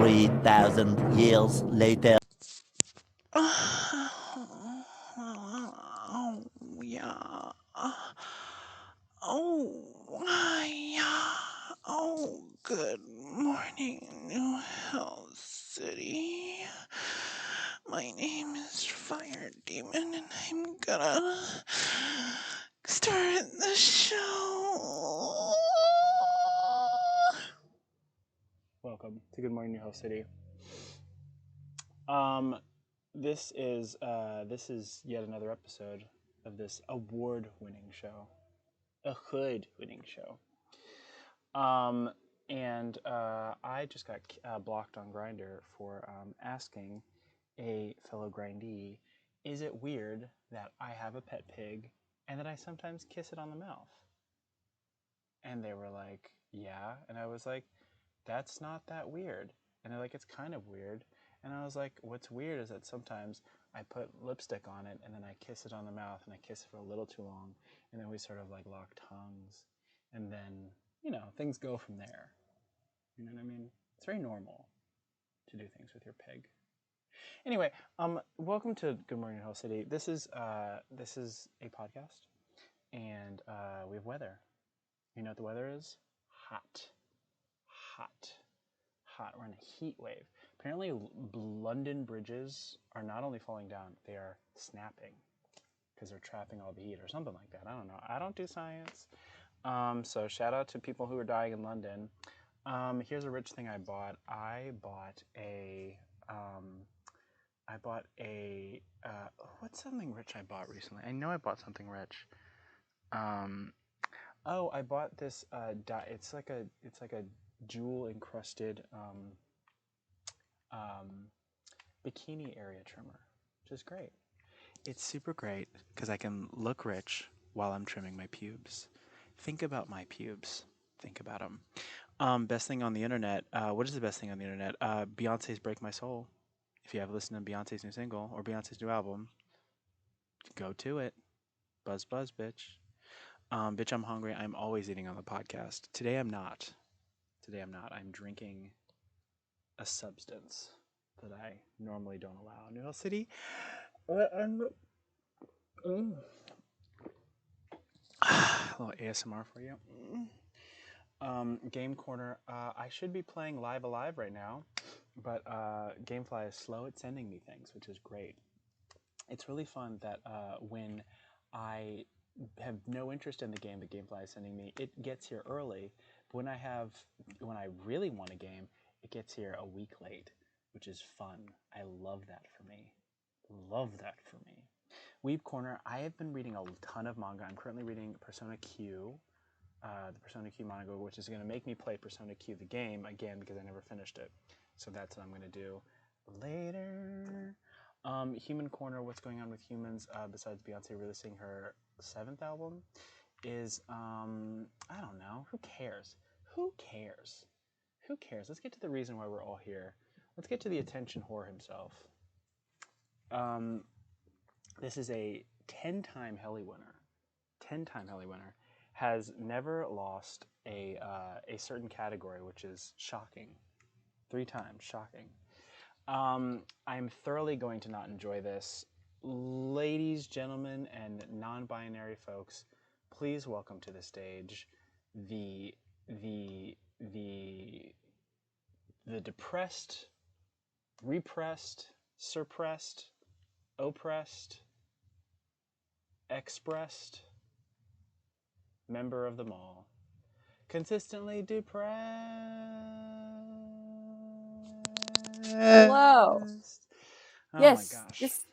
3,000 years later. Oh, yeah. Yeah. Oh, good morning, New Hell City. My name is Fire Demon, and I'm gonna start the show. Welcome to Good Morning, New Hell City. This is yet another episode of this award-winning show, I just got blocked on Grindr for asking a fellow grindee, is it weird that I have a pet pig and that I sometimes kiss it on the mouth? And they were like, yeah. And I was like, that's not that weird. And they're like, it's kind of weird. And I was like, what's weird is that sometimes I put lipstick on it and then I kiss it on the mouth and I kiss it for a little too long. And then we sort of like lock tongues. And then, things go from there. You know what I mean? It's very normal to do things with your pig. Anyway, welcome to Good Morning Hill City. This is a podcast, and we have weather. You know what the weather is? Hot. We're in a heat wave. Apparently, London bridges are not only falling down, they are snapping because they're trapping all the heat or something like that. I don't know. I don't do science. So shout out to people who are dying in London. Here's a rich thing I bought. I bought a what's something rich I bought recently? I know I bought something rich. I bought this it's like a jewel encrusted bikini area trimmer, which is great. It's super great because I can look rich while I'm trimming my pubes. Think about my pubes. Think about them. Best thing on the internet. What is the best thing on the internet? Beyonce's "Break My Soul." If you haven't listened to Beyonce's new single or Beyonce's new album, go to it. Buzz, buzz, bitch. Bitch, I'm hungry. I'm always eating on the podcast. Today I'm not. I'm drinking a substance that I normally don't allow in New York City. A little ASMR for you. Game Corner. I should be playing Live Alive right now, but Gamefly is slow at sending me things, which is great. It's really fun that when I have no interest in the game that Gamefly is sending me, it gets here early. But when I really want a game, it gets here a week late, which is fun. I love that for me. Weeb Corner. I have been reading a ton of manga. I'm currently reading Persona Q, the Persona Q manga, which is going to make me play Persona Q the game again because I never finished it. So that's what I'm going to do later. Human Corner, what's going on with humans besides Beyonce releasing her 7th album is, I don't know. Who cares? Let's get to the reason why we're all here. Let's get to the attention whore himself. This is a 10-time Helly winner. Has never lost a certain category, which is shocking. 3 times, shocking. I'm thoroughly going to not enjoy this. Ladies, gentlemen, and non-binary folks, please welcome to the stage the depressed, repressed, suppressed, oppressed, expressed member of them all, consistently depressed. Hello. Oh Yes, my gosh. yes.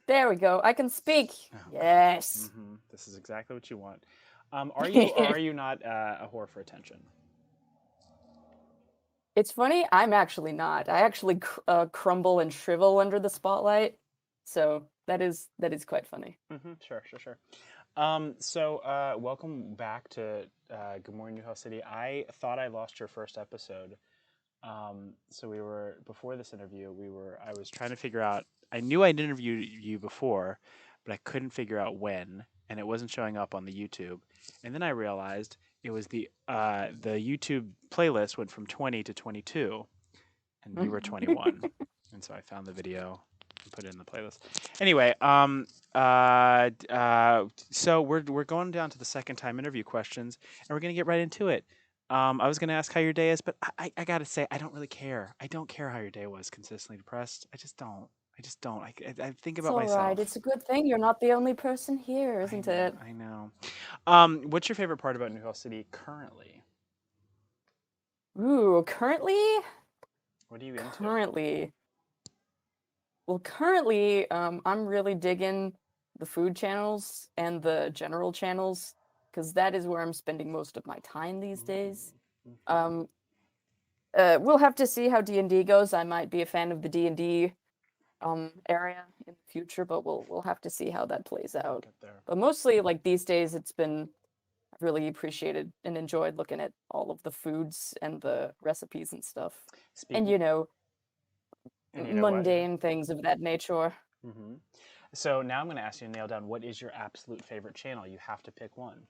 There we go. I can speak. Yes. Mm-hmm. This is exactly what you want. Are you or are you not a whore for attention? It's funny. I'm actually not. I actually crumble and shrivel under the spotlight. So that is quite funny. Mm-hmm. Sure. Welcome back to Good Morning New House City. I thought I lost your first episode. So we were, before this interview, I was trying to figure out, I knew I'd interviewed you before, but I couldn't figure out when, and it wasn't showing up on the YouTube. And then I realized it was the YouTube playlist went from 20 to 22. and you were 21. And so I found the video and put it in the playlist. Anyway, so we're going down to the second time interview questions, and we're gonna get right into it. I was gonna ask how your day is, but I gotta say I don't really care. I don't care how your day was. Consistently depressed. I just don't. I just don't. I think It's about all right. myself. It's a good thing you're not the only person here, I isn't know. it? I know. What's your favorite part about New York City currently? Ooh, currently, What are you into? currently, currently, I'm really digging the food channels and the general channels because that is where I'm spending most of my time these days. Mm-hmm. Um, we'll have to see how D&D goes. I might be a fan of the D&D area in the future, but we'll have to see how that plays We'll out. get there. But mostly, like these days, I've really appreciated and enjoyed looking at all of the foods and the recipes and stuff. And Speaking, and you know what? Yeah. mundane things of that nature. Mm-hmm. So now I'm going to ask you to nail down what is your absolute favorite channel. You have to pick one.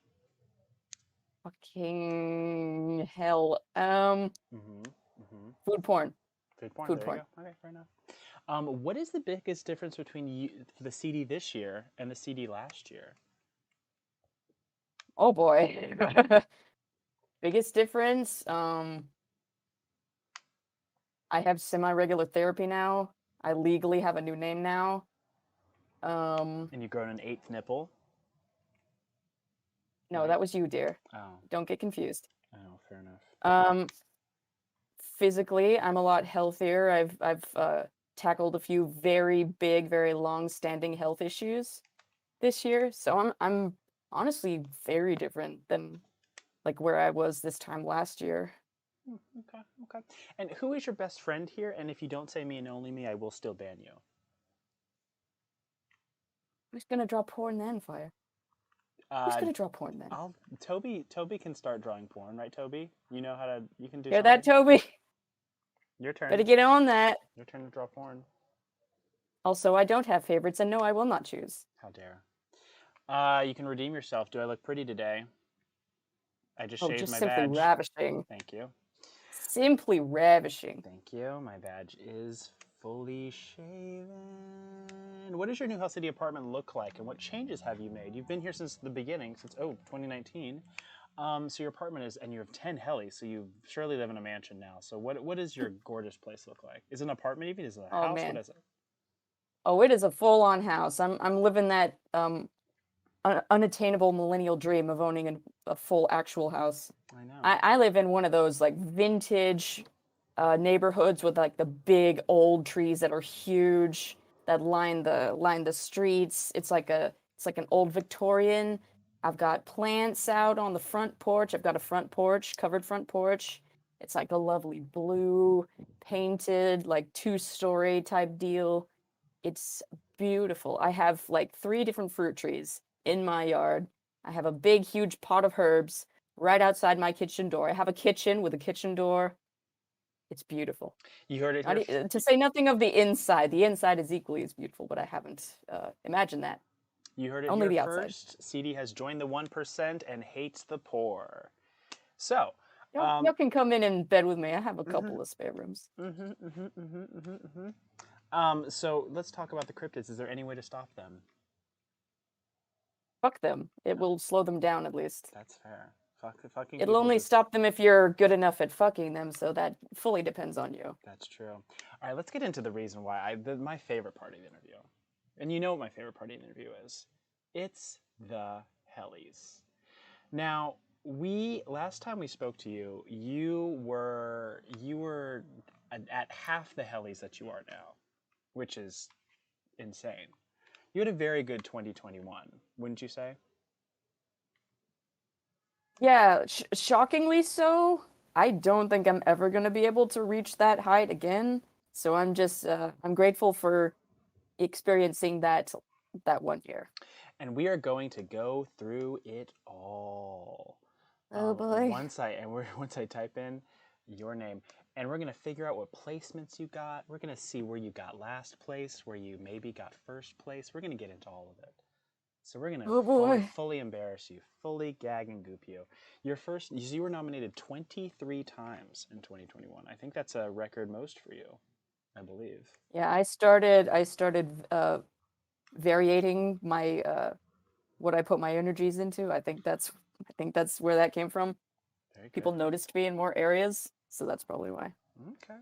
Fucking hell. Mm-hmm. Mm-hmm. Food porn. Food porn. Food There you porn. go. Okay, fair enough. What is the biggest difference between the CD this year and the CD last year? Oh boy. Biggest difference. I have semi-regular therapy now. I legally have a new name now. Um, And you've grown an eighth nipple, no, right? that was you, dear. Oh, Don't get confused. oh, fair enough. Um, physically, I'm a lot healthier. I've tackled a few very big, very long-standing health issues this year, so I'm honestly very different than like where I was this time last year. Okay, okay. And who is your best friend here? And if you don't say me and only me, I will still ban you. Who's gonna draw porn then, Fire? Who's Uh, gonna draw porn then? I'll Toby can start drawing porn, right? Toby, you know how to. You can do Hear that, something. Toby? Your Better turn. get on that. Your turn to draw porn. Also, I don't have favorites, and no, I will not choose. How dare. You can redeem yourself. Do I look pretty today? I just Oh, shaved just my simply badge. ravishing. Thank you. Simply ravishing. Thank you. My badge is fully shaven. What does your New House City apartment look like, and what changes have you made? You've been here since the beginning, since 2019. So your apartment is, and you have 10 helis, so you surely live in a mansion now. So what does your gorgeous place look like? Is it an apartment even? Is it a Oh house? What man. is it? Oh, it is a full-on house. I'm living that unattainable millennial dream of owning a full actual house. I know. I live in one of those like vintage neighborhoods with like the big old trees that are huge that line the streets. It's like an old Victorian. I've got plants out on the front porch. I've got a front porch, covered front porch. It's like a lovely blue painted like two-story type deal. It's beautiful. I have like three different fruit trees in my yard. I have a big, huge pot of herbs right outside my kitchen door. I have a kitchen with a kitchen door. It's beautiful. You heard it Not here. to say nothing of the inside. The inside is equally as beautiful, but I haven't imagined that. You heard it Only here the outside. first. CD has joined the 1% and hates the poor. So, Y'all can come in bed with me. I have a mhm, couple of spare rooms. so let's talk about the cryptids. Is there any way to stop them? Fuck them. It No, will slow them down at least. that's fair. Fucking It'll people only just. stop them if you're good enough at fucking them, so that fully depends on you. That's true. All right, let's get into the reason why my favorite part of the interview. And you know what my favorite part of the interview is? It's the helis. Now, we last time we spoke to you, you were at half the helis that you are now, which is insane. You had a very good 2021, wouldn't you say? Yeah, shockingly so. I don't think I'm ever going to be able to reach that height again. So I'm grateful for experiencing that one year. And we are going to go through it all. Oh boy. Once I type in your name, and we're gonna figure out what placements you got. We're gonna see where you got last place, where you maybe got first place. We're gonna get into all of it. So we're gonna Oh fully boy. fully embarrass you, fully gag and goop you. You were nominated 23 times in 2021. I think that's a record most for you, I believe. Yeah, I started variating my what I put my energies into. I think that's where that came from. Very People good. noticed me in more areas, so that's probably why. Okay.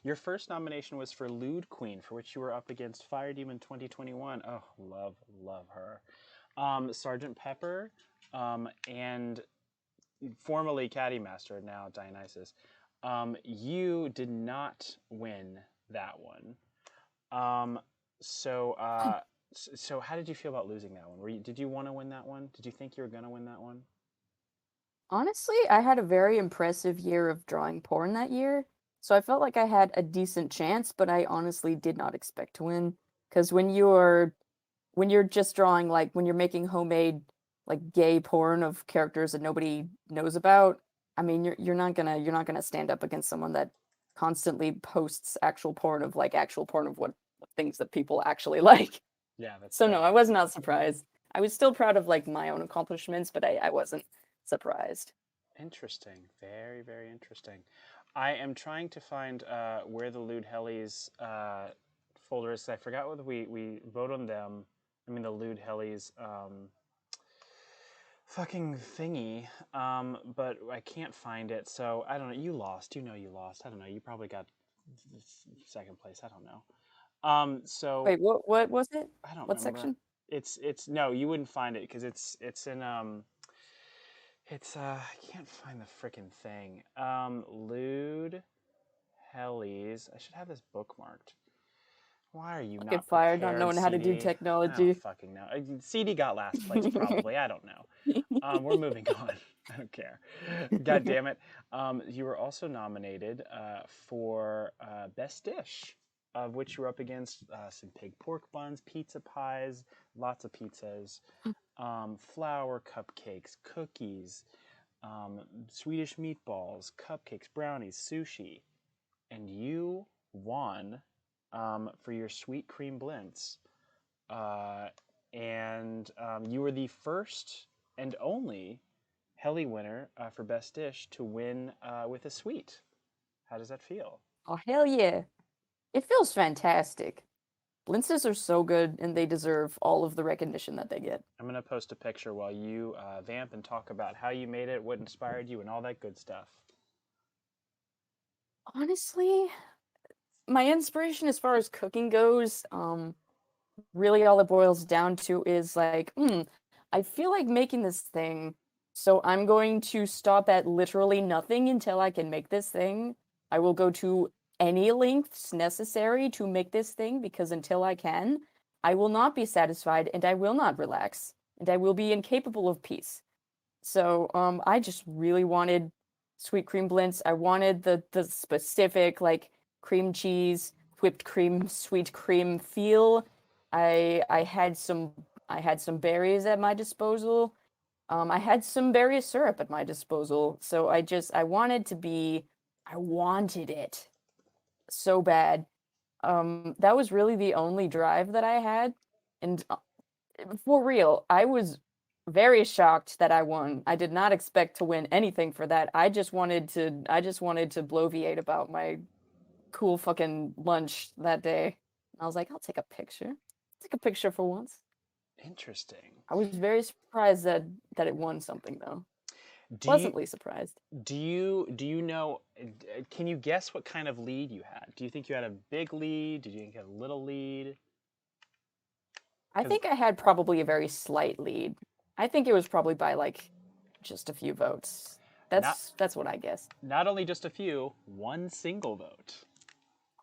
Your first nomination was for Lewd Queen, for which you were up against Fire Demon 2021. Oh, love her. Sergeant Pepper, and formerly Caddy Master, now Dionysus. You did not win that one. Um, so, uh, so how did you feel about losing that one? Did you want to win that one? Did you think you were gonna win that one? Honestly, I had a very impressive year of drawing porn that year, so I felt like I had a decent chance, but I honestly did not expect to win. Because when you're just drawing like when you're making homemade like gay porn of characters that nobody knows about, I mean you're not gonna stand up against someone that constantly posts actual porn of what things that people actually like. Yeah, that's So no, fair. I was not surprised. I was still proud of like my own accomplishments, but I wasn't surprised. Interesting. Very interesting. I am trying to find where the Lewd Hellies folder is. I forgot whether we vote on them. I mean, the Lewd Hellies fucking thingy. But I can't find it. So I don't know. You lost. You know you lost. I don't know. You probably got second place. I don't know. So Wait, what was it? I don't What remember. section? It's no, you wouldn't find it because it's in I can't find the freaking thing. Lewd Hellies. I should have this bookmarked. Why are you I'll get not fired not prepared, knowing how to do CD? I don't technology. fucking know. CD got last place, probably. I don't know. We're moving on. I don't care. God damn it. You were also nominated for Best Dish, of which you were up against some pig pork buns, pizza pies, lots of pizzas, flour cupcakes, cookies, Swedish meatballs, cupcakes, brownies, sushi, and you won for your sweet cream blintz. Uh, and you were the first and only Helly winner for Best Dish to win with a sweet. How does that feel? Oh hell yeah. It feels fantastic. Blintzes are so good and they deserve all of the recognition that they get. I'm going to post a picture while you vamp and talk about how you made it, what inspired you, and all that good stuff. Honestly, my inspiration as far as cooking goes, really all it boils down to is like, I feel like making this thing, so I'm going to stop at literally nothing until I can make this thing. I will go to any lengths necessary to make this thing because until I can, I will not be satisfied and I will not relax and I will be incapable of peace. So, I just really wanted sweet cream blintz. I wanted the specific like cream cheese, whipped cream, sweet cream feel. I had some berries at my disposal. I had some berry syrup at my disposal. So I wanted it so bad. That was really the only drive that I had. And for real, I was very shocked that I won. I did not expect to win anything for that. I just wanted to bloviate about my cool fucking lunch that day. And I was like, I'll take a picture. Take a picture for once. Interesting. I was very surprised that it won something though. Do you Pleasantly surprised. do you know? Can you guess what kind of lead you had? Do you think you had a big lead? Did you think you had a little lead? I Because think I had probably a very slight lead. I think it was probably by like just a few votes. not That's what I guessed. not only just a few, one single vote.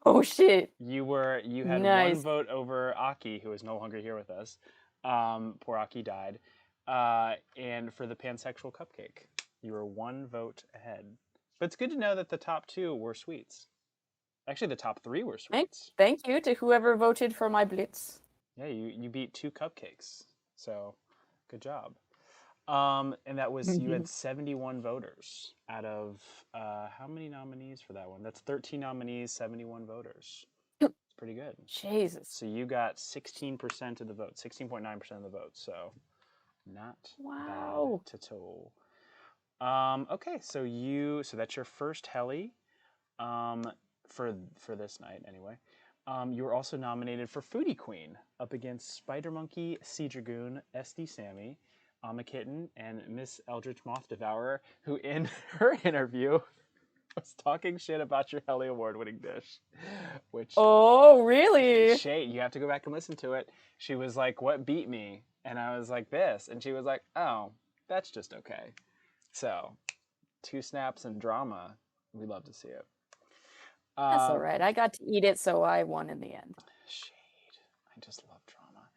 Oh shit. You had one Nice. vote over Aki, who is no longer here with us. Poor Aki died. And for the pansexual cupcake, you were one vote ahead. But it's good to know that the top two were sweets. Actually, the top three were Thank, sweets. thank you to whoever voted for my blitz. Yeah, you beat two cupcakes. So, good job. And that was you had 71 voters out of how many nominees for that one? That's 13 nominees, 71 voters. It's pretty good. Jesus. So you got 16% of the vote, 16.9% of the vote. So not bad Wow. to all. Okay, so that's your first heli, um, for this night anyway. You were also nominated for Foodie Queen up against Spider Monkey, Sea Dragoon, SD Sammy, Kitten, and Miss Eldritch Moth Devourer, who in her interview was talking shit about your Heli Award winning dish. Which, Oh, really? shade, you have to go back and listen to it. She was like, "What beat me?" And I was like, "This." And she was like, "Oh, that's just okay." So, two snaps and drama. We love to see it. That's all Um, right. I got to eat it, so I won in the end. Shade. I just love drama.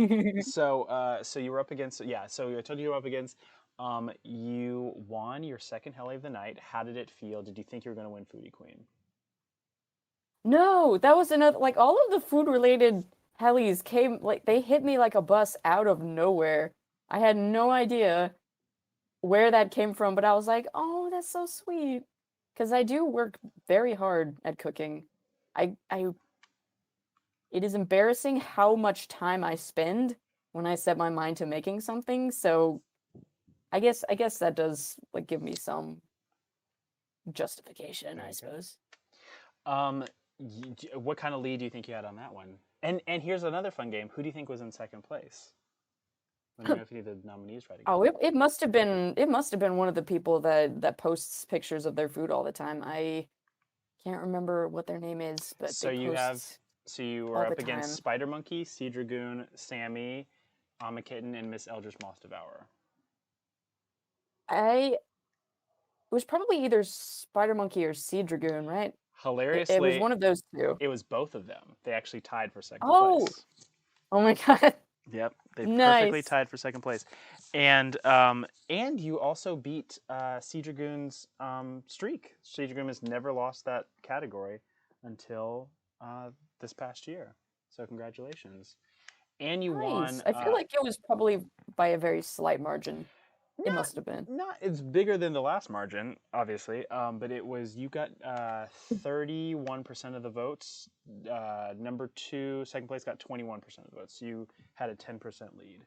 So you were up against, yeah. So I told you were up against. You won your second heli of the night. How did it feel? Did you think you were going to win Foodie Queen? No, that was another, like, all of the food related helis came, like, they hit me like a bus out of nowhere. I had no idea where that came from, but I was like, oh, that's so sweet. Because I do work very hard at cooking. I it is embarrassing how much time I spend when I set my mind to making something. So I guess that does like give me some justification, I Very good. suppose. Um, what kind of lead do you think you had on that one? And here's another fun game. Who do you think was in second place? Let me know if you need the nominees right again. Oh, it must have been one of the people that posts pictures of their food all the time. I can't remember what their name is, but So they you have, post so you were all the up against time. Spider Monkey, Sea Dragoon, Sammy, Kitten, and Miss Eldritch Moth Devourer. I It was probably either Spider Monkey or Sea Dragoon, right? It was Hilariously, one of those two. it was both of them. They actually tied for second Oh, place. oh my God. Yep, they perfectly Nice. tied for second place, and you also beat Sea Dragoon's streak. Sea Dragoon has never lost that category until this past year. So congratulations! And you Nice. won. I feel like it was probably by a very slight margin. It Not must have been. not it's bigger than the last margin, obviously. But it was you got 31% of the votes. Number two, second place got 21% of the votes. So you had a 10% lead.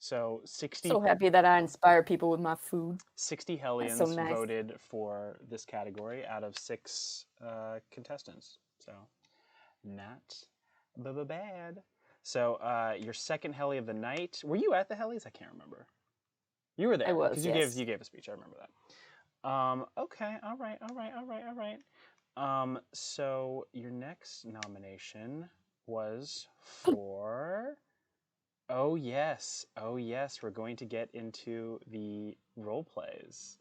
So So happy that I inspire people with my food. 60 That's so Hellions nice. voted for this category out of six contestants. So not bad. So your second heli of the night. Were you at the helis? I can't remember. You were I there because was, yes. you gave a speech. I remember that. Okay. All right. All right. All right. All right. So your next nomination was for. Oh yes. Oh yes. We're going to get into the role plays.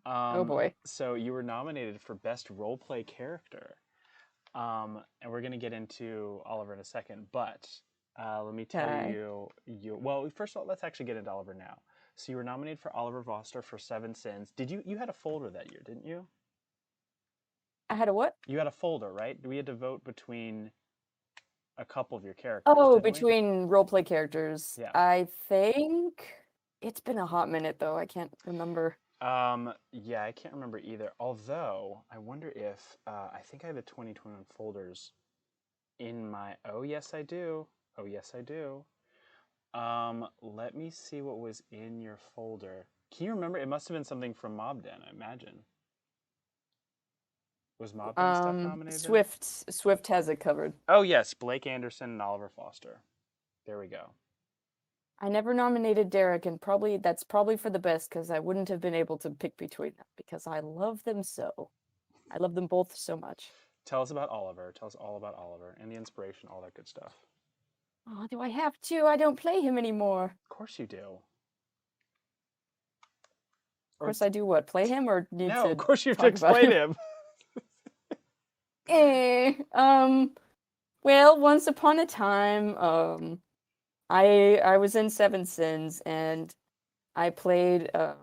Oh boy. So you were nominated for best role play character. And we're gonna get into Oliver in a second, but let me tell Okay. you, well, first of all, let's actually get into Oliver now. So you were nominated for Oliver Foster for Seven Sins. Did you had a folder that year, didn't you? I had a what? You had a folder, right? We had to vote between a couple of your characters, Oh, didn't we? between roleplay characters. Yeah. I think it's been a hot minute though. I can't remember. Yeah, I can't remember either. Although I wonder if I think I have the 2021 folders in my. Oh yes, I do. Oh yes, I do. Let me see what was in your folder. Can you remember? It must have been something from Mob Den, I imagine. Was Mob Den stuff nominated in it? Swift has it covered. Oh yes, Blake Anderson and Oliver Foster. There we go. I never nominated Derek, and probably that's probably for the best because I wouldn't have been able to pick between them because I love them so. I love them both so much. Tell us about Oliver. Tell us all about Oliver and the inspiration, all that good stuff. Oh, do I have to? I don't play him anymore. Of course you do. Of Or course I do what? Play him or need no, of to course you have to talk about explain him? him. Eh, well, once upon a time, I was in Seven Sins and I played a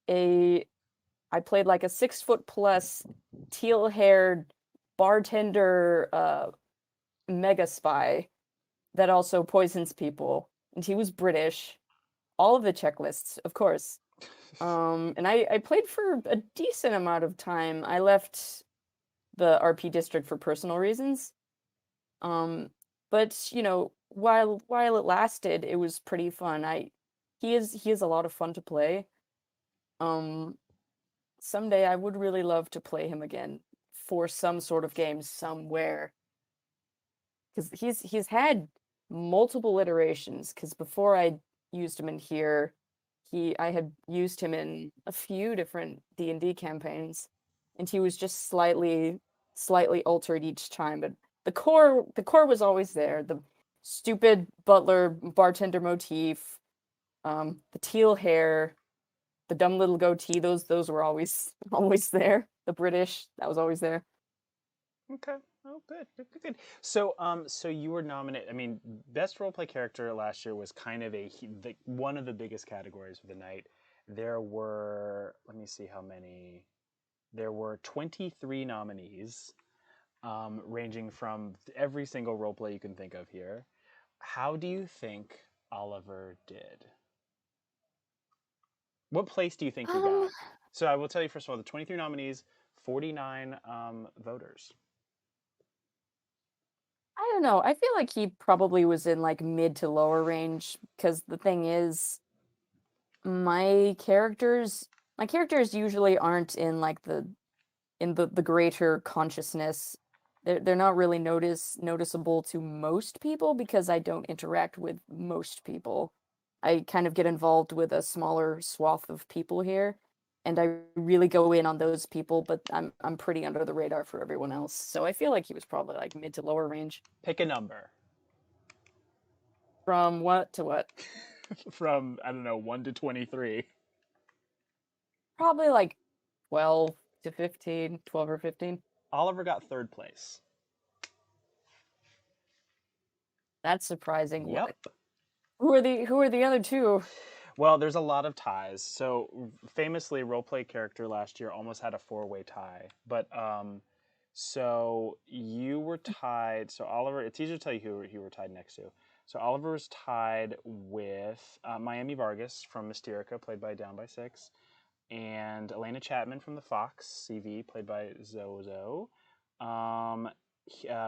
I played like a 6 foot plus teal haired bartender mega spy that also poisons people. And he was British. All of the checklists, of course. And I played for a decent amount of time. I left the RP district for personal reasons. Um, but you know, while it lasted, it was pretty fun. I he is a lot of fun to play. Um, Someday I would really love to play him again for some sort of game somewhere because he's had multiple iterations. Because before I used him in here, he I had used him in a few different D&D campaigns, and he was just slightly altered each time. But the core was always there. The stupid butler bartender motif, the teal hair, the dumb little goatee. Those were always always there. The British, that was always there. Okay. Oh, good, good, good, good. So, so you were nominated. I mean, best roleplay character last year was kind of one of the biggest categories of the night. There were, let me see how many. There were 23 nominees, ranging from every single roleplay you can think of here. How do you think Oliver did? What place do you think he Um, got? So I will tell you first of all, the 23 nominees, 49 voters. I don't know. I feel like he probably was in like mid to lower range because the thing is, my characters my characters usually aren't in like the greater consciousness. They're not really noticeable to most people because I don't interact with most people. I kind of get involved with a smaller swath of people here, and I really go in on those people, but I'm pretty under the radar for everyone else. So I feel like he was probably like mid to lower range. Pick a number. From what to what? From, I don't know, 1 to 23. Probably like 12 to 15, 12 or 15. Oliver got third place. That's surprising. What? Yep. Who are the other two? Well, there's a lot of ties. So famously, roleplay character last year almost had a four-way tie. But so you were tied. So Oliver, it's easier to tell you who you were tied next to. So Oliver was tied with Miami Vargas from Mysterica, played by Down by Six, and Elena Chapman from The Fox, CV, played by Zozo. Um,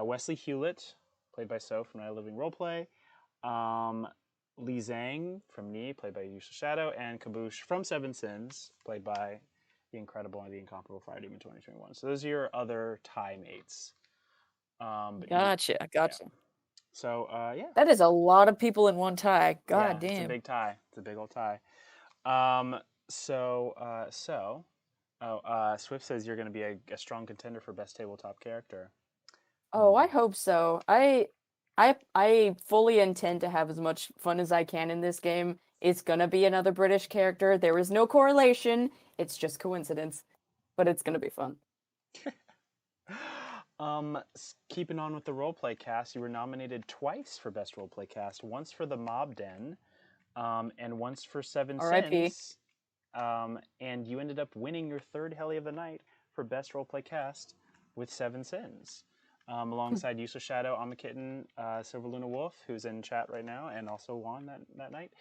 Wesley Hewlett, played by So from Night Living Roleplay. Um, Li Zhang from Ni, played by Yusha Shadow, and Kaboosh from Seven Sins, played by the incredible and the incomparable Fire Demon 2021. So those are your other tie mates. But you, Gotcha, yeah. gotcha. So yeah, That is a lot of people in one tie. yeah, God it's a damn. big tie. It's a big old tie. So Swift says you're going to be a strong contender for best tabletop character. Oh, Hmm. I hope so. I fully intend to have as much fun as I can in this game. It's gonna be another British character. There is no correlation. It's just coincidence, but it's gonna be fun. Keeping on with the roleplay cast, you were nominated twice for best roleplay cast. Once for the Mob Den, and once for Seven R.I.P. Sins. And you ended up winning your third Heli of the Night for best roleplay cast with Seven Sins, alongside Yusa Shadow, Amakitten, Silver Luna Wolf, who's in chat right now, and also won that night,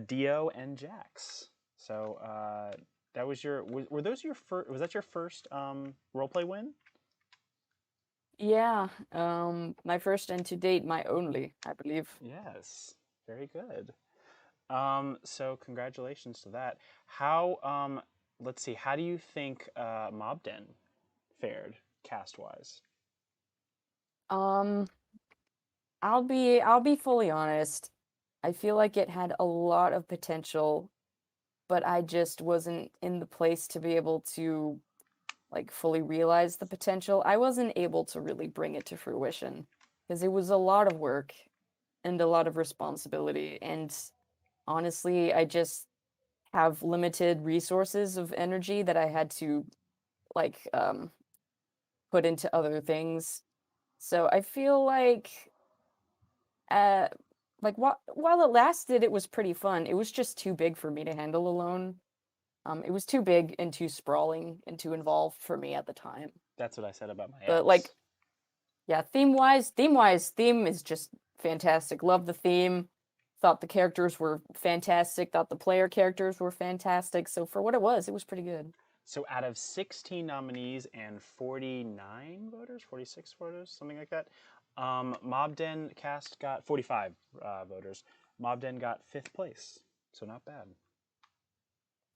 Dio, and Jax. So that was were those your first? Was that your first roleplay win? Yeah, my first and to date, my only, I believe. Yes, very good. So congratulations to that. How let's see, how do you think Mobden fared cast wise? Um, I'll be fully honest. I feel like it had a lot of potential, but I just wasn't in the place to be able to like fully realize the potential. I wasn't able to really bring it to fruition because it was a lot of work and a lot of responsibility. And honestly, I just have limited resources of energy that I had to like put into other things. So I feel uh like while it lasted, it was pretty fun. It was just too big for me to handle alone. It was too big and too sprawling and too involved for me at the time. That's what I said about my But ex. like, yeah, theme is just fantastic. Love the theme. Thought the characters were fantastic. Thought the player characters were fantastic. So for what it was pretty good. So out of 16 nominees and 49 voters, 46 voters, something like that, Mobden cast got 45 voters. Mobden got fifth place, so not bad.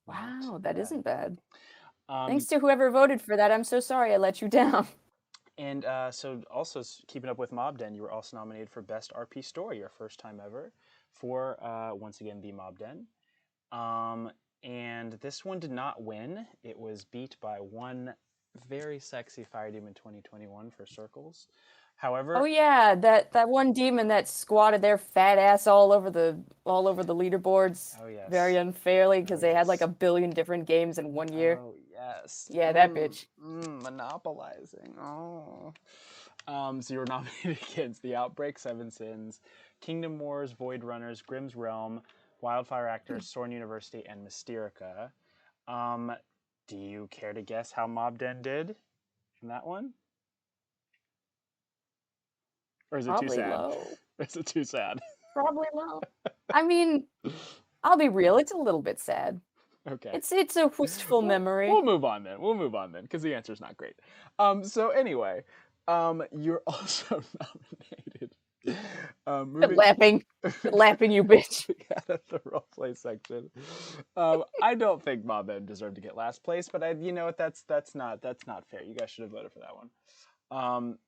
Not Wow, that bad. isn't bad. Um, Thanks to whoever voted for that. I'm so sorry I let you down. and so, also keeping up with Mobden, you were also nominated for Best RP Story, your first time ever, for once again the Mobden. Um, and this one did not win. It was beat by one very sexy Fire Demon 2021 for Circles. Oh However, yeah, that one demon that squatted their fat ass all over the leaderboards oh very yes, unfairly oh because they had like yes, a billion different games in one year. oh yes, Yeah, that bitch. monopolizing. Oh. So you were nominated against The Outbreak, Seven Sins, Kingdom Wars, Void Runners, Grimm's Realm, Wildfire Actors, Sorn University, and Mysterica. Um, do you care to guess how Mobden did in that one? Or is it too Probably sad? low. Is it too sad? Probably low. I mean, I'll be real, it's a little bit sad. Okay. It's a wistful We'll memory. move on then. We'll move on then, because the answer's not great. So anyway, you're also nominated. Quit Moving laughing. Quit laughing, you bitch. out of the role play section. I don't think Mob Ed deserved to get last place, but you know what? That's not fair. You guys should have voted for that one. Um,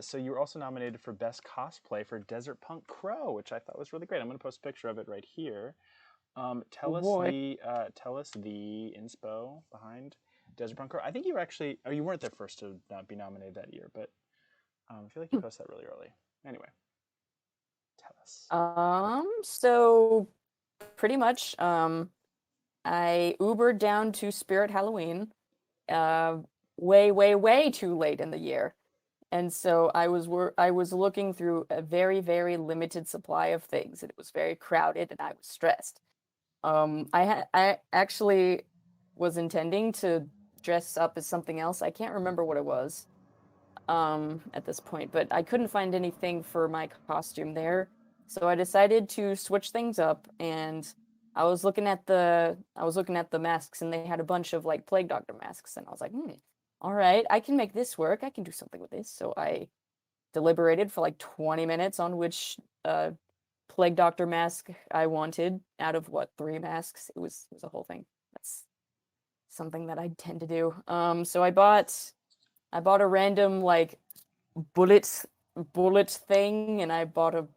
so you were also nominated for Best Cosplay for Desert Punk Crow, which I thought was really great. I'm going to post a picture of it right here. Oh Tell us boy. the inspo behind Desert Punk Crow. I think you were actually, oh, you weren't the first to not be nominated that year, but I feel like you posted that really early. Anyway, tell us. So pretty much, I Ubered down to Spirit Halloween, uh, way, way, way too late in the year. And so I was looking through a very, very limited supply of things, and it was very crowded, and I was stressed. I actually was intending to dress up as something else. I can't remember what it was, at this point, but I couldn't find anything for my costume there. So I decided to switch things up, and I was looking at the masks, and they had a bunch of like Plague Doctor masks, and I was like, all right, I can make this work. I can do something with this. So I deliberated for like 20 minutes on which Plague Doctor mask I wanted out of what, three masks. It was a whole thing. That's something that I tend to do. So I bought a random like bullet bullet thing, and I bought a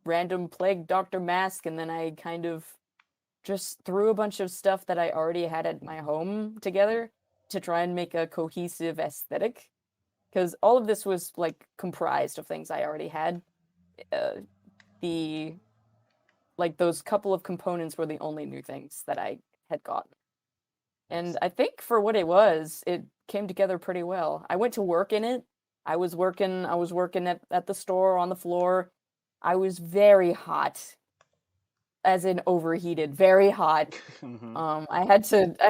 random Plague Doctor mask, and then I kind of just threw a bunch of stuff that I already had at my home together to try and make a cohesive aesthetic. Because all of this was like comprised of things I already had. Uh, the like those couple of components were the only new things that I had gotten. And Nice. I think for what it was, it came together pretty well. I went to work in it. I was working at the store on the floor. I was very hot, as in overheated, very hot. Mm-hmm. I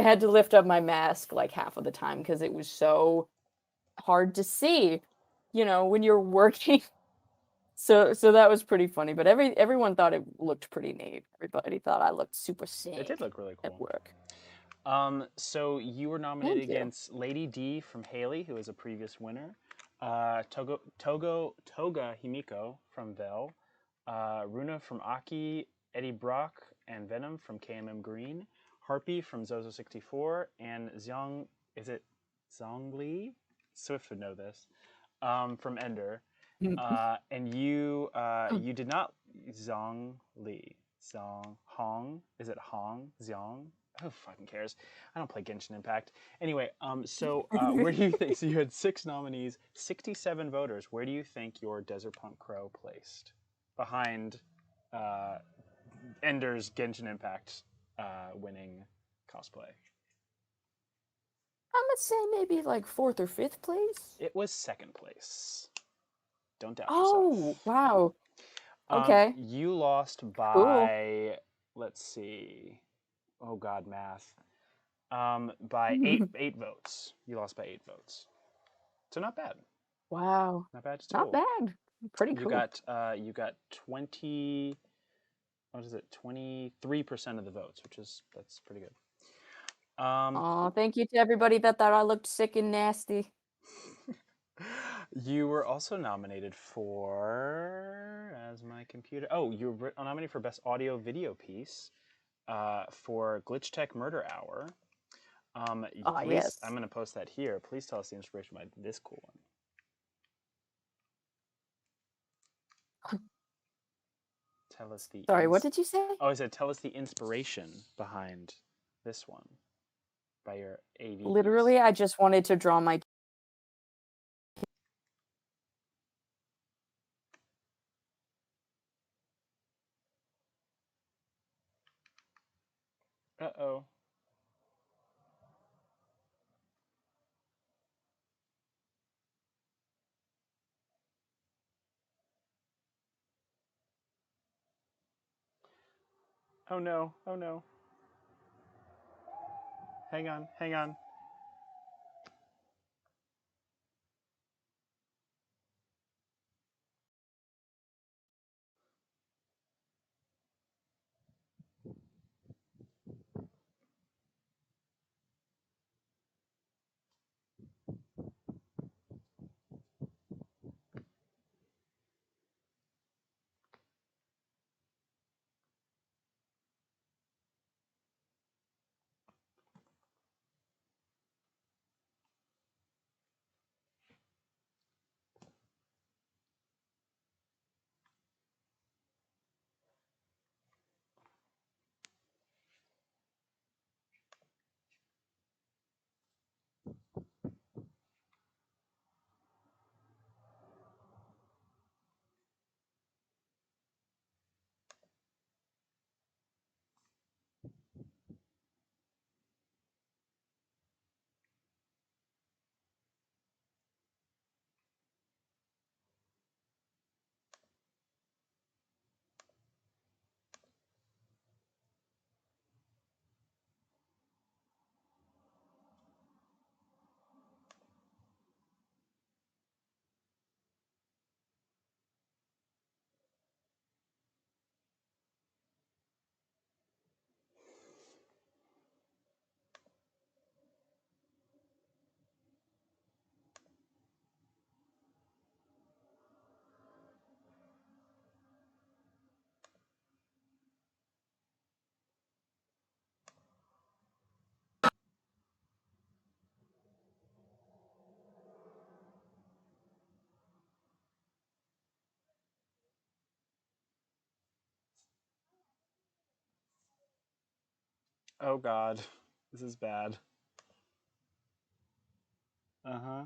had to lift up my mask like half of the time because it was so hard to see, when you're working. So that was pretty funny, but everyone thought it looked pretty neat. Everybody thought I looked super It did sick look really at cool. work. So you were nominated Thank you. against Lady D from Haley, who is a previous winner, Toga Himiko from Vel, Runa from Aki, Eddie Brock and Venom from KMM Green, Harpy from Zozo64, and Xiong, is it Zhongli? Swift would know this, from Ender. And you did not Zhong Li. Zhong Hong. Is it Hong? Xiong? Who fucking cares? I don't play Genshin Impact. Anyway, where do you think? So you had six nominees, 67 voters. Where do you think your Desert Punk Crow placed? Behind uh, Ender's Genshin Impact winning cosplay. I'm gonna say maybe like fourth or fifth place. It was second place. Don't doubt Oh, yourself. wow. Okay. You lost Cool. by, let's see, oh God, math. By eight votes. You lost by 8 votes. So not bad. Wow. Not bad at Not all. bad. Pretty You cool. got 20, what is it, 23% of the votes, which is that's pretty good. Um, Oh, thank you to everybody that thought I looked sick and nasty. you were also nominated for, as my computer. Oh, you were nominated for best audio video piece for Glitch Tech Murder Hour. Ah, Please, I'm yes. going to post that here. Please tell us the inspiration behind this cool one. Tell us the Sorry, what did you say? Oh, I said tell us the inspiration behind this one by your AV piece. Literally, I just wanted to draw my. Uh-oh. Oh no. Oh no. Hang on. Hang on. Oh god. This is bad. Uh-huh.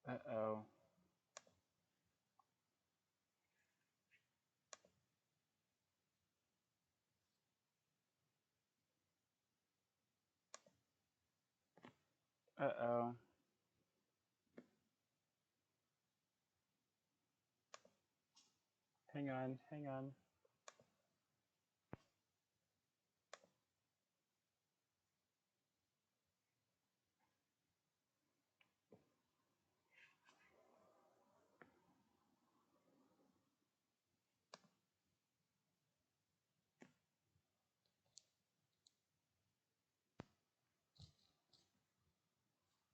Uh-oh. Uh-oh. Hang on. Hang on.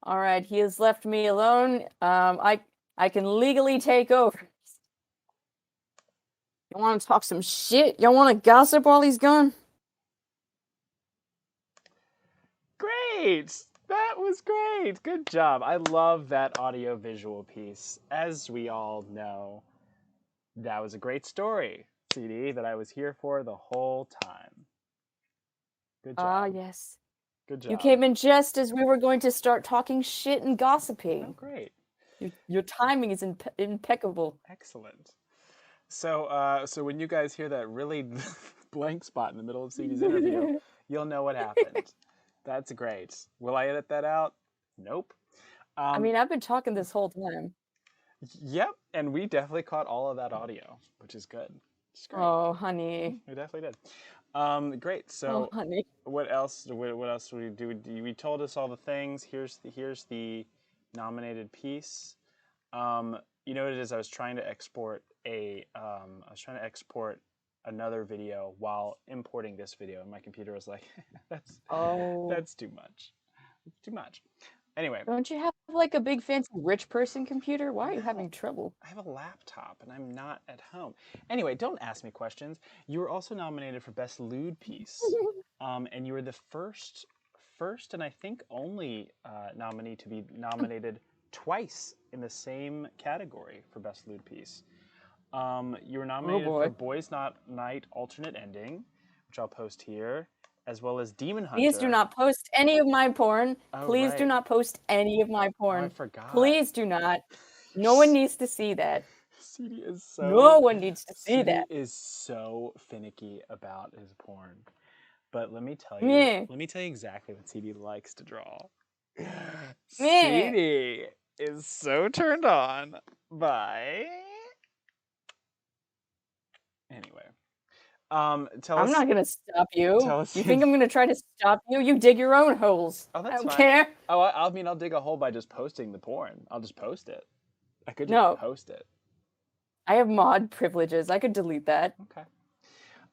All right, he has left me alone. I can legally take over. You want to talk some shit? Y'all want to gossip while he's gone? Great! That was great. Good job. I love that audio visual piece. As we all know, that was a great story, CD, that I was here for the whole time. Good Ah, job. yes. Good You job. came in just as we were going to start talking shit and Oh, gossiping. great. Your timing is impeccable. Excellent. So when you guys hear that really blank spot in the middle of CD's interview, you'll know what happened. That's great. Will I edit that out? Nope. I Um, mean, I've been talking this whole time. yep, and we definitely caught all of that audio, which is good. It's great. Oh, honey. We definitely did. Great. Oh, So, honey. what else? What else do we do? We told us all the things. Here's the nominated piece. You know what it is? I was trying to export another video while importing this video, and my computer was like, "That's Oh, that's too much. It's too much." Anyway, don't you have like a big fancy rich person computer? Why are you no, having trouble? I have a laptop and I'm not at home. Anyway, don't ask me questions. You were also nominated for Best Lewd Piece, and you were the first and I think only nominee to be nominated twice in the same category for Best Lewd Piece. You were Oh nominated for boy. Boys Not Night Alternate Ending, which I'll post here, as well as Demon Please do Hunter. not post any of my porn. Oh, Please do right. not post any of my Oh, I porn. forgot. Please do not. No one needs to see that. CD is No so one needs to see CD that. is so finicky about his porn. But Meh. let me tell you exactly what CD likes to draw. Meh. CD is so turned on by anyway. Tell I'm us not gonna stop you. tell us You think I'm gonna try to stop you? You dig your own holes. Oh, I that's don't fine. care. Oh, I mean, I'll dig a hole by just posting the porn. I'll just post it. I could just No, post it. I have mod privileges. I could delete that. Okay.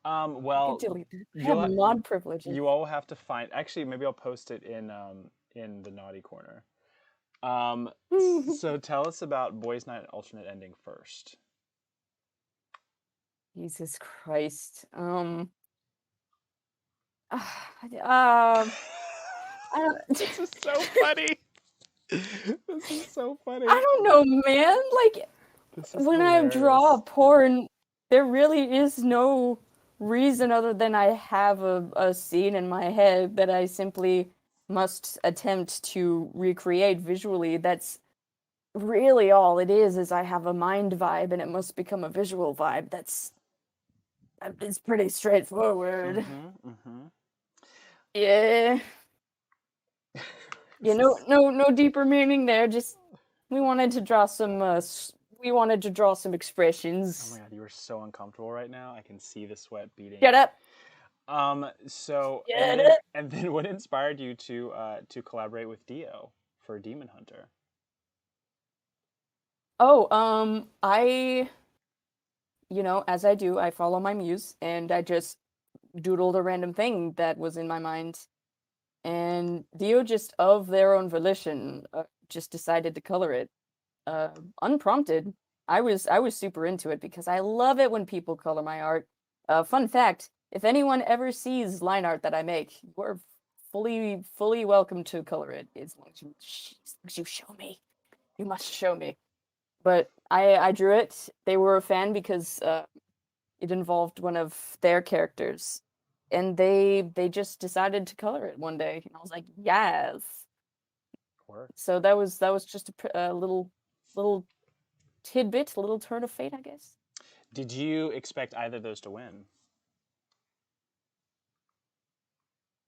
I could Well, delete that. I have you'll mod privileges. you all have to find. Actually, maybe I'll post it in the naughty corner. Um, so tell us about Boys Night alternate ending first. Jesus Christ. I don't. This is so funny. This is so I funny. don't know, man. Like This is when I draw a hilarious. porn, there really is no reason other than I have a scene in my head that I simply must attempt to recreate visually. That's really all it is I have a mind vibe and it must become a visual vibe. That's it's pretty straightforward. Mm-hmm. Mm-hmm. Yeah. Yeah, This is. no deeper meaning there. Just we wanted to draw some we wanted to draw some Oh my expressions. god, you are so uncomfortable right now. I can see the sweat beading. Shut up. So Shut up. and then what inspired you to collaborate with Dio for Demon Hunter? Oh, as I do, I follow my muse and I just doodled a random thing that was in my mind. And Dio just of their own volition just decided to color it unprompted. I was super into it because I love it when people color my art. Fun fact, if anyone ever sees line art that I make, you're fully welcome to color it as long as you show me. You must show me. But I drew it. They were a fan because it involved one of their characters, and they just decided to color it one day, and I was like, yes. Work. So that was just a little tidbit, a little turn of fate, I guess. Did you expect either of those to win?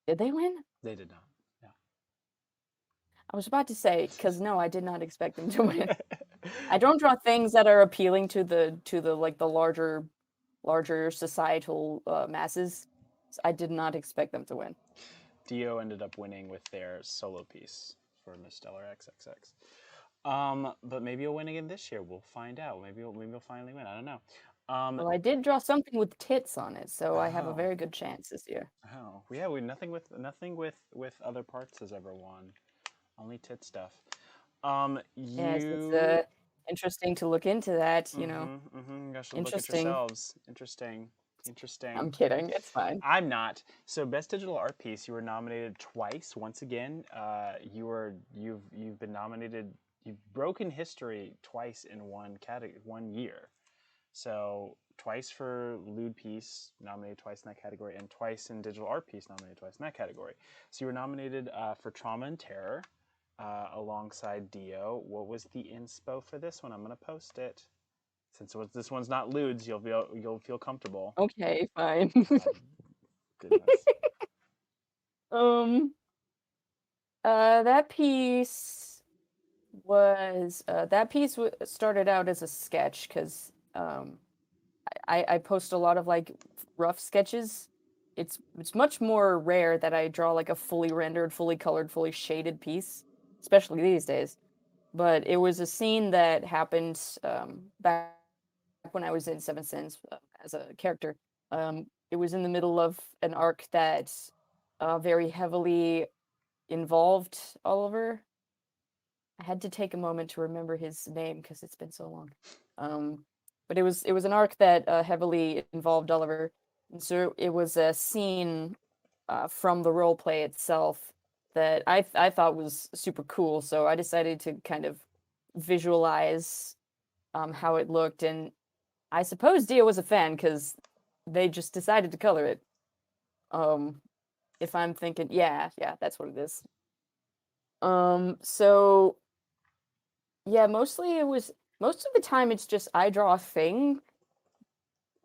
Did they win? They did not. I was about to say, because no, I did not expect them to win. No. I don't draw things that are appealing to the like the larger societal masses. So I did not expect them to win. Dio ended up winning with their solo piece for Miss Stellar XXX. But maybe you'll win again this year. We'll find out. Maybe you'll finally win. I don't know. Well, I did draw something with tits on it, so I have a Oh, very good chance this year. oh, yeah. We nothing with other parts has ever won. Only tit stuff. Yes, it's You. interesting to look into that, Mm-hmm. Mm-hmm. You guys should look at Interesting. yourselves. Interesting. Interesting. I'm kidding. It's fine. I'm not. So, best digital art piece, you were nominated twice. Once again, you've been nominated. You've broken history twice in one category, 1 year. So twice for lewd piece, nominated twice in that category, and twice in digital art piece, nominated twice in that category. So you were nominated for Trauma and Terror alongside Dio. What was the inspo for this one? I'm gonna post it. Since this one's not lewds, you'll feel comfortable. Okay, fine. Oh, goodness. um, that piece started out as a sketch because I post a lot of like rough sketches. It's much more rare that I draw like a fully rendered, fully colored, fully shaded piece, especially these days. but it was a scene that happened back when I was in Seven Sins as a character. It was in the middle of an arc that very heavily involved Oliver. I had to take a moment to remember his name because it's been so long. Um, but it was an arc that heavily involved Oliver, and so it was a scene from the role play itself that I thought was super cool. So I decided to kind of visualize how it looked, and I suppose Dio was a fan because they just decided to color it. Um, if I'm thinking, yeah, yeah, that's what it is. So yeah, most of the time it's just I draw a thing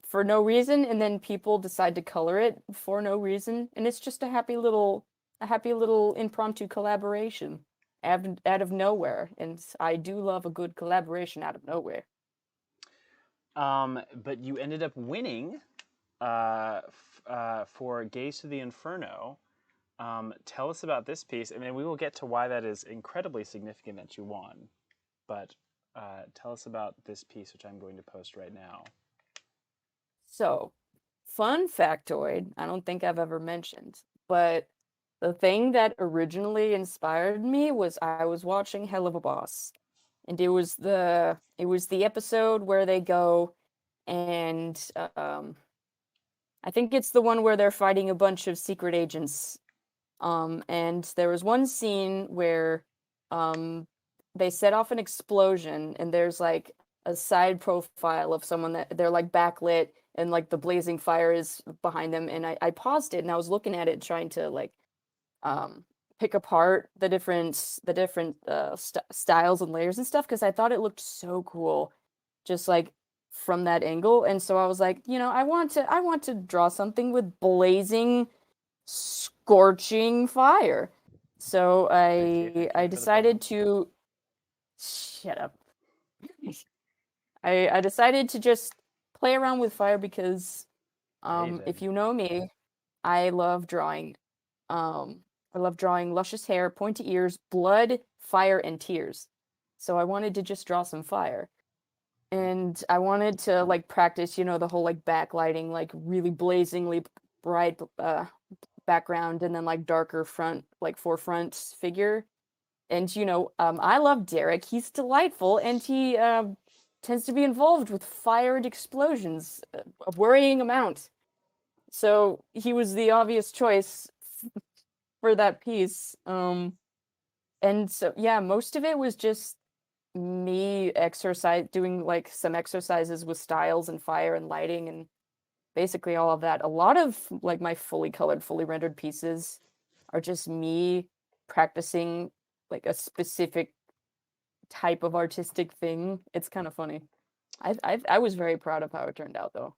for no reason and then people decide to color it for no reason and it's just a happy little impromptu collaboration out of nowhere. And I do love a good collaboration out of nowhere. But you ended up winning for Gaze to the Inferno. Tell us about this piece, and then we will get to why that is incredibly significant that you won. But tell us about this piece, which I'm going to post right now. So, fun factoid, I don't think I've ever mentioned, but the thing that originally inspired me was I was watching Hell of a Boss, and it was the episode where they go and I think it's the one where they're fighting a bunch of secret agents. And there was one scene where um they set off an explosion and there's like a side profile of someone that they're like backlit and like the blazing fire is behind them and I paused it and I was looking at it trying to like um pick apart the different styles and layers and stuff because I thought it looked so cool just like from that angle. And so I was like, I want to draw something with blazing scorching fire. So Thank you. I Thank you I for the promo. decided to shut up. I decided to just play around with fire because David. if you know me, I love drawing. Um I love drawing luscious hair, pointy ears, blood, fire, and tears. So I wanted to just draw some fire. And I wanted to like practice, the whole like backlighting, like really blazingly bright background and then like darker front, like forefront figure. And I love Derek. He's delightful, and he tends to be involved with fire and explosions, a worrying amount. So he was the obvious choice for that piece. And so yeah, most of it was just me doing like some exercises with styles and fire and lighting and basically all of that. A lot of like my fully colored, fully rendered pieces are just me practicing like a specific type of artistic thing. It's kind of funny. I was very proud of how it turned out though.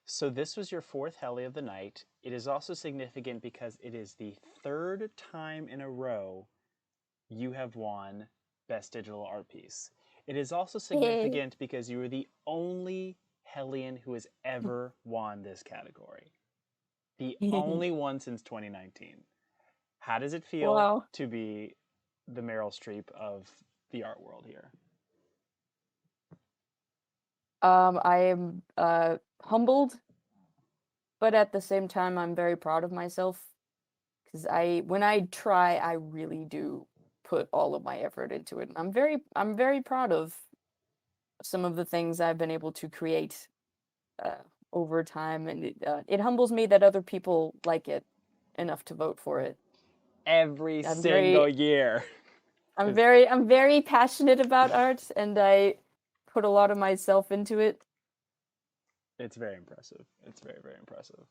So this was your fourth Heli of the night. It is also significant because it is the third time in a row you have won Best Digital Art Piece. It is also Hey. significant because you are the only Hellion who has ever won this category. The only one since 2019. How does it feel Wow. to be the Meryl Streep of the art world here? I am humbled, but at the same time I'm very proud of myself because when I try, I really do put all of my effort into it. I'm very proud of some of the things I've been able to create uh, over time, and it humbles me that other people like it enough to vote for it. Every I'm very single year. I'm It's very I'm very passionate about art, and I put a lot of myself into it. it's very impressive. It's very, very impressive.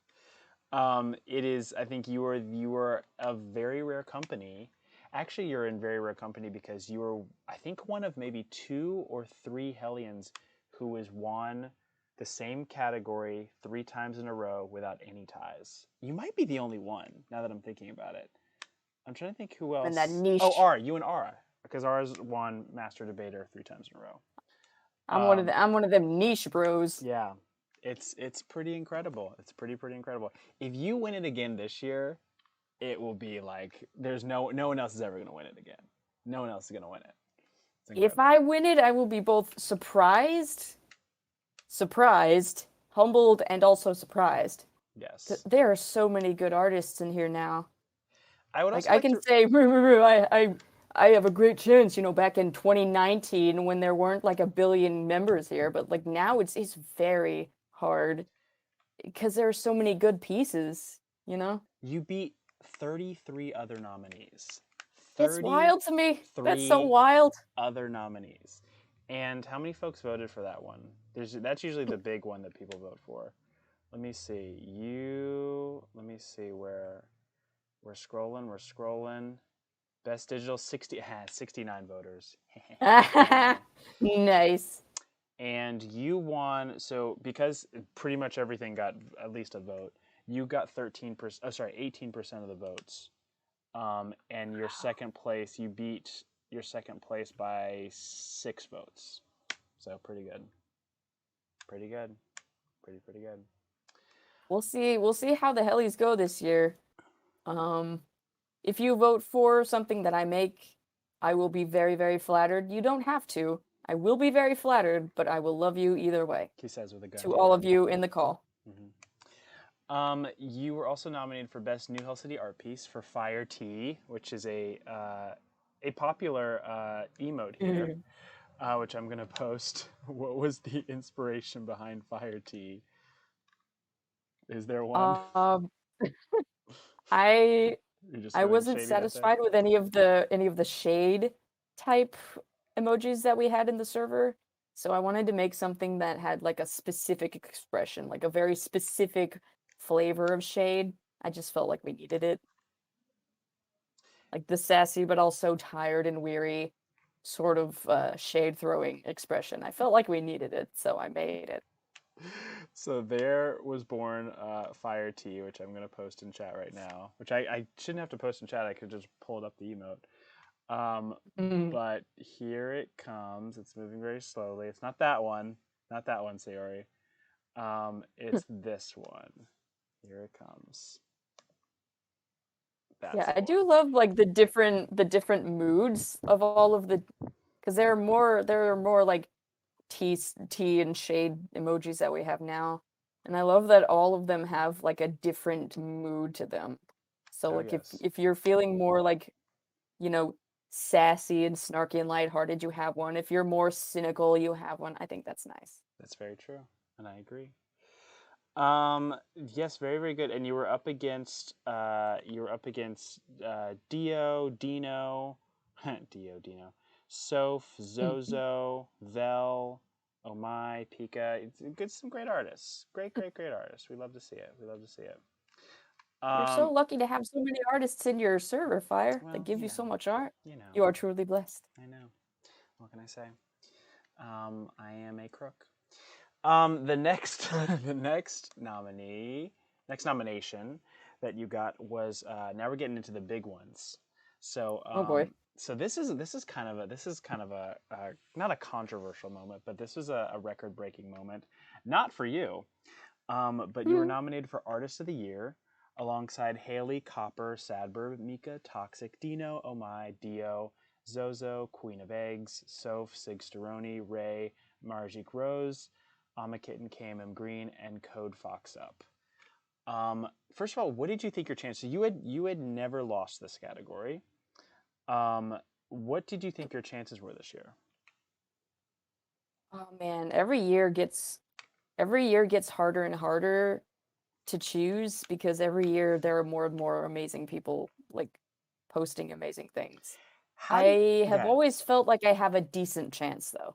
It is. I think you are a very rare company. Actually, you're in very rare company because you are. I think one of maybe two or three Hellions who has won the same category three times in a row without any ties. You might be the only one. Now that I'm thinking about it, I'm trying to think who I'm in that else. Oh, niche. R. You and Ara, because Ara's won Master Debater three times in a row. I'm one of them niche bros. Yeah, it's pretty incredible. It's pretty incredible. If you win it again this year, it will be like there's no one else is ever gonna win it again. No one else is gonna win it. It's If incredible. I win it, I will be both surprised, humbled, and also surprised. Yes. There are so many good artists in here now. I would Like also I like can to. say, I have a great chance, back in 2019 when there weren't like a billion members here, but like now it's very hard because there are so many good pieces. You beat 33 other nominees. It's wild to me. That's so 33 wild. other nominees. And how many folks voted for that one? That's usually the big one that people vote for. Let me see. Let me see where we're scrolling. We're scrolling. Best digital 69 voters. Nice. And you won. So because pretty much everything got at least a vote, you got 13%. Oh, sorry, 18% of the votes. And your second place, you beat your second place by 6 votes. So pretty good. Pretty good. Pretty good. We'll see how the hellies go this year. Um, if you vote for something that I make, I will be very, very flattered. You don't have to. I will be very flattered, but I will love you either way. He says with a gun To to your all of head. you in the call. You were also nominated for Best New Hell City Art Piece for Fire Tea, which is a popular emote here, which I'm gonna post. What was the inspiration behind Fire Tea? Is there one? Um, I You're just I feeling wasn't shady that day. satisfied with any of the shade type emojis that we had in the server. So I wanted to make something that had like a specific expression, like a very specific flavor of shade. I just felt like we needed it. Like the sassy but also tired and weary sort of shade throwing expression. I felt like we needed it, so I made it. So there was born Fire Tea, which I'm gonna post in chat right now. Which I shouldn't have to post in chat. I could just pull it up the emote. Um, Mm. but here it comes. It's moving very slowly. It's not that one. Not that one, Sayori. It's this one. Here it comes. That's Yeah, the I do one. love like the different moods of all of the because there are more like tea and shade emojis that we have now. And I love that all of them have like a different mood to them. So Oh like if yes, if you're feeling more like, you know, sassy and snarky and lighthearted, you have one. If you're more cynical, you have one. I think that's nice. that's very true, and I agree. Yes, very, very good. And you were up against Dio, Dino, Dino, Soph, Mm. Zozo, Vel, Oh My, Pika. It's good, some great artists. Great, great, great artists. We love to see it. We love to see it. You're so Um, lucky to have so many artists in your server, Fire, that well, give you so much art. you know, You are truly blessed. I know. What can I say? I am a crook. The next, the next nomination that you got was now we're getting into the big ones. So, Oh boy. this is kind of a not a controversial moment, but this was a record breaking moment. Not for you, but you were Hmm. nominated for Artist of the Year alongside Haley, Copper, Sadberg, Mika, Toxic, Dino, Oh My, Dio, Zozo, Queen of Eggs, Soph, Sigsteroni, Ray, Margik Rose, Amakitten, KMM Green, and Code Fox Up. First of all, what did you think your chances? You had never lost this category. Um, what did you think your chances were this year? Oh man, every year gets harder and harder to choose because every year there are more and more amazing people like posting amazing things. How do I have yeah? always felt like I have a decent chance though.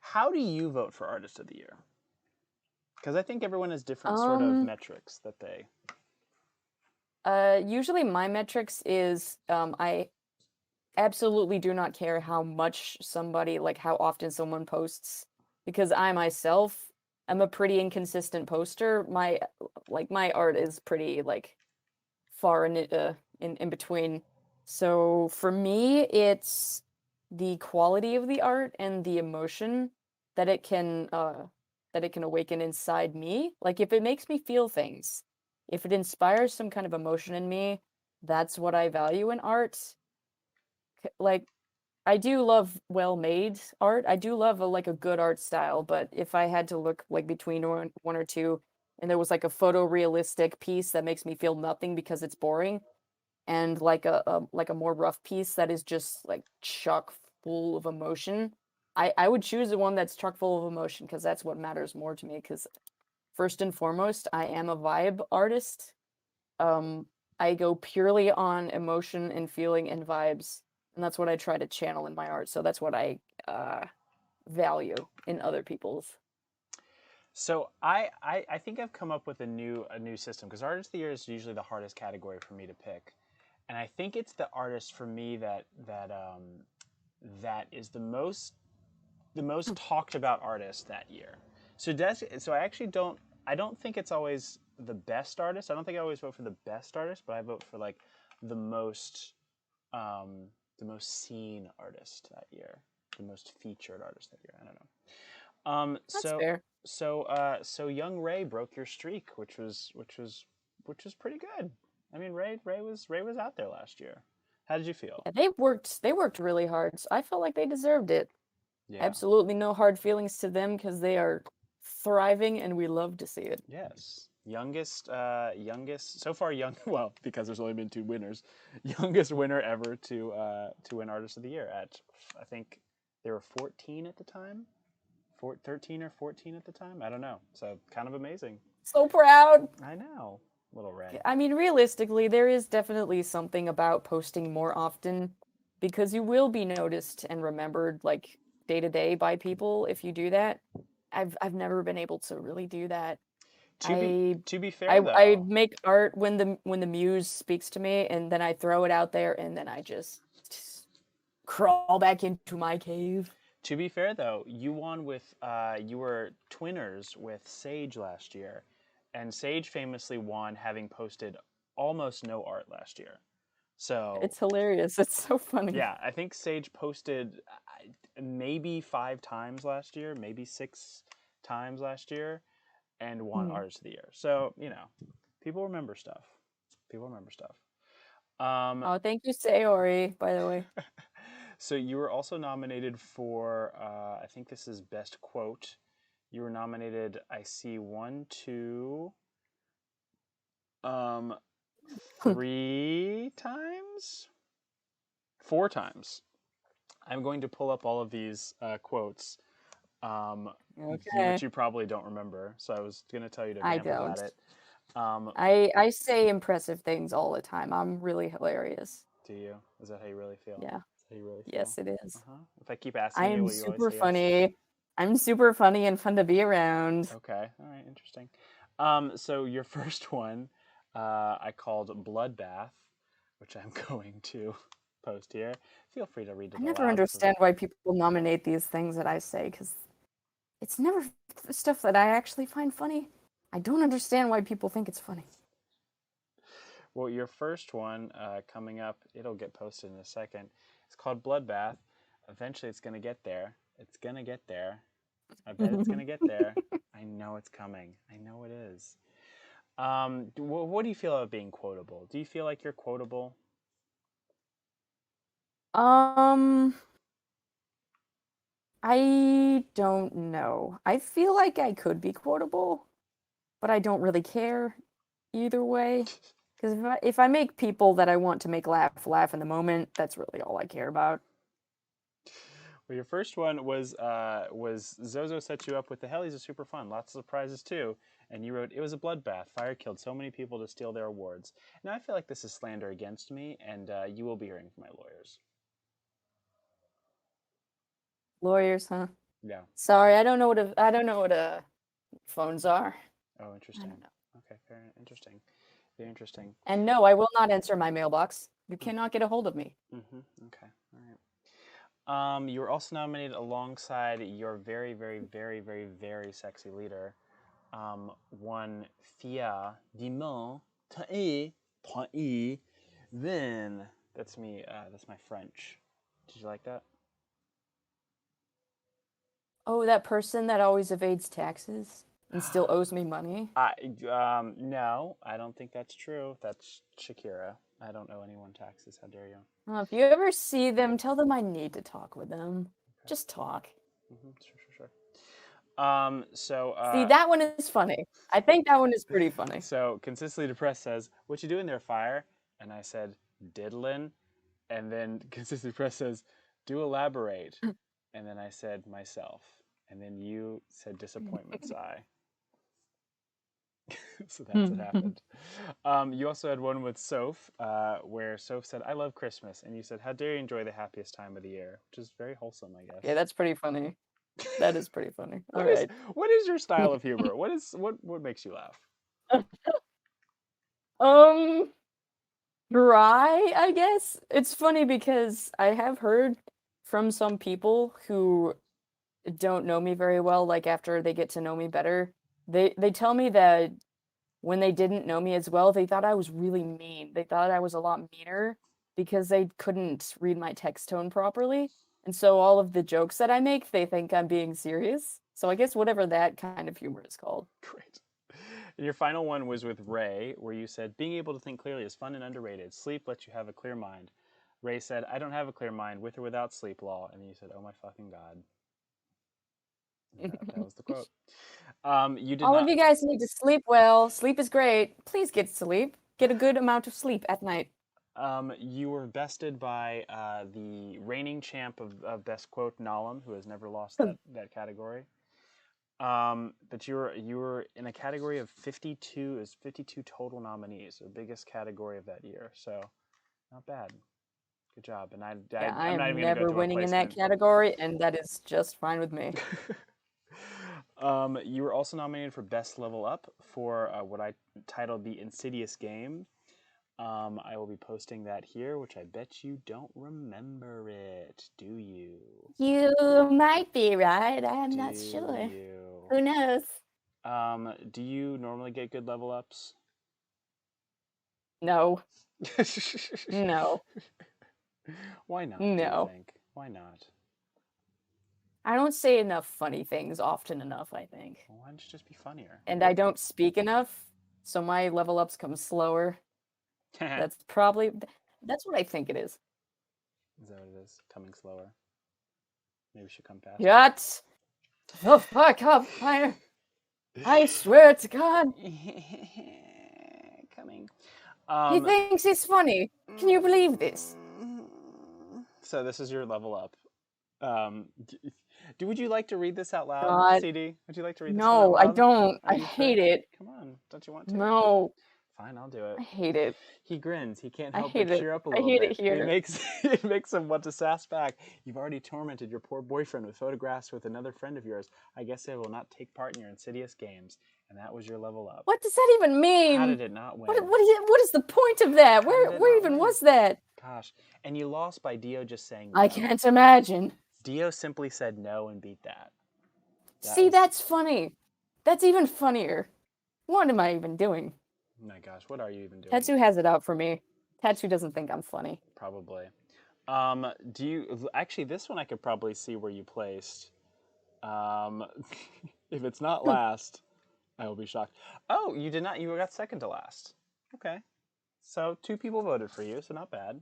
How do you vote for Artist of the Year? Because I think everyone has different sort of Um, metrics that they. usually my metrics is I absolutely do not care how much somebody like how often someone posts because I myself am a pretty inconsistent poster. My art is pretty like far in between. So for me, it's the quality of the art and the emotion that it can uh that it can awaken inside me. Like if it makes me feel things, if it inspires some kind of emotion in me, that's what I value in art. Like I do love well-made art. I do love like a good art style, but if I had to look like between one or two, and there was like a photorealistic piece that makes me feel nothing because it's boring, and like a more rough piece that is just like chock full of emotion, I would choose the one that's chock full of emotion because that's what matters more to me. Because first and foremost, I am a vibe artist. Um, I go purely on emotion and feeling and vibes, and that's what I try to channel in my art. So that's what I value in other people's. So I think I've come up with a new system because artist of the year is usually the hardest category for me to pick, and I think it's the artist for me that is the most talked about artist that year. So I don't think it's always the best artist. I don't think I always vote for the best artist, but I vote for like the most um, the most seen artist that year, the most featured artist that year. I don't know. That's So fair. so young Ray broke your streak, which was pretty good. I mean, Ray was out there last year. How did you feel? Yeah, they worked really hard. So I felt like they deserved it. Yeah. Absolutely no hard feelings to them because they are thriving and we love to see it. Yes. Youngest so far young well because there's only been two winners. Youngest winner ever to win Artist of the Year at I think they were 14 at the time. 13 or 14 at the time. I don't know. So kind of amazing. So proud. I know, little Ray. I mean, realistically, there is definitely something about posting more often because you will be noticed and remembered like day to day by people if you do that. I've never been able to really do that. To be I to be fair I though, make art when the muse speaks to me and then I throw it out there and then I just crawl back into my cave. you won with you were twinners with Sage last year, and Sage famously won having posted almost no art last year. So It's hilarious. It's so funny. yeah, I think Sage posted maybe 5 times last year, maybe 6 times last year, and won Hmm. Artist of the Year. So people remember stuff. People remember stuff. Um, Oh, thank you, Sayori, by the way. so you were also nominated for I think this is best quote. You were nominated. I see one, two, um, 3 times, 4 times. I'm going to pull up all of these quotes, um, Okay. which you probably don't remember. So I was going to tell you to I vamp don't. about it. Um, I say impressive things all the time. I'm really hilarious. do you? Is that how you really feel? Yeah. Is that how you really feel? Yes, it Uh is. huh. If I keep I asking you, am will you always super say yes? funny. I'm super funny and fun to be around. Okay. All right. Interesting. So your first one, I called Bloodbath, which I'm going to post here. Feel free to read I it never aloud. This is understand why people nominate these things that I say because it's never stuff that I actually find funny. I don't understand why people think it's funny. well, your first one coming up. It'll get posted in a second. It's called Bloodbath. Eventually, it's gonna get there. It's gonna get there. I bet it's gonna get there. I know it's coming. I know it is. What do you feel about being quotable? Do you feel like you're quotable? um, I don't know. I feel like I could be quotable, but I don't really care either way. Because if I make people that I want to make laugh in the moment, that's really all I care about. Well, your first one was Zozo set you up with the Hellies are super fun, lots of surprises too, and you wrote it was a bloodbath. Fire killed so many people to steal their awards. Now I feel like this is slander against me, and you will be hearing from my lawyers. Lawyers, huh? Yeah, yeah. Sorry, I don't know what phones are. Oh, I interesting. don't know. Okay, fair. Interesting. Very interesting. And no, I will not answer my mailbox. You cannot get a hold of me. Mm-hmm. Okay. All right. You were also nominated alongside your very, very, very, very, very sexy leader, one Fia Dimon Tae Point. Then that's me. That's my French. Did you like that? Oh, that person that always evades taxes and still owes me money. No, I don't think that's true. That's Shakira. I don't owe anyone taxes. How dare you? If you ever see them, tell them I need to talk with them. Okay. Just talk. Sure. So, See, that one is funny. I think that one is pretty funny. so consistently depressed says, "What you doing there, fire?" And I said, "Diddlin." And then consistently depressed says, "Do elaborate." And then I said, "Myself." And then you said, "Disappointment sigh." So that's what happened. You also had one with Soph, where Soph said, "I love Christmas," and you said, "How dare you enjoy the happiest time of the year," which is very wholesome, I Yeah, guess. that's pretty funny. That is pretty funny. All What is right. what is your style of humor? What makes you laugh? Um, Dry, I guess. It's funny because I have heard from some people who don't know me very well, like after they get to know me better, they tell me that when they didn't know me as well, they thought I was really mean. They thought I was a lot meaner because they couldn't read my text tone properly. And so all of the jokes that I make, they think I'm being serious. So I guess whatever that kind of humor is called. Great. And your final one was with Ray, where you said, "Being able to think clearly is fun and underrated. Sleep lets you have a clear mind." Ray said, "I don't have a clear mind, with or without sleep law." And then you said, "Oh my fucking God." That was the quote. You did All of not. you guys need to sleep well. Sleep is great. Please get sleep. Get a good amount of sleep at night. You were bested by the reigning champ of best quote, Nalam, who has never lost that category. But you were in a category of 52 is 52 total nominees, the biggest category of that year. So not bad. Good job. And Yeah, I I'm not am even gonna go never to a winning in that placement. category, and that is just fine with me. You were also nominated for best level up for what I titled the Insidious game. I will be posting that here, which I bet you don't remember it, do you? You might be right. I'm Do not sure. you? Who knows? Do you normally get good level ups? No. No. Why not, do you No. think? Why not? I don't say enough funny things often enough, I think. Well, why don't you just be funnier? And I don't speak enough, so my level ups come slower. Is That's what I think it is. that what it is? Coming slower. Maybe we should come faster. Shut the fuck up, Fire. I swear to God. Coming. He Um, thinks he's funny. Can you believe this? so this is your level up. Would you like to read this out loud, God. CD? Would you like to read this one out No, I loud? don't. Are I you sure? hate it. Come on, don't you want to? No, Fine, I'll do it. I hate it. He grins. He can't I help but hate it. cheer up a I little hate bit. it here. It makes him want to sass back. "You've already tormented your poor boyfriend with photographs with another friend of yours. I guess I will not take part in your insidious games." And that was your level up. What does that even How mean? did it not What win? what is it, what is the point of that? How did it Where not even win? was that? Gosh. And you lost by Dio just saying I no. can't imagine. Dio simply said no and beat that. That See, was, that's funny. That's even funnier. What am I even doing? oh my gosh, what are you even doing? Tatsu has it out for me. Tatsu doesn't think I'm funny. Probably. Do you actually this one I could probably see where you placed. Um, if it's not last, I will be shocked. Oh, you did not. You got second to last. Okay. So two people voted for you, so not bad.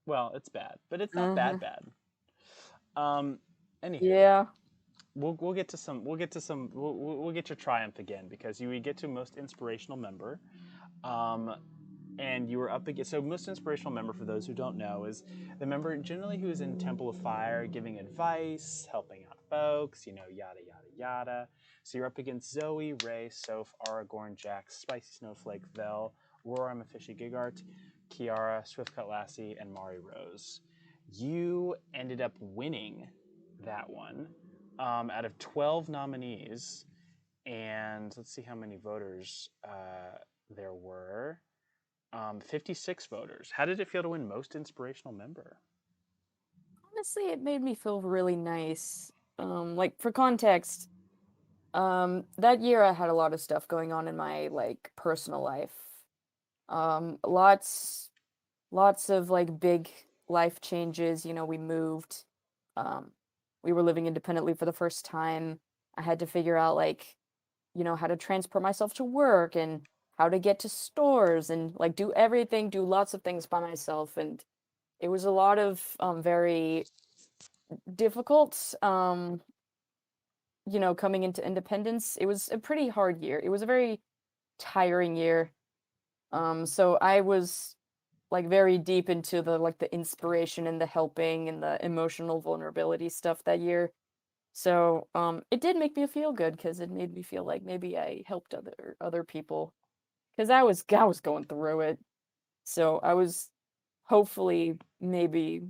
Well, it's bad, but it's not Uh-huh. bad. Um, Anywho, Yeah. we'll get to some we'll get your triumph again because you get to most inspirational member. Um, and you were up against. So most inspirational member, for those who don't know, is the member generally who is in Temple of Fire, giving advice, helping out folks, yada yada yada. So you're up against Zoe, Ray, Soph, Aragorn, Jax, Spicy Snowflake, Vel, Aurora, Mephishi, Gigart, Kiara, Swiftcut Lassie, and Mari Rose. You ended up winning that one out of 12 nominees, and let's see how many voters there were. 56 voters. How did it feel to win most inspirational member? Honestly, it made me feel really nice. Like for context, that year I had a lot of stuff going on in my like personal life. Lots of like big life changes. We moved. Um, we were living independently for the first time. I had to figure out like, how to transport myself to work and how to get to stores and like do everything, do lots of things by myself. And it was a lot of very difficult, coming into independence. It was a pretty hard year. It was a very tiring year. So I was like very deep into the inspiration and the helping and the emotional vulnerability stuff that year. So it did make me feel good because it made me feel like maybe I helped other people because I was going through it. So I was hopefully maybe,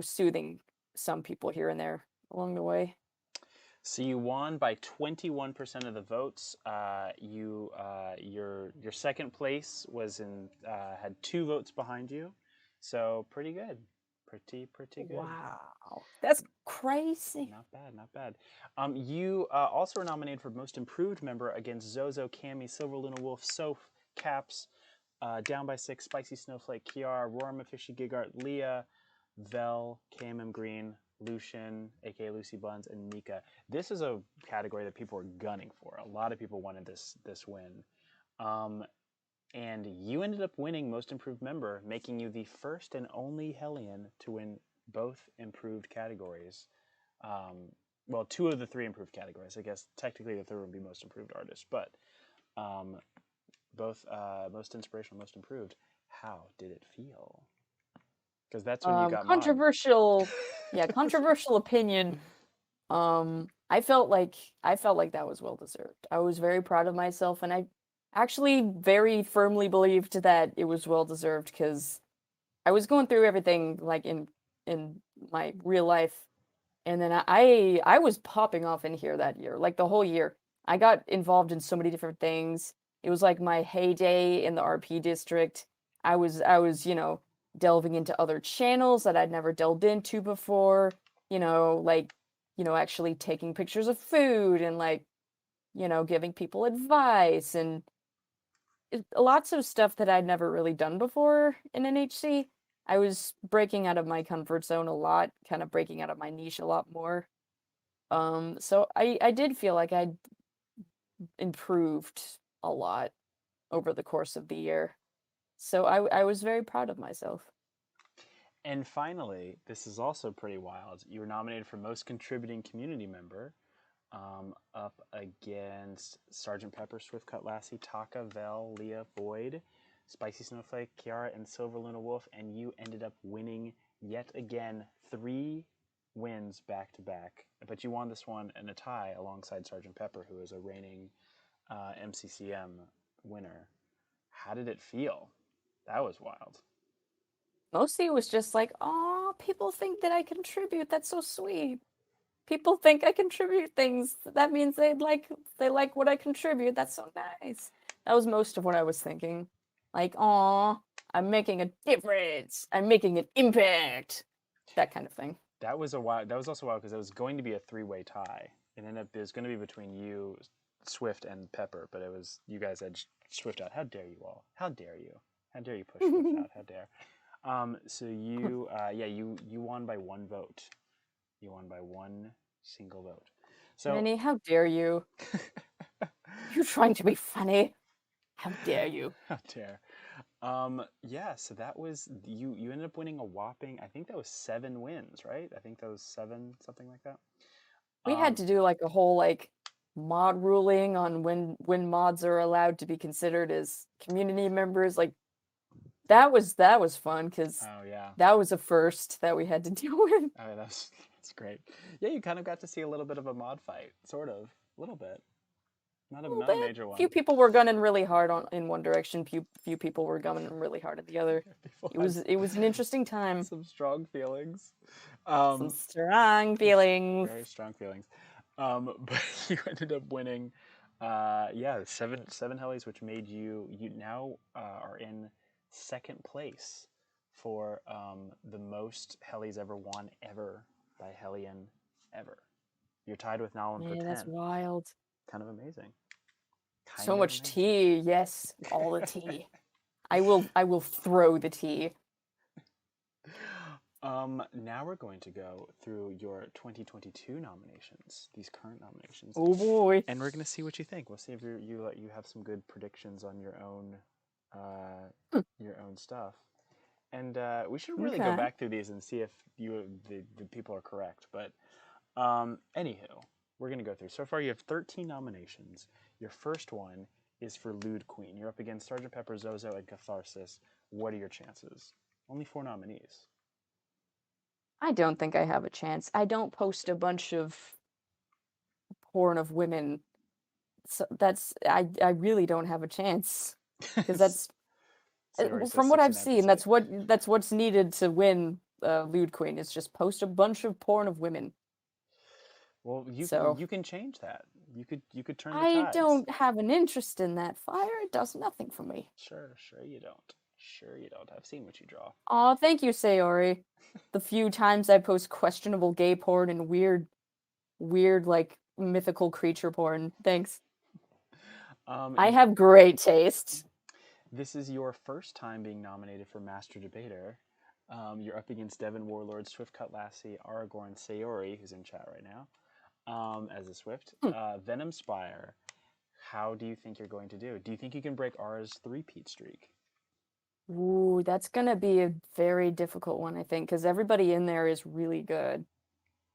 soothing some people here and there along the way. So you won by 21% of the votes. Your second place was in had 2 votes behind you, so pretty good, pretty good. Wow. That's crazy. Not bad, not bad. You also were nominated for Most Improved Member against Zozo, Cammy, Silver Luna Wolf, Soph, Caps, Down by Six, Spicy Snowflake, Kiara, Rorma, Fishy Gigart, Leah, Vel, KMM Green, Lucian, aka Lucy Buns, and Nika. This is a category that people were gunning for. A lot of people wanted this win. Um, and you ended up winning Most Improved Member, making you the first and only Hellion to win both improved categories. Um, well, 2 of the 3 improved categories. I guess technically the third would be Most Improved Artist, but um, both Most Inspirational, Most Improved. How did it feel? Because that's when you got mod. Controversial, yeah, controversial opinion. I felt like that was well deserved. I was very proud of myself, and I actually very firmly believed that it was well deserved because I was going through everything like in my real life, and then I was popping off in here that year, like the whole year. I got involved in so many different things. It was like my heyday in the RP district. I was, delving into other channels that I'd never delved into before, like, actually taking pictures of food and like, giving people advice and lots of stuff that I'd never really done before in NHC. I was breaking out of my comfort zone a lot, kind of breaking out of my niche a lot more. So I did feel like I improved a lot over the course of the year. So I was very proud of myself. And finally, this is also pretty wild. You were nominated for Most Contributing Community Member, up against Sergeant Pepper, Swift Cut Lassie, Taka, Vel, Leah, Void, Spicy Snowflake, Kiara, and Silver Luna Wolf, and you ended up winning yet again 3 wins back to back. But you won this one in a tie alongside Sergeant Pepper, who is a reigning MCCM winner. How did it feel? That was wild. Mostly it was just like, oh, people think that I contribute. That's so sweet. People think I contribute things. That means they like what I contribute. That's so nice. That was most of what I was thinking. Like, oh, I'm making a difference. I'm making an impact. That kind of thing. That was a wild. That was also wild because it was going to be a 3-way tie. It ended up it was going to be between you, Swift, and Pepper, but it was you guys edged Swift out. How dare you all? How dare you? How dare you push Swift out? How dare? So you, yeah, you won by 1 vote. You won by one single vote. So, Minnie, how dare you? You're trying to be funny. How dare you? how dare? Yeah. So that was you. You ended up winning a whopping. I think that was 7 wins, right? I think that was 7, something like that. We had Um, to do like a whole like mod ruling on when mods are allowed to be considered as community members. Like that was fun because oh yeah. that was a first that we had to deal with. Oh, that's great. Yeah, you kind of got to see a little bit of a mod fight, sort of, a little bit. A little Not a bit. major Few one. people were gunning really hard in one direction. Few people were gunning really hard in the other. People It had was it was an interesting time. some strong feelings. Some Um, strong feelings. very strong feelings. But you ended up winning, yeah, seven helis, which made you now are in second place for the most helis ever won ever by Hellion ever. You're tied with Nolan for Man, that's 10. wild. Kind of amazing. So Kind of much amazing. tea. Yes, all the tea. I will throw the tea. Now we're going to go through your 2022 nominations, these current nominations, Oh boy. and we're going to see what you think. We'll see if you have some good predictions on your own stuff. And we should really go Okay. back through these and see if the people are correct. But anywho, we're going to go through. So far, you have 13 nominations. Your first one is for Lewd Queen. You're up against Sergeant Pepper, Zozo, and Catharsis. What are your chances? Only four nominees. I don't think I have a chance. I don't post a bunch of porn of women. So I really don't have a chance. Because that's Sayori says from what I've 69%. seen, that's what's needed to win Lewd Queen is just post a bunch of porn of women. Well, So you can change that. You could turn the I tides. don't have an interest in that fire. It does nothing for me. Sure you don't. Sure you don't. I've seen what you draw. Aw, thank you, Sayori. The few times I post questionable gay porn and weird like mythical creature porn. Thanks. I Um, have great taste. this is your first time being nominated for Master Debater. You're up against Devon Warlord, Swiftcut Lassie, Aragorn Sayori, who's in chat right now, as a Swift. Hmm. Venom Spire. How do you think you're going to do? Do you think you can break R's three-peat streak? Ooh, that's gonna be a very difficult one, I think, because everybody in there is really good.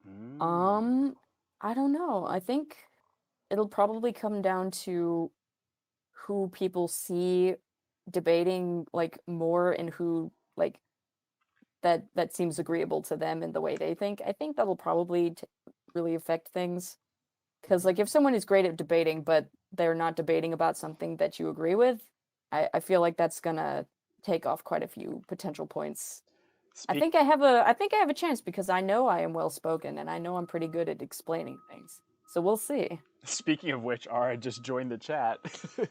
Mm. Um, I don't know. I think it'll probably come down to who people see debating like more and who like that seems agreeable to them in the way they think. I think that'll probably really affect things. Because like if someone is great at debating, but they're not debating about something that you agree with, I feel like that's gonna take off quite a few potential points. Speak I think I have a chance because I know I am well spoken and I know I'm pretty good at explaining things. So we'll see. Speaking of which, Ara just joined the chat.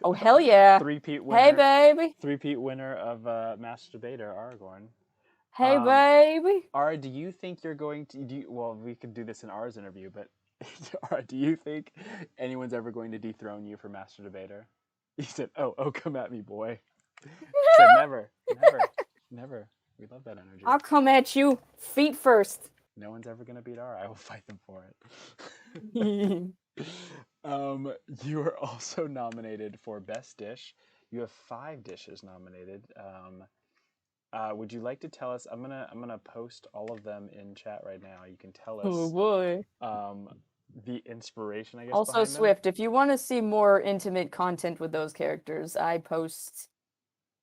Oh hell yeah. three-peat Hey winner, baby. three-peat winner of Master Debater, Aragorn. Hey baby. Ara, do you think you're going to? Well, we could do this in Ara's interview, but Ara, do you think anyone's ever going to dethrone you for Master Debater? He said, "Oh, come at me, boy." He said, "Never, never, never." We love that energy. I'll come at you feet first. No one's ever gonna beat Ara. I will fight them for Ooh it. You are also nominated for Best Dish. You have 5 dishes nominated. Would you like to tell us? I'm gonna post all of them in chat right now. You can tell us boy. um, the inspiration, I guess, Also, behind them. Swift, if you want to see more intimate content with those characters, I post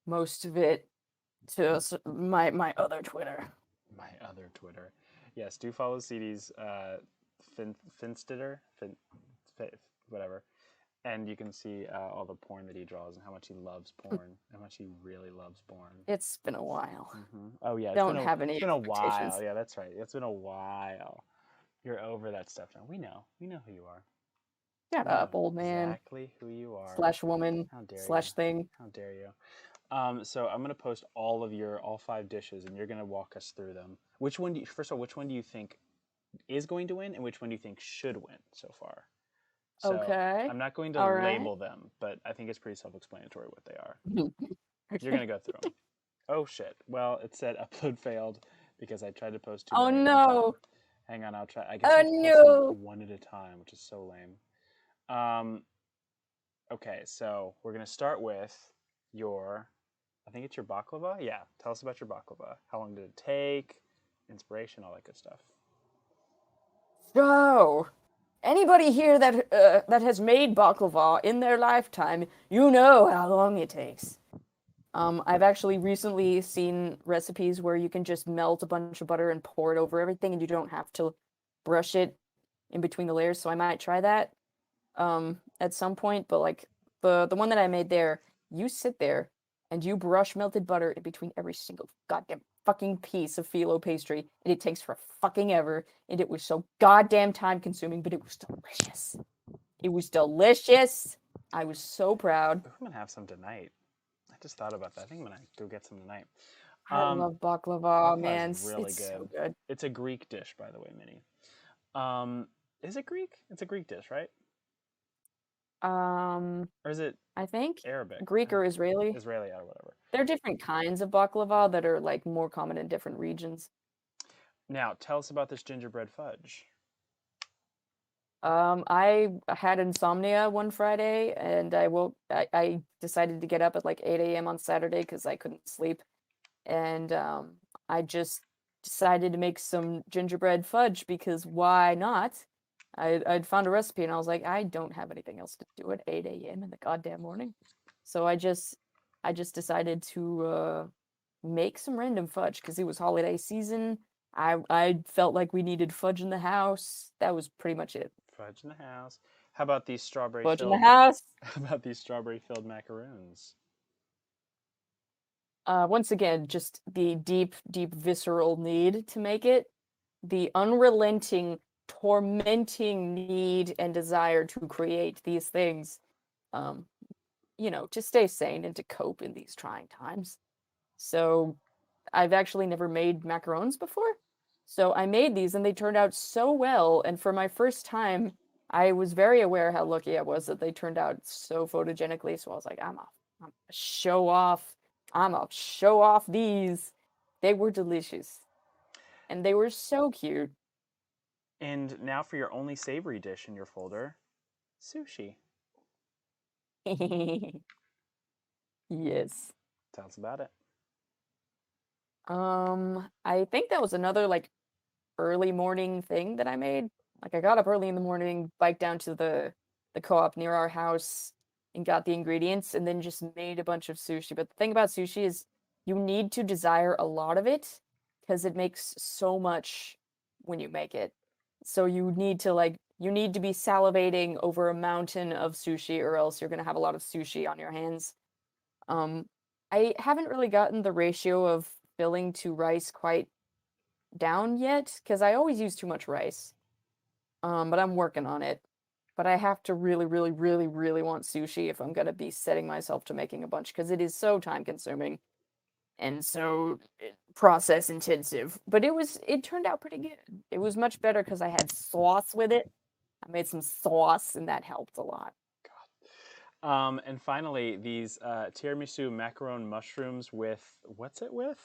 most of it to my other Twitter. My other Twitter, yes, do follow CD's Finstetter, whatever, and you can see all the porn that he draws and how much he loves porn, how much he really loves porn. It's been a while. Oh yeah, Don't have it's any been a while. expectations. Yeah, that's right. It's been a while. You're over that stuff now. We know who you are. Shut We know up, old man exactly who you are. slash woman How dare you? slash thing. How dare you? So I'm gonna post all 5 dishes, and you're gonna walk us through them. Which one do you, first of all, which one do you think is going to win, and which one do you think should win so far? So Okay. I'm not going to All right. label them, but I think it's pretty self-explanatory what they are. You're gonna go through them. Oh shit. Well, it said upload failed because I tried to post too Oh many at one time. no. Hang on, I'll try. I guess I Oh have to post them no. one at a time, which is so lame. Um, okay, so we're gonna start with your. I think it's your baklava. Yeah, tell us about your baklava. How long did it take? Inspiration, all that good stuff. So, anybody here that has made baklava in their lifetime, you know how long it takes. I've actually recently seen recipes where you can just melt a bunch of butter and pour it over everything, and you don't have to brush it in between the layers. So I might try that at some point. But like the one that I made there, you sit there and you brush melted butter in between every single goddamn fucking piece of phyllo pastry, and it takes for fucking ever. And it was so goddamn time consuming, but it was delicious. It was delicious. I was so proud. Ooh, I'm gonna have some tonight. I just thought about that. I think I'm gonna go get some tonight. I Um, love baklava, Baklava is man. really It's good. so good. It's a Greek dish, by the way, Minnie. Um, is it Greek? It's a Greek dish, right? Um, Or is it I think Arabic? I Greek don't or know. Israeli. Israeli or whatever. There are different kinds of baklava that are like more common in different regions. Now, tell us about this gingerbread fudge. I had insomnia one Friday and I decided to get up at like 8 a.m. on Saturday because I couldn't sleep. And I just decided to make some gingerbread fudge because why not? I'd found a recipe and I was like, I don't have anything else to do at 8 a.m. in the goddamn morning. So I just decided to make some random fudge because it was holiday season. I felt like we needed fudge in the house. That was pretty much it. Fudge in the house. How about these strawberry Fudge in the filled? house. How about these strawberry filled macaroons? Once again, just the deep, deep visceral need to make it, the unrelenting, tormenting need and desire to create these things, um, to stay sane and to cope in these trying times. So I've actually never made macarons before. So I made these and they turned out so well. And for my first time, I was very aware how lucky I was that they turned out so photogenically. So I was like, I'm a show off. I'm gonna show off these. They were delicious. And they were so cute. And now for your only savory dish in your folder, sushi. Yes. Tell us about it. I think that was another like early morning thing that I made. Like I got up early in the morning, biked down to the co-op near our house and got the ingredients and then just made a bunch of sushi. But the thing about sushi is you need to desire a lot of it because it makes so much when you make it. So you need to be salivating over a mountain of sushi or else you're going to have a lot of sushi on your hands. Um I haven't really gotten the ratio of filling to rice quite down yet because I always use too much rice. But I'm working on it. But I have to really, really, really, really want sushi if I'm gonna be setting myself to making a bunch because it is so time consuming and so process intensive. But it turned out pretty good. It was much better because I had sauce with it. I made some sauce and that helped a lot. And finally, these tiramisu macaron mushrooms with what's it with?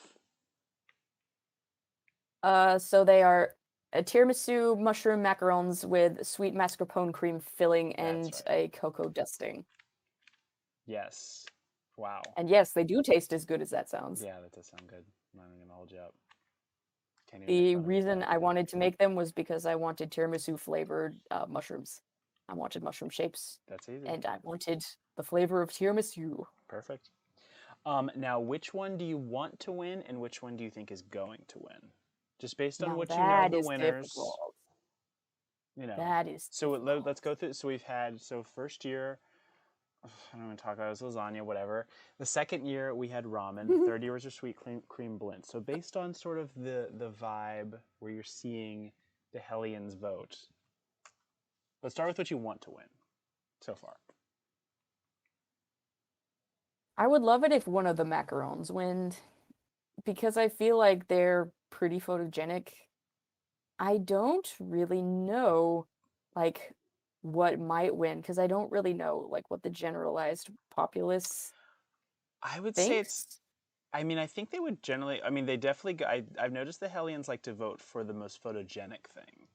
So they are a tiramisu mushroom macarons with sweet mascarpone cream filling That's and right. a cocoa dusting. Yes. Wow. And yes, they do taste as good as that sounds. Yeah, that does sound good. I'm not even gonna hold you up. Can't even make The fun of reason yourself. I wanted to make them was because I wanted tiramisu flavored mushrooms. I wanted mushroom shapes, That's easy. and I wanted the flavor of tiramisu. Perfect. Now, which one do you want to win, and which one do you think is going to win? Just based on Now what you know of that the is winners, difficult. you know. That is So let's difficult. go through. So we've had first year. I don't want to talk about it, it was lasagna, whatever. The second year we had ramen. Third year was your sweet cream blend. So based on sort of the vibe where you're seeing the Hellions vote, let's start with what you want to win so far. I would love it if one of the macarons win because I feel like they're pretty photogenic. I don't really know like what might win because I don't really know like what the generalized populace I would say it's. thinks. I mean, I think they would generally. I mean, they definitely. I've noticed the Hellions like to vote for the most photogenic thing.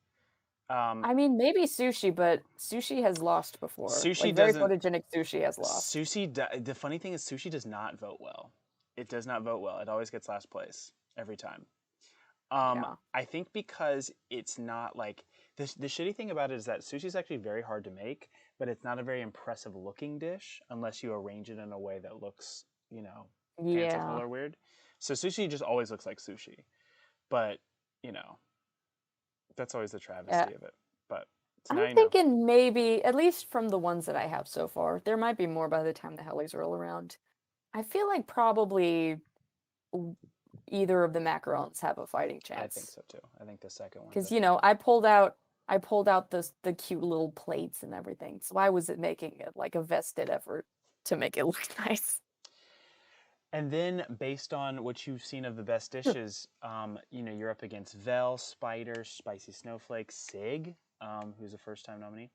Um, I mean, maybe sushi, but sushi has lost before. Like sushi very doesn't. photogenic sushi has lost. The funny thing is, sushi does not vote well. It does not vote well. It always gets last place every time. Yeah. I think because it's not like the shitty thing about it is that sushi is actually very hard to make, but it's not a very impressive looking dish unless you arrange it in a way that looks, fanciful Yeah. or weird. So sushi just always looks like sushi, but you know that's always the Yeah. travesty of it. But so now I'm you know. thinking maybe, at least from the ones that I have so far, there might be more by the time the Hellies roll around. I feel like probably w- either of the macarons have a fighting I think chance. so too. I think the second one, Because, the I pulled out the cute little plates and everything. So I was making it like a vested effort to make it look nice. And then, based on what you've seen of the best dishes, you're up against Vel, Spider, Spicy Snowflake, Sig, who's a first-time nominee,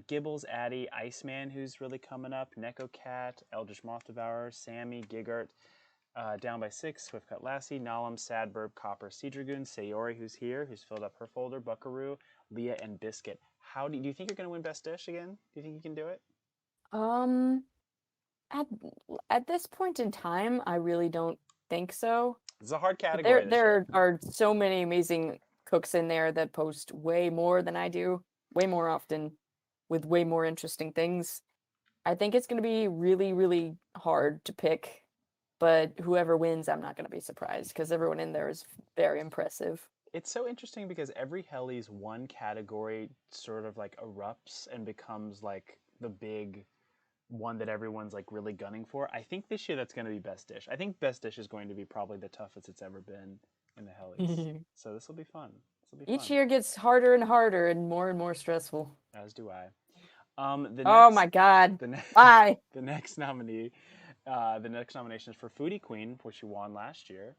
Gibbles, Addy, Iceman, who's really coming up, Neko Cat, Eldritch Moth Devourer, Sammy, Giggart. Down by 6, Swiftcut Lassie, Nalam, Sadburb, Copper, Sea Dragoon, Sayori, who's here, who's filled up her folder, Buckaroo, Leah, and Biscuit. Do you think you're going to win Best Dish again? Do you think you can do it? Um, at at this point in time, I really don't think so. It's a hard But category this year. there are so many amazing cooks in there that post way more than I do, way more often, with way more interesting things. I think it's going to be really, really hard to pick, but whoever wins, I'm not going to be surprised because everyone in there is very impressive. It's so interesting because every Helly's one category sort of like erupts and becomes like the big one that everyone's like really gunning for. I think this year that's going to be Best Dish. I think Best Dish is going to be probably the toughest it's ever been in the Hellies. So this will be fun. This will be Each fun. year gets harder and harder and more stressful. As do I. The Oh next my God. the next Why? the next nominee, the next nomination is for Foodie Queen, which you won last year.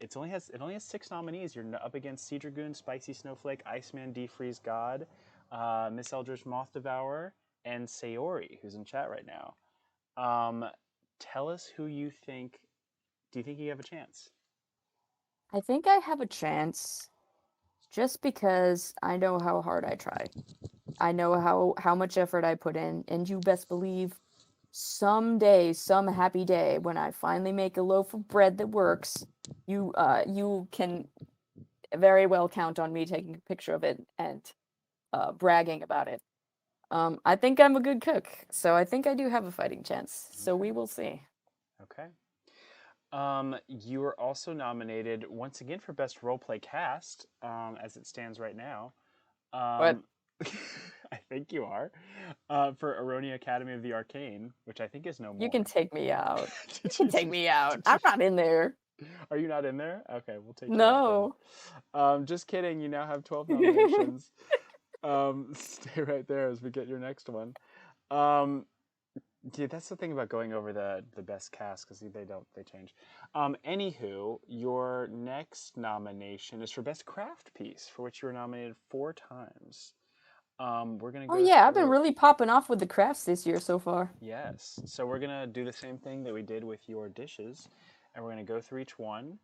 It only has 6 nominees. You're up against Sea Dragoon, Spicy Snowflake, Iceman, Defreeze God, Miss Eldridge Moth Devourer, and Sayori, who's in chat right now. Tell us who you think. Do you think you have a chance? I think I have a chance just because I know how hard I try. I know how much effort I put in, and you best believe someday, some happy day, when I finally make a loaf of bread that works, you can very well count on me taking a picture of it and bragging about it. I think I'm a good cook, so I think I do have a fighting chance. So Okay. we will see. Okay. You were also nominated once again for Best Roleplay Cast, as it stands right now. But Um, I think you are. For Aronia Academy of the Arcane, which I think is no you can more. take me out. You did can you, take me out. did I'm you, not in there. are you not in there? Okay, we'll take you out then. No. Just kidding. You now have 12 nominations. Stay right there as we get your next one. Um, yeah, that's the thing about going over the best cast because they change. Anywho, your next nomination is for best craft piece, for which you were nominated 4 times. We're gonna Oh go yeah, I've been through. really popping off with the crafts this year so far. Yes, so we're gonna do the same thing that we did with your dishes, and we're gonna go through each one,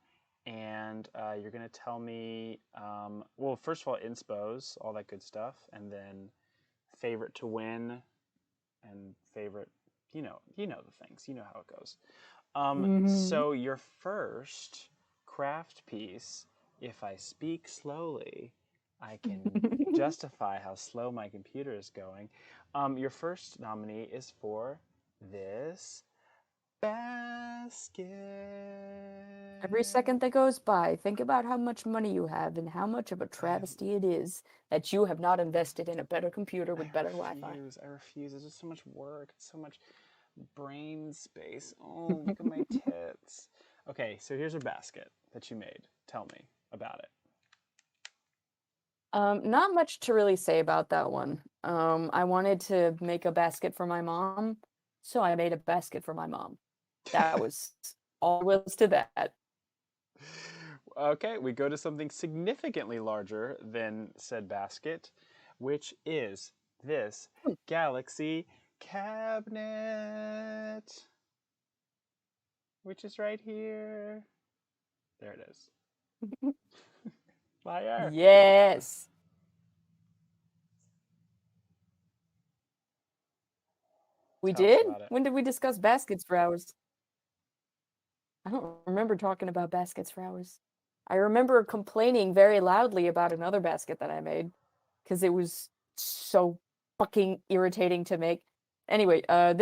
and you're gonna tell me. Well, first of all, inspos, all that good stuff, and then favorite to win and favorite. You know the things. You know how it goes. Hmm. So your first craft piece, if I speak slowly, I can justify how slow my computer is going. Your first nominee is for this basket. Every second that goes by, think about how much money you have and how much of a I have. travesty it is that you have not invested in a better computer I with better Wi-Fi. refuse. I refuse. It's just so much work. It's so much brain space. Oh, look at my tits. Okay, so here's a basket that you made. Tell me about it. Not much to really say about that one. I wanted to make a basket for my mom, so I made a basket for my mom. That was all there was to that. Okay, we go to something significantly larger than said basket, which is this Galaxy cabinet, which is right here. There it is. Liar. Yes. We Tell us did? about it. When did we discuss baskets for hours? I don't remember talking about baskets for hours. I remember complaining very loudly about another basket that I made because it was so fucking irritating to make. Anyway, the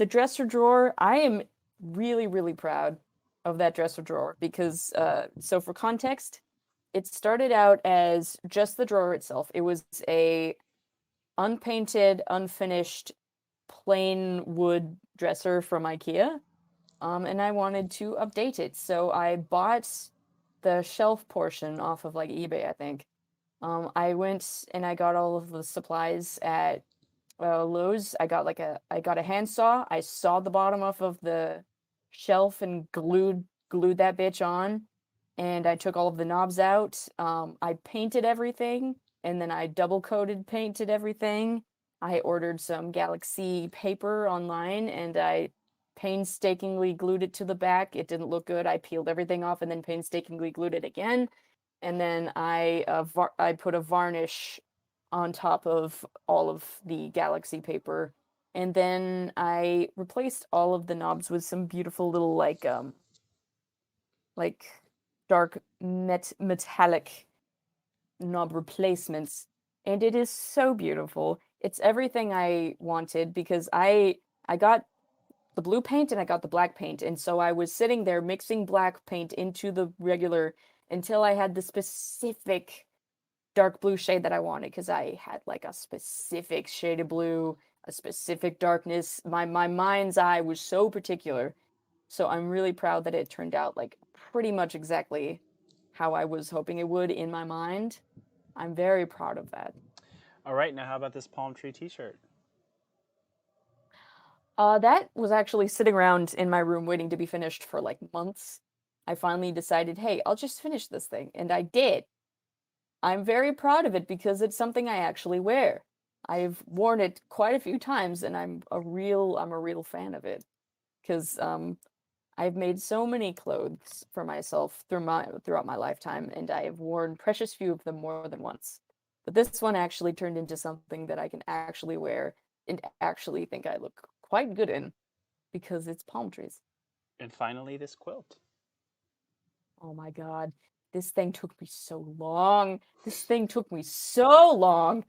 dresser drawer, I am really proud of that dresser drawer because so for context, it started out as just the drawer itself. It was a unpainted, unfinished, plain wood dresser from IKEA. And I wanted to update it. So I bought the shelf portion off of like eBay, I think. I went and I got all of the supplies at Lowe's. I got a handsaw. I sawed the bottom off of the shelf and glued that bitch on. And I took all of the knobs out. I painted everything, and then I double coated painted everything. I ordered some Galaxy paper online, and I painstakingly glued it to the back. It didn't look good. I peeled everything off and then painstakingly glued it again. And then I put a varnish on top of all of the galaxy paper. And then I replaced all of the knobs with some beautiful little like dark metallic knob replacements, and it is so beautiful. It's everything I wanted because I got the blue paint and I got the black paint, and so I was sitting there mixing black paint into the regular until I had the specific dark blue shade that I wanted because I had like a specific shade of blue, a specific darkness. My mind's eye was so particular. So I'm really proud that it turned out like pretty much exactly how I was hoping it would in my mind. I'm very proud of that. All right, now how about this palm tree T-shirt? That was actually sitting around in my room waiting to be finished for like months. I finally decided, hey, I'll just finish this thing, and I did. I'm very proud of it because it's something I actually wear. I've worn it quite a few times, and I'm a real fan of it because I've made so many clothes for myself throughout my lifetime, and I have worn precious few of them more than once. But this one actually turned into something that I can actually wear and actually think I look quite good in because it's palm trees. And finally, this quilt. Oh my God. This thing took me so long. This thing took me so long.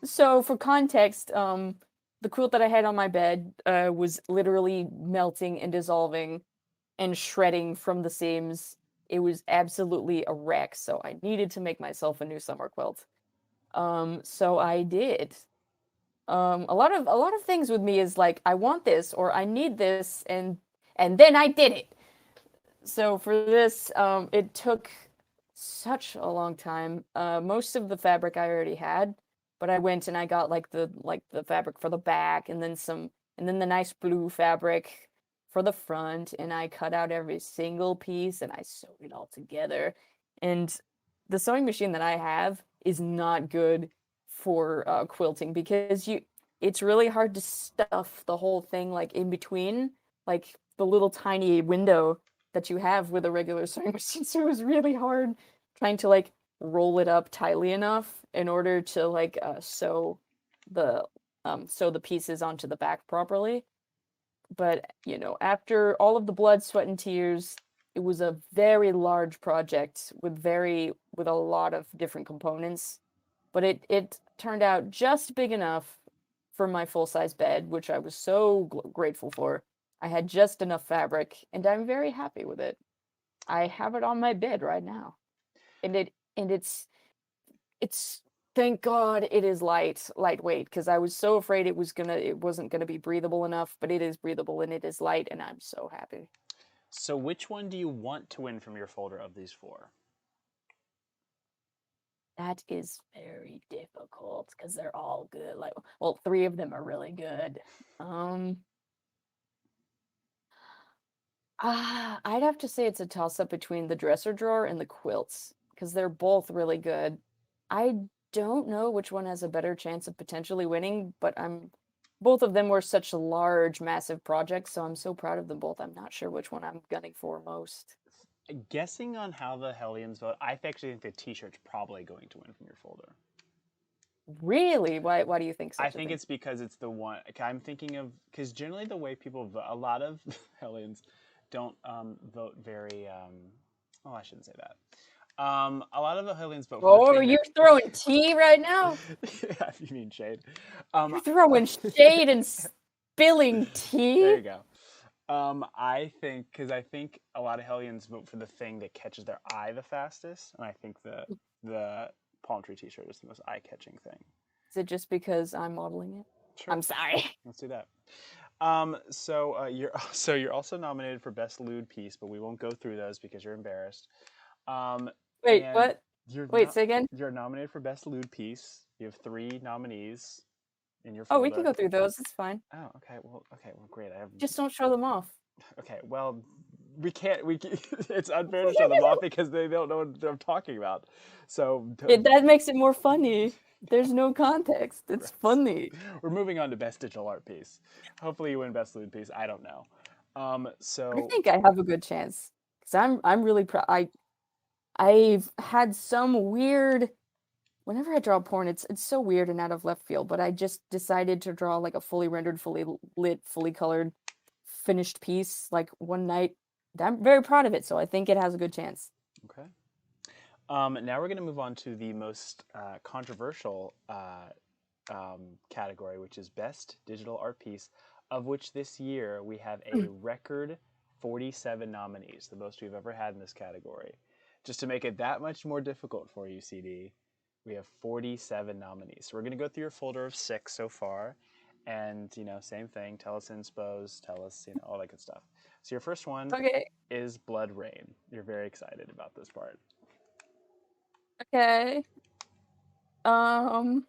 So for context, the quilt that I had on my bed was literally melting and dissolving and shredding from the seams. It was absolutely a wreck, so I needed to make myself a new summer quilt. So I did. A lot of things with me is like I want this or I need this, and then I did it. So for this, it took such a long time. Most of the fabric I already had, but I went and I got like the fabric for the back, and then the nice blue fabric for the front, and I cut out every single piece and I sewed it all together. And the sewing machine that I have is not good for quilting because it's really hard to stuff the whole thing like in between, like the little tiny window that you have with a regular sewing machine. So it was really hard trying to like roll it up tightly enough in order to like the sew the pieces onto the back properly. But after all of the blood, sweat, and tears, it was a very large project with a lot of different components. But it turned out just big enough for my full-size bed, which I was so grateful for. I had just enough fabric, and I'm very happy with it. I have it on my bed right now. And it's thank God it is lightweight because I was so afraid it wasn't gonna be breathable enough, but it is breathable and it is light, and I'm so happy. So, which one do you want to win from your folder of these four? That is very difficult because they're all good. Like, well, three of them are really good. Um, I'd have to say it's a toss-up between the dresser drawer and the quilts because they're both really good. I don't know which one has a better chance of potentially winning, but both of them were such large, massive projects, so I'm so proud of them both. I'm not sure which one I'm gunning for most. Guessing on how the Hellions vote, I actually think the T-shirt's probably going to win from your folder. Really? Why do you think I such a think thing? it's because it's the one. I'm thinking of because generally the way people vote, a lot of Hellions don't vote very. Oh, I shouldn't say that. A lot of the Hellions vote for the Oh, thing you're that. throwing tea right now? Yeah, if you mean shade. Um, You're throwing shade and spilling there tea? you go. I think because I think a lot of Hellions vote for the thing that catches their eye the fastest, and I think the palm tree T-shirt is the most eye-catching thing. Is it just because I'm modeling it? Sure, I'm sorry. let's do that. You're so you're also nominated for best lewd piece, but we won't go through those because you're embarrassed. Um, Wait, and what? Wait, say again? you're nominated for best lewd piece. You have three nominees in your Oh, we can folder. go through those. It's fine. Oh, okay, well, great. I have Just don't show them off. okay. Well, we can't. It's unfair to show them off because they don't know what I'm talking about. So, That makes it more funny. There's no context. It's gross. funny. We're moving on to best digital art piece. Hopefully, you win best lewd piece. I don't know. I So think I have a good chance because I'm really proud. I've had some weird. Whenever I draw porn, it's so weird and out of left field. But I just decided to draw like a fully rendered, fully lit, fully colored, finished piece like one night. I'm very proud of it, so I think it has a good chance. okay. Now we're going to move on to the most controversial category, which is Best Digital Art Piece, of which this year we have a record 47 nominees, the most we've ever had in this category. Just to make it that much more difficult for you, CD, we have 47 nominees. So we're going to go through your folder of 6 so far. And, same thing. Tell us inspos, tell us, all that good stuff. So your first one Okay. is Blood Rain. You're very excited about this part. Okay. Um.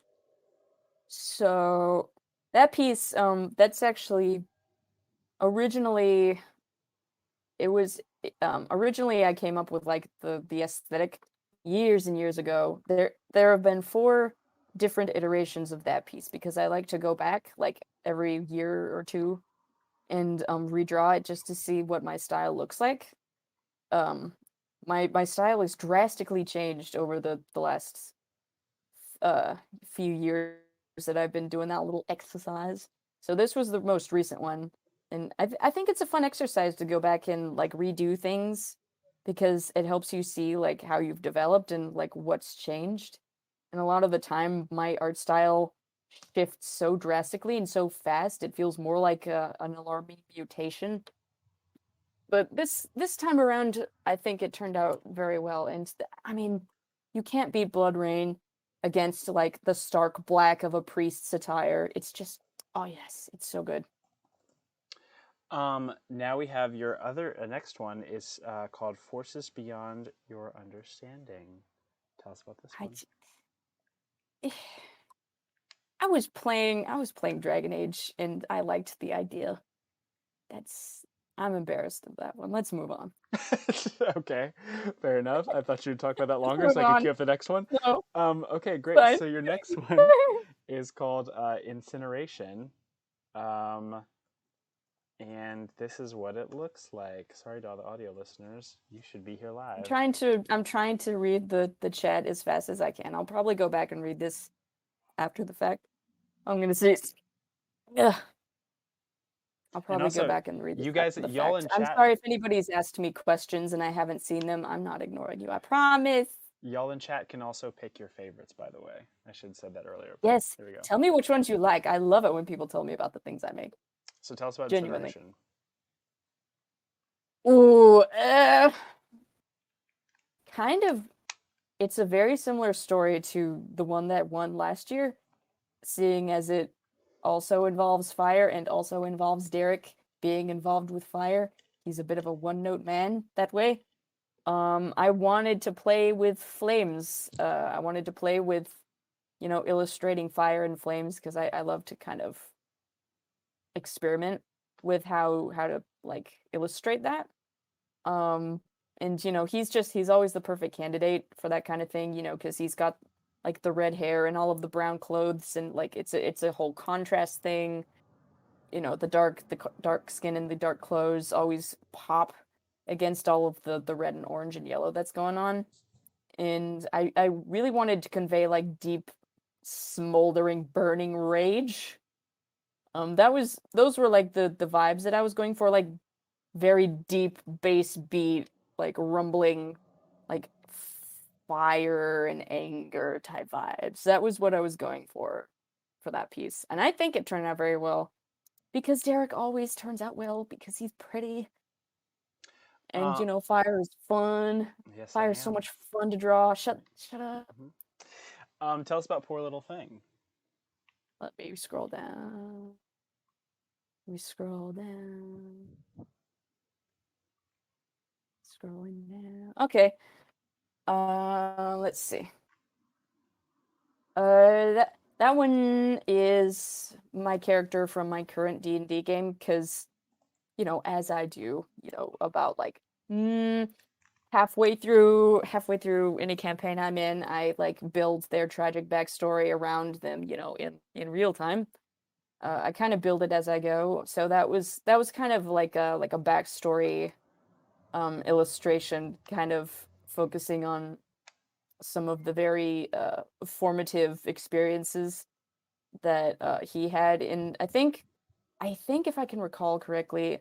So that piece, that's actually originally it was originally I came up with like the aesthetic years and years ago. There have been four different iterations of that piece because I like to go back like every year or two and redraw it just to see what my style looks like. Um my style has drastically changed over the last uh few years that I've been doing that little exercise. So this was the most recent one, and I think it's a fun exercise to go back and like redo things because it helps you see like how you've developed and like what's changed. And a lot of the time, my art style shifts so drastically and so fast, it feels more like an alarming mutation. But this time around, I think it turned out very well. And I mean, you can't beat Blood Rain against like the stark black of a priest's attire. It's just, oh yes, it's so good. Now we have your other next one is called Forces Beyond Your Understanding. Tell us about this I one. j- I was playing Dragon Age and I liked the idea. That's I'm embarrassed of that one. Let's move on. Okay, fair enough. I thought you'd talk about that Let's longer move so I could on. queue up the next one. No, Okay, it's great. fine. So your next one is called Incineration. Um, and this is what it looks like. Sorry to all the audio listeners. You should be here live. I'm trying to read the chat as fast as I can. I'll probably go back and read this after the fact. I'm gonna say, yeah, I'll And probably go also, back and read this you guys, after the y'all fact. in I'm chat, sorry if anybody's asked me questions and I haven't seen them. I'm not ignoring you. I promise. y'all in chat can also pick your favorites, by the way. I should have said that earlier, but Yes, there we go. tell me which ones you like. I love it when people tell me about the things I make. So tell us about Genuinely. Incineration. Ooh, kind of. It's a very similar story to the one that won last year, seeing as it also involves fire and also involves Derek being involved with fire. He's a bit of a one-note man that way. I wanted to play with flames. I wanted to play with, illustrating fire and flames because I love to kind of experiment with how to like illustrate that. Um, and he's always the perfect candidate for that kind of thing, because he's got like the red hair and all of the brown clothes and like it's a whole contrast thing. The dark skin and the dark clothes always pop against all of the red and orange and yellow that's going on. And I really wanted to convey like deep, smoldering, burning rage. Those were like the vibes that I was going for, like very deep bass beat, like rumbling, like fire and anger type vibes. That was what I was going for that piece. And I think it turned out very well because Derek always turns out well because he's pretty. And Uh, fire is fun. yes, I Fire is so am. much fun to draw. Shut up. Mhm. Tell us about Poor Little Thing. Let me scroll down. We scroll down. Scrolling down. Okay. Let's see. That one is my character from my current D&D game because, as I do, about like halfway through any campaign I'm in, I like build their tragic backstory around them, in real time. I kind of build it as I go. So that was kind of like a backstory illustration, kind of focusing on some of the very formative experiences that he had. And I think if I can recall correctly,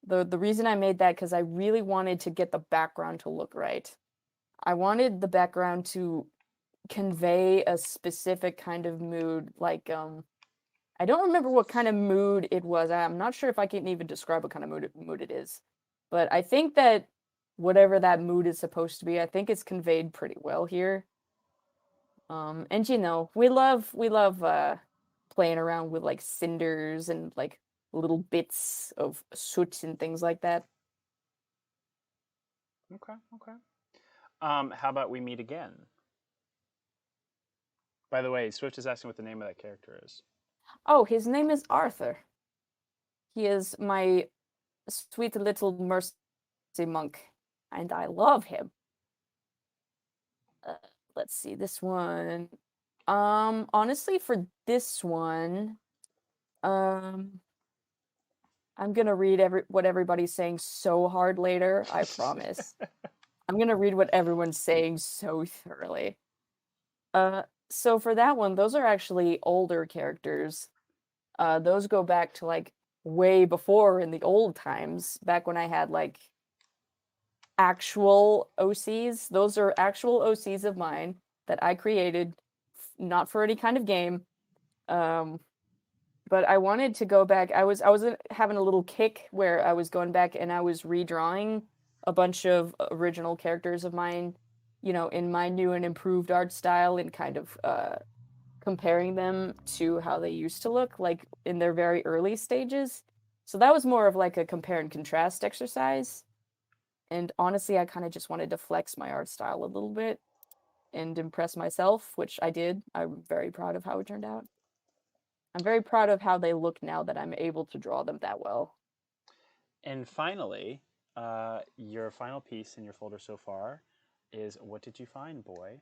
the reason I made that because I really wanted to get the background to look right. I wanted the background to convey a specific kind of mood, like I don't remember what kind of mood it was. I'm not sure if I can even describe what kind of mood it is. But I think that whatever that mood is supposed to be, I think it's conveyed pretty well here. And we love playing around with like cinders and like little bits of soot and things like that. Okay, okay. How about we meet again? By the way, Swift is asking what the name of that character is. Oh, his name is Arthur. He is my sweet little mercy monk, and I love him. Uh, let's see this one. Honestly, for this one, um, I'm gonna read what everybody's saying so hard later. I promise. I'm gonna read what everyone's saying so thoroughly. So for that one, those are actually older characters. Those go back to like way before in the old times, back when I had like actual OCs. Those are actual OCs of mine that I created, not for any kind of game. Um, but I wanted to go back. I was having a little kick where I was going back and I was redrawing a bunch of original characters of mine, in my new and improved art style and kind of comparing them to how they used to look like in their very early stages. So that was more of like a compare and contrast exercise. And honestly, I kind of just wanted to flex my art style a little bit and impress myself, which I did. I'm very proud of how it turned out. I'm very proud of how they look now that I'm able to draw them that well. And finally, your final piece in your folder so far is what did you find, boy?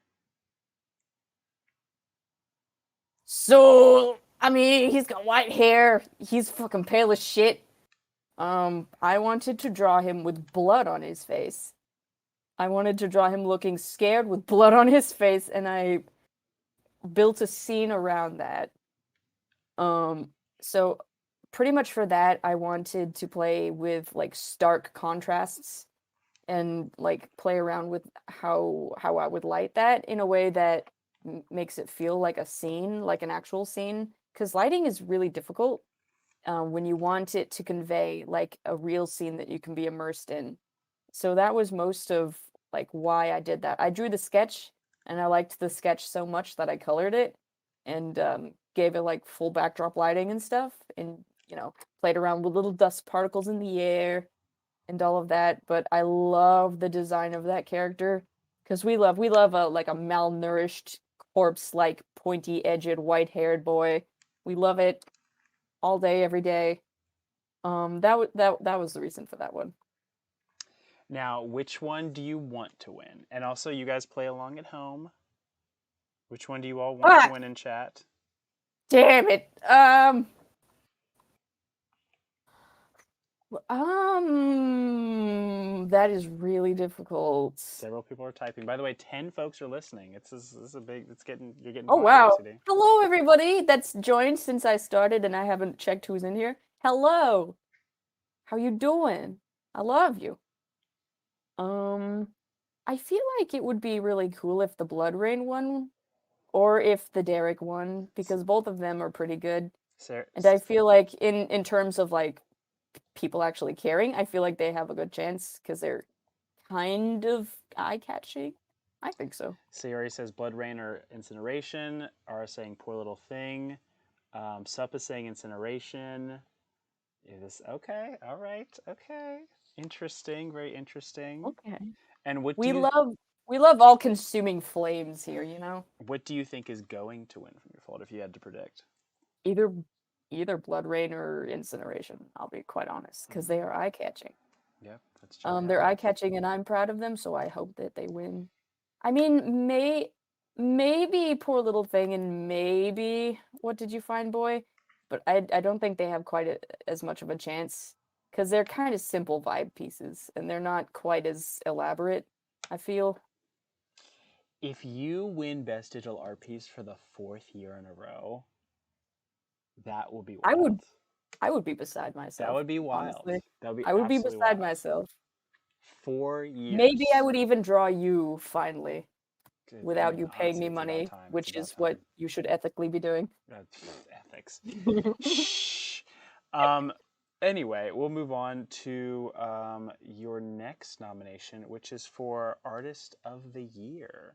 So, I mean, he's got white hair. He's fucking pale as shit. I wanted to draw him with blood on his face. I wanted to draw him looking scared with blood on his face, and I built a scene around that. So pretty much for that, I wanted to play with like stark contrasts and like play around with how I would light that in a way that makes it feel like a scene, like an actual scene. Because lighting is really difficult when you want it to convey like a real scene that you can be immersed in. So that was most of like why I did that. I drew the sketch and I liked the sketch so much that I colored it and gave it like full backdrop lighting and stuff and played around with little dust particles in the air and all of that. But I love the design of that character because we love a like a malnourished corpse like pointy edged white haired boy. We love it all day every day. That was the reason for that one. Now, which one do you want to win? And also, you guys play along at home. Which one do you all want to Ah, win in chat? damn it. That is really difficult. Several people are typing. By the way, 10 folks are listening. This is a big. It's getting. You're getting Oh popular, wow. CD. Hello everybody that's joined since I started and I haven't checked who's in here. Hello. How you doing? I love you. Um, I feel like it would be really cool if the Blood Rain won or if the Derek won because both of them are pretty good. Sarah, And I feel like in terms of like people actually caring, I feel like they have a good chance because they're kind of eye-catching. I think so. Sayori says Blood Rain or Incineration. Ara saying Poor Little Thing. Sup is saying Incineration. It is okay. All right. Okay. Interesting. Very interesting. Okay. And We love we love all consuming flames here, what do you think is going to win from your fold if you had to predict? Either either blood rain or incineration, I'll be quite honest, because they are eye-catching. Yep, that's true. They They're are. eye-catching and I'm proud of them, so I hope that they win. I mean, maybe poor little thing and maybe what did you find, boy? but I don't think they have quite as much of a chance because they're kind of simple vibe pieces and they're not quite as elaborate, I feel. If you win Best Digital Art Piece for the fourth year in a row, that will be I would wild. I would be beside That myself, would be wild. honestly. That would be I would be absolutely beside wild. myself. 4 years. Maybe I would even draw you finally I without mean, you paying honestly, me it's about money, time. It's which about is what time. you should ethically be doing. Ethics. Shh. Um, anyway, we'll move on to your next nomination, which is for Artist of the Year.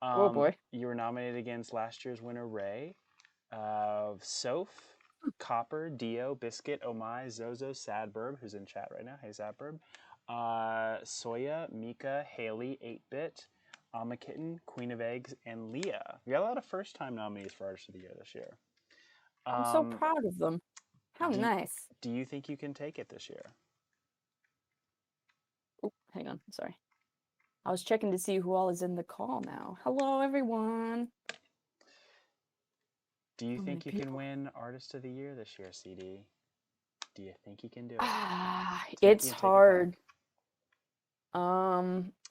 Oh boy. You were nominated against last year's winner, Ray, Soph, Copper, Dio, Biscuit, Oh My, Zozo, Sadburb, who's in chat right now. Hey, Sadburb. Soya, Mika, Haley, 8-Bit, Kitten, Queen of Eggs, and Leah. We got a lot of first time nominees for Artist of the Year this year. I'm so Um, proud of them. How do, nice. do you think you can take it this year? Oh, hang on. Sorry. I was checking to see who all is in the call now. Hello, everyone. Do you So many think you can people. win Artist of the Year this year, CD? Do you think you can do it? Ah, Think you it's can take it hard. back?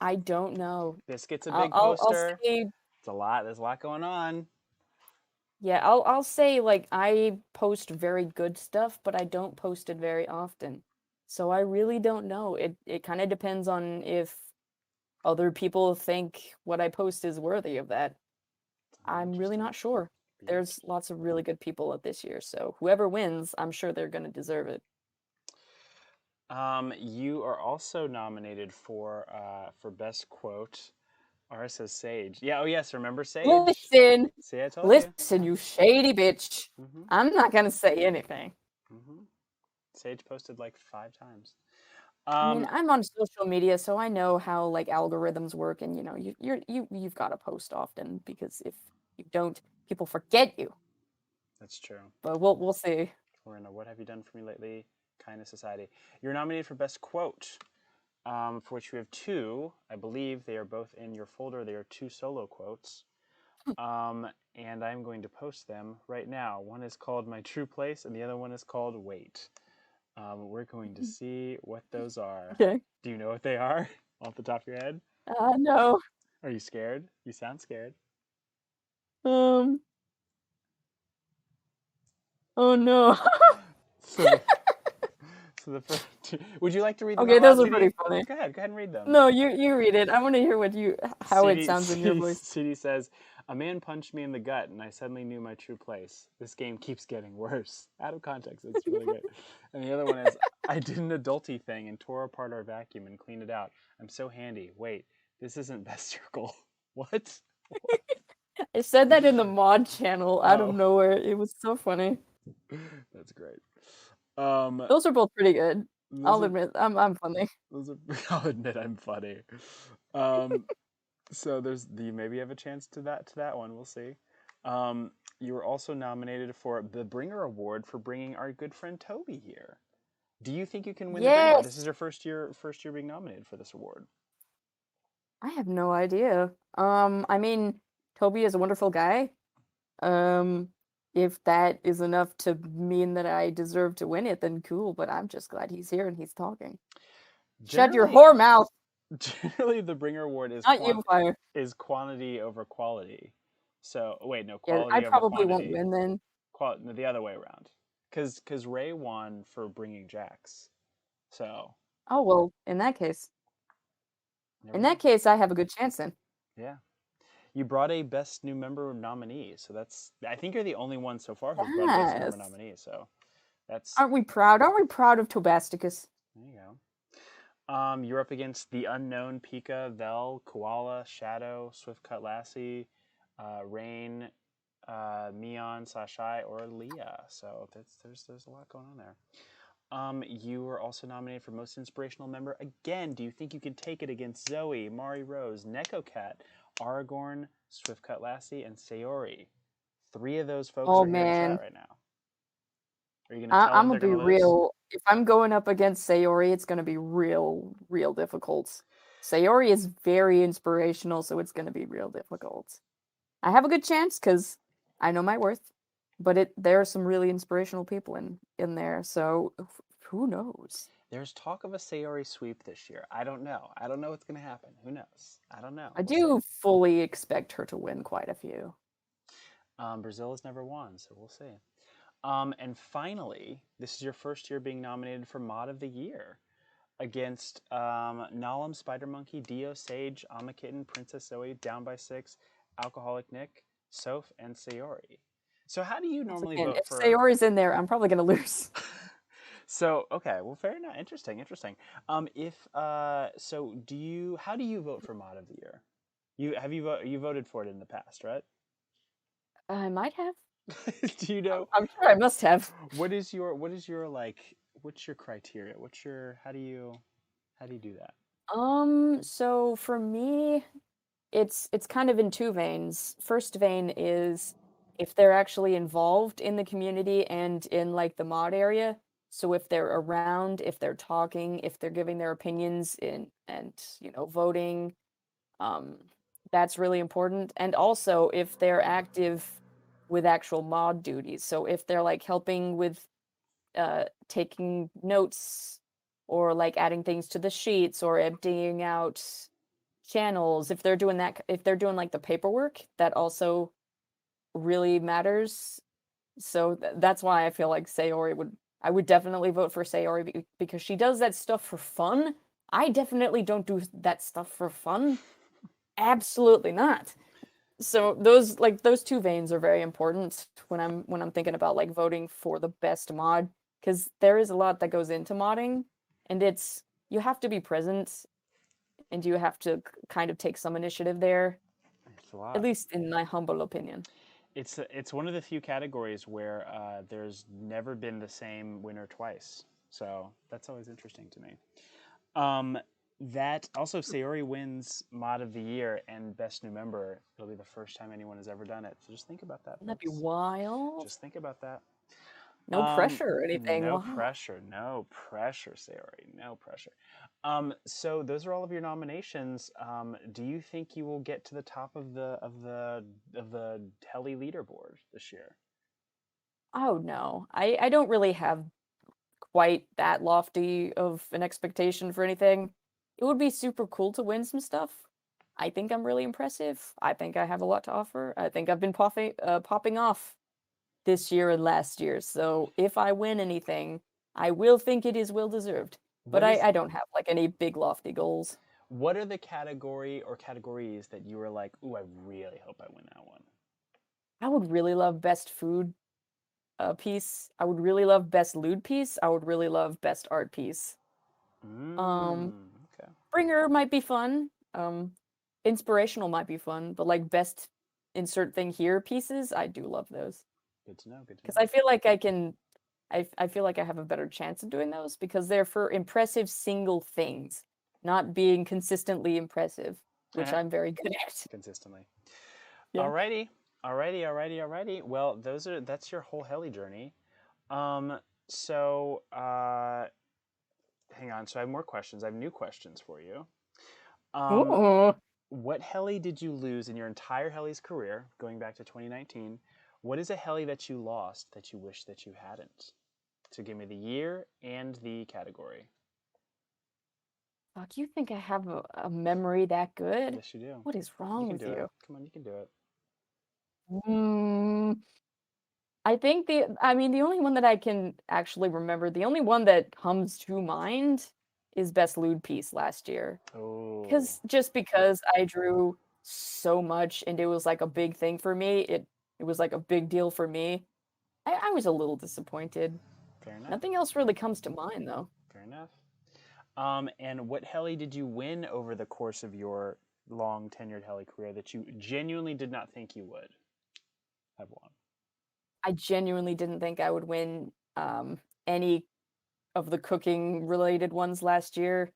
I don't know. Biscuit's a I'll big I'll I'll poster. say It's a lot. There's a lot going on. yeah, I'll say like I post very good stuff, but I don't post it very often. So I really don't know. It kind of depends on if other people think what I post is worthy of that. Be I'm really interesting. not sure. Be There's interesting. lots of really good people at this year, so whoever wins, I'm sure they're going to deserve it. You are also nominated for best quote. Ours says Sage. Yeah. Oh yes. Remember Sage? Listen, See, I told you. listen, you shady bitch. Mm-hmm. I'm not going to say anything. Mm-hmm. Sage posted like 5 times. I mean, Um, I'm on social media, so I know how like algorithms work, and you've got to post often because if you don't, people forget you. that's true. But we'll see. We're in a What Have You Done For Me Lately kind of society. You're nominated for best quote, for which we have two. I believe they are both in your folder. They are two solo quotes. Um, and I'm going to post them right now. One is called My True Place, and the other one is called Wait. We're going to see what those are. Okay. Do you know what they are off the top of your head? No. Are you scared? You sound scared. Um. Oh no. So the so the first. Would you like to read them Okay, out loud, those are CD? pretty funny. Go ahead. Go ahead and read them. No, you read it. I want to hear what you how it CD, sounds in your CD, voice. CD says, "A man punched me in the gut, and I suddenly knew my true place. This game keeps getting worse." Out of context, it's really good. And the other one is, "I did an adulty thing and tore apart our vacuum and cleaned it out. I'm so handy. Wait, this isn't best circle. What? What? I said that in the mod channel out of Oh, nowhere. It was so funny. that's great. Um, Those are both pretty good. those I'll are admit, I'm funny. those are. I'll admit I'm funny. Um, so there's the maybe you have a chance to that one. We'll see. You were also nominated for the Bringer Award for bringing our good friend Toby here. Do you think you can win the Bringer? This is Yes. your first year being nominated for this award. I have no idea. I mean, Toby is a wonderful guy. Um, if that is enough to mean that I deserve to win it, then cool, but I'm just glad he's here and he's talking. Shut your Generally, whore mouth, generally the Bringer Award is not you, Fire. quantity over quality. So wait, no, Yeah, I quality over probably won't quantity. win then. No, the other way around. Because Ray won for bringing Jax. So Oh well, there in we that go. case, I have a good chance then. Yeah. You brought a best new member nominee, so that's. I think you're the only one so far who's brought a best new member Yes. nominee. So that's. Aren't we proud? Aren't we proud of Tobasticus? There you go. You're up against the unknown Pika, Vel, Koala, Shadow, Swiftcut Lassie, Rain, Mion, Sashai, or Leah. So there's a lot going on there. You were also nominated for Most Inspirational Member. Again, do you think you can take it against Zoe, Mari Rose, Neko Cat, Aragorn, Swiftcut Lassie, and Sayori? Three of those folks Oh are here in chat man, right now. Are you going to tell them I'm gonna they're be going to lose? real. If I'm going up against Sayori, it's gonna be real difficult. Sayori is very inspirational, so it's gonna be real difficult. I have a good chance because I know my worth. but it there are some really inspirational people in there, so who knows? There's talk of a Sayori sweep this year. I don't know. I don't know what's going to happen. Who knows? I don't know. I We'll see. do fully expect her to win quite a few. Brazil has never won, so we'll see. And finally, this is your first year being nominated for Mod of the Year against Nalum, Spider Monkey, Dio, Sage, Amakitten, Princess Zoe, Down by Six, Alcoholic Nick, Soph, and Sayori. So, how do you Once normally again, vote if for? Sayori's in there, I'm probably gonna lose. So, okay, well, fair enough. Interesting, interesting. If so, do you? How do you vote for Mod of the Year? You voted for it in the past, right? I might have. Do you know I'm sure I must have. what is your like? What's your criteria? What's your how do you do that? So for me, it's kind of in two veins. First vein is if they're actually involved in the community and in like the mod area. So if they're around, if they're talking, if they're giving their opinions in and voting, um, that's really important. And also if they're active with actual mod duties. So if they're like helping with taking notes or like adding things to the sheets or emptying out channels, if they're doing that, if they're doing like the paperwork, that also really matters. So that's why I feel like Sayori would I would definitely vote for Sayori because she does that stuff for fun. I definitely don't do that stuff for fun. Absolutely not. So those two veins are very important when I'm thinking about like voting for the best mod because there is a lot that goes into modding and it's you have to be present and you have to kind of take some initiative there, It's a at lot. least in my humble opinion. It's one of the few categories where there's never been the same winner twice. So that's always interesting to me. Um, that also Sayori wins Mod of the Year and Best New Member. It'll be the first time anyone has ever done it. So just think about that, Wouldn't that be folks. wild? Just think about that. No pressure or anything. No Wow. pressure, no pressure, Sayori, no pressure. So those are all of your nominations. Do you think you will get to the top of the Telly leaderboard this year? Oh no. I don't really have quite that lofty of an expectation for anything. It would be super cool to win some stuff. I think I'm really impressive. I think I have a lot to offer. I think I've been popping off this year and last year. So if I win anything, I will think it is well deserved. But What I, is I don't have like any big lofty goals. what are the category or categories that you were like, ooh, I really hope I win that one? I would really love best food piece. I would really love best lewd piece. I would really love best art piece. Um, Okay, Bringer might be fun. Inspirational might be fun, but like best insert thing here pieces, I do love those good to know. Good to because know. I feel like I can. I feel like I have a better chance of doing those because they're for impressive single things, not being consistently impressive, which I'm very good at. Consistently. Yeah. Alrighty, alrighty. Well, that's your whole heli journey. So hang on. So I have more questions. I have new questions for you. Um, Ooh. what heli did you lose in your entire heli's career, going back to 2019? What is a heli that you lost that you wish that you hadn't? So give me the year and the category. Fuck, you think I have a memory that good? Yes, you do. What is You wrong can with do it. you? Come on, you can do it. Mm, I think I mean, the only one that I can actually remember, the only one that comes to mind is Best Lewd Piece last year. Oh, Just because I drew so much and it was like a big thing for me, it was like a big deal for me. I was a little disappointed. fair enough. Nothing else really comes to mind though. Fair enough. And what heli did you win over the course of your long tenured heli career that you genuinely did not think you would have won? I genuinely didn't think I would win any of the cooking related ones last year.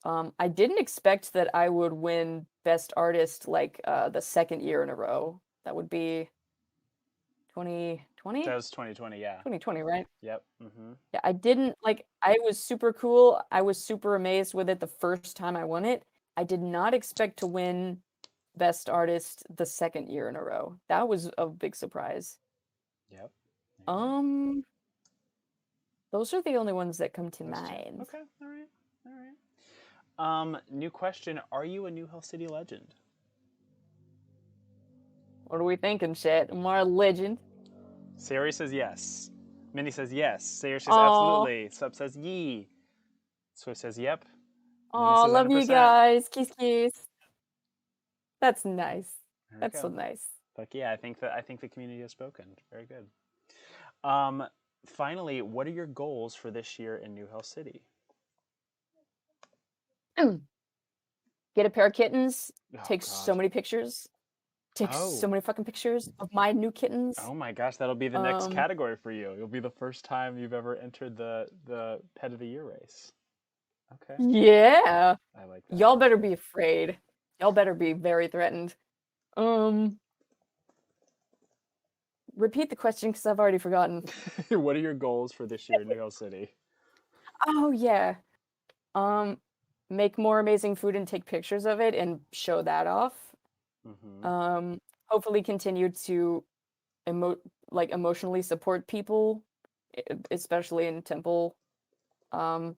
I didn't expect that I would win Best Artist like the second year in a row. That would be 2020? That was 2020, yeah. 2020, right? Yep. Mm-hmm. Yeah, I didn't like I was super cool. I was super amazed with it the first time I won it. I did not expect to win Best Artist the second year in a row. That was a big surprise. Yep. There you go. Um, those are the only ones that come to Those two. mind. Okay. All right. All right. New question. Are you a New Hill City legend? What are we thinking, chat? Am I a legend? Sayori says yes. Minnie says yes. Sayori says Aw, absolutely. Sub says yee. Swift says yep. Minnie aw, says love you 100%. guys. Kiss, kiss. That's nice. There we That's so go. nice. But yeah, I think the community has spoken. Very good. Um, Finally, what are your goals for this year in New Hill City? Get a pair of kittens. Oh Take so God. many pictures. Take so Oh. many fucking pictures of my new kittens. Oh my gosh, that'll be the next Um, category for you. It'll be the first time you've ever entered the pet of the year race. Okay. yeah. I like that. Y'all I like better be afraid. Y'all better be very threatened. Um, repeat the question because I've already forgotten. that. What are your goals for this year in New Hill City? Oh yeah. Um, make more amazing food and take pictures of it and show that off. Mm-hmm. Hopefully continue to emo emotionally support people, especially in Temple. Um,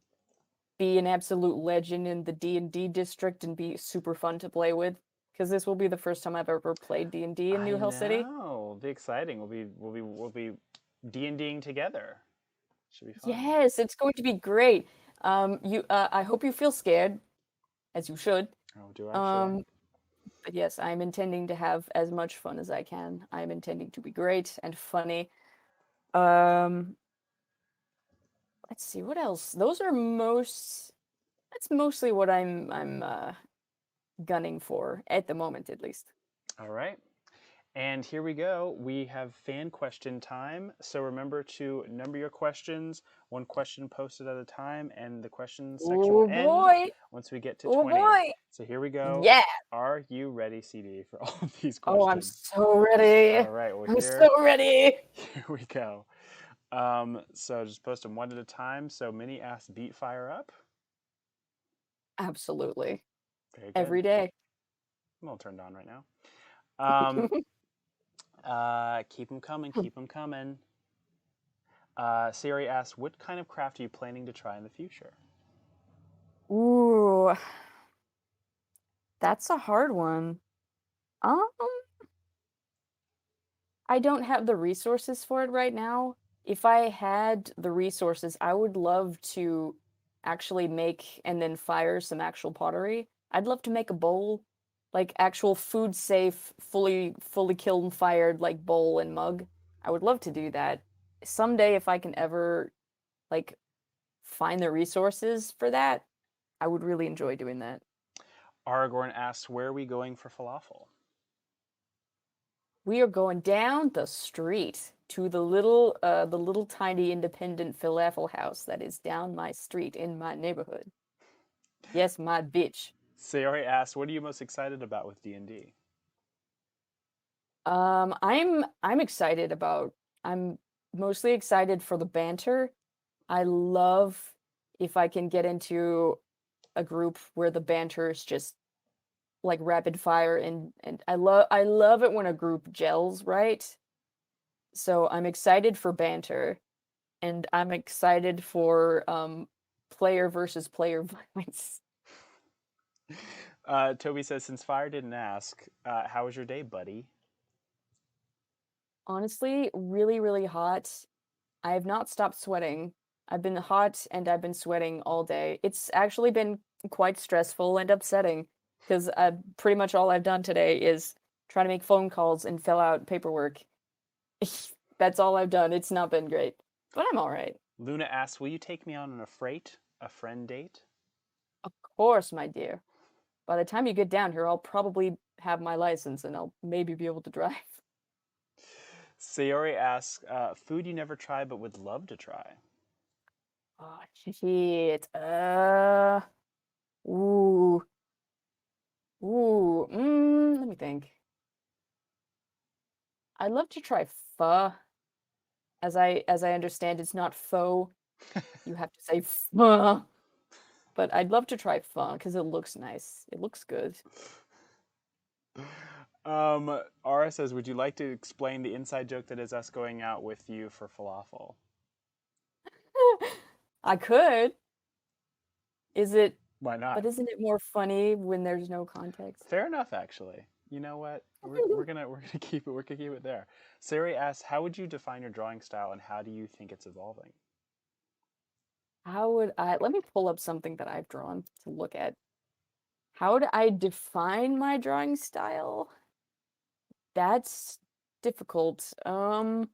be an absolute legend in the D&D district and be super fun to play with. Because this will be the first time I've ever played D&D in New I Hill City. know. It'll be exciting. We'll be D&Ding together. Should be fun. Yes, it's going to be great. I hope you feel scared, as you should. Oh, do I? Should I? Um, but yes, I'm intending to have as much fun as I can. I'm intending to be great and funny. Um, let's see, what else? That's mostly what I'm gunning for at the moment, at least. All right. And here we go. We have fan question time. So remember to number your questions, one question posted at a time, and the question section will Oh end boy! once we get to Oh 20. boy! So here we go. Yeah! Are you ready, CD, for all of these Oh, I'm questions? so ready! All right. Well, I'm here, so ready! here we go. So just post them one at a time. So Minnie asked, "Beat Fire up." Absolutely. Very good. Every day. I'm all turned on right now. Um, Keep them coming. Keep them coming. Siri asks, "What kind of craft are you planning to try in the future?" Ooh, that's a hard one. Um, I don't have the resources for it right now. If I had the resources, I would love to actually make and then fire some actual pottery. I'd love to make a bowl, like actual food safe, fully kiln fired like bowl and mug. I would love to do that. Someday if I can ever like find the resources for that, I would really enjoy doing that. Aragorn asks, "Where are we going for falafel?" We are going down the street to the little tiny independent falafel house that is down my street in my neighborhood. Yes, my bitch. Sayori asks, "What are you most excited about with D&D?" I'm excited about. I'm mostly excited for the banter. I love if I can get into a group where the banter is just like rapid fire and I love it when a group gels, right? So I'm excited for banter. And I'm excited for player versus player violence. Toby says, "Since Fire didn't ask, how was your day, buddy?" Honestly, really, really hot. I have not stopped sweating. I've been hot and I've been sweating all day. It's actually been quite stressful and upsetting because pretty much all I've done today is try to make phone calls and fill out paperwork. That's all I've done. It's not been great, but I'm all right. Luna asks, "Will you take me on a friend date?" Of course, my dear. By the time you get down here, I'll probably have my license and I'll maybe be able to drive. Sayori asks, "Food you never tried but would love to try?" Oh, shit. Ooh. Ooh. Let me think. I'd love to try pho. As I understand, it's not pho. You have to say pho. But I'd love to try pho because it looks nice. It looks good. Ara says, would you like to explain the inside joke that is us going out with you for falafel? I could. Is it, Why not? but isn't it more funny when there's no context? Fair enough, actually. You know what? We're gonna keep it there. Sari asks, how would you define your drawing style, and how do you think it's evolving? How would I, let me pull up something that I've drawn to look at. How would I define my drawing style? That's difficult. Well,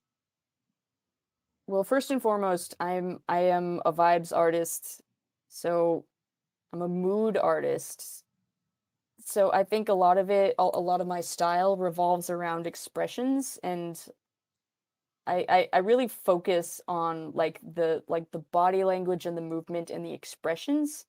first and foremost, I am a vibes artist. So I'm a mood artist. So I think a lot of it, a lot of my style revolves around expressions, and I really focus on like the body language and the movement and the expressions.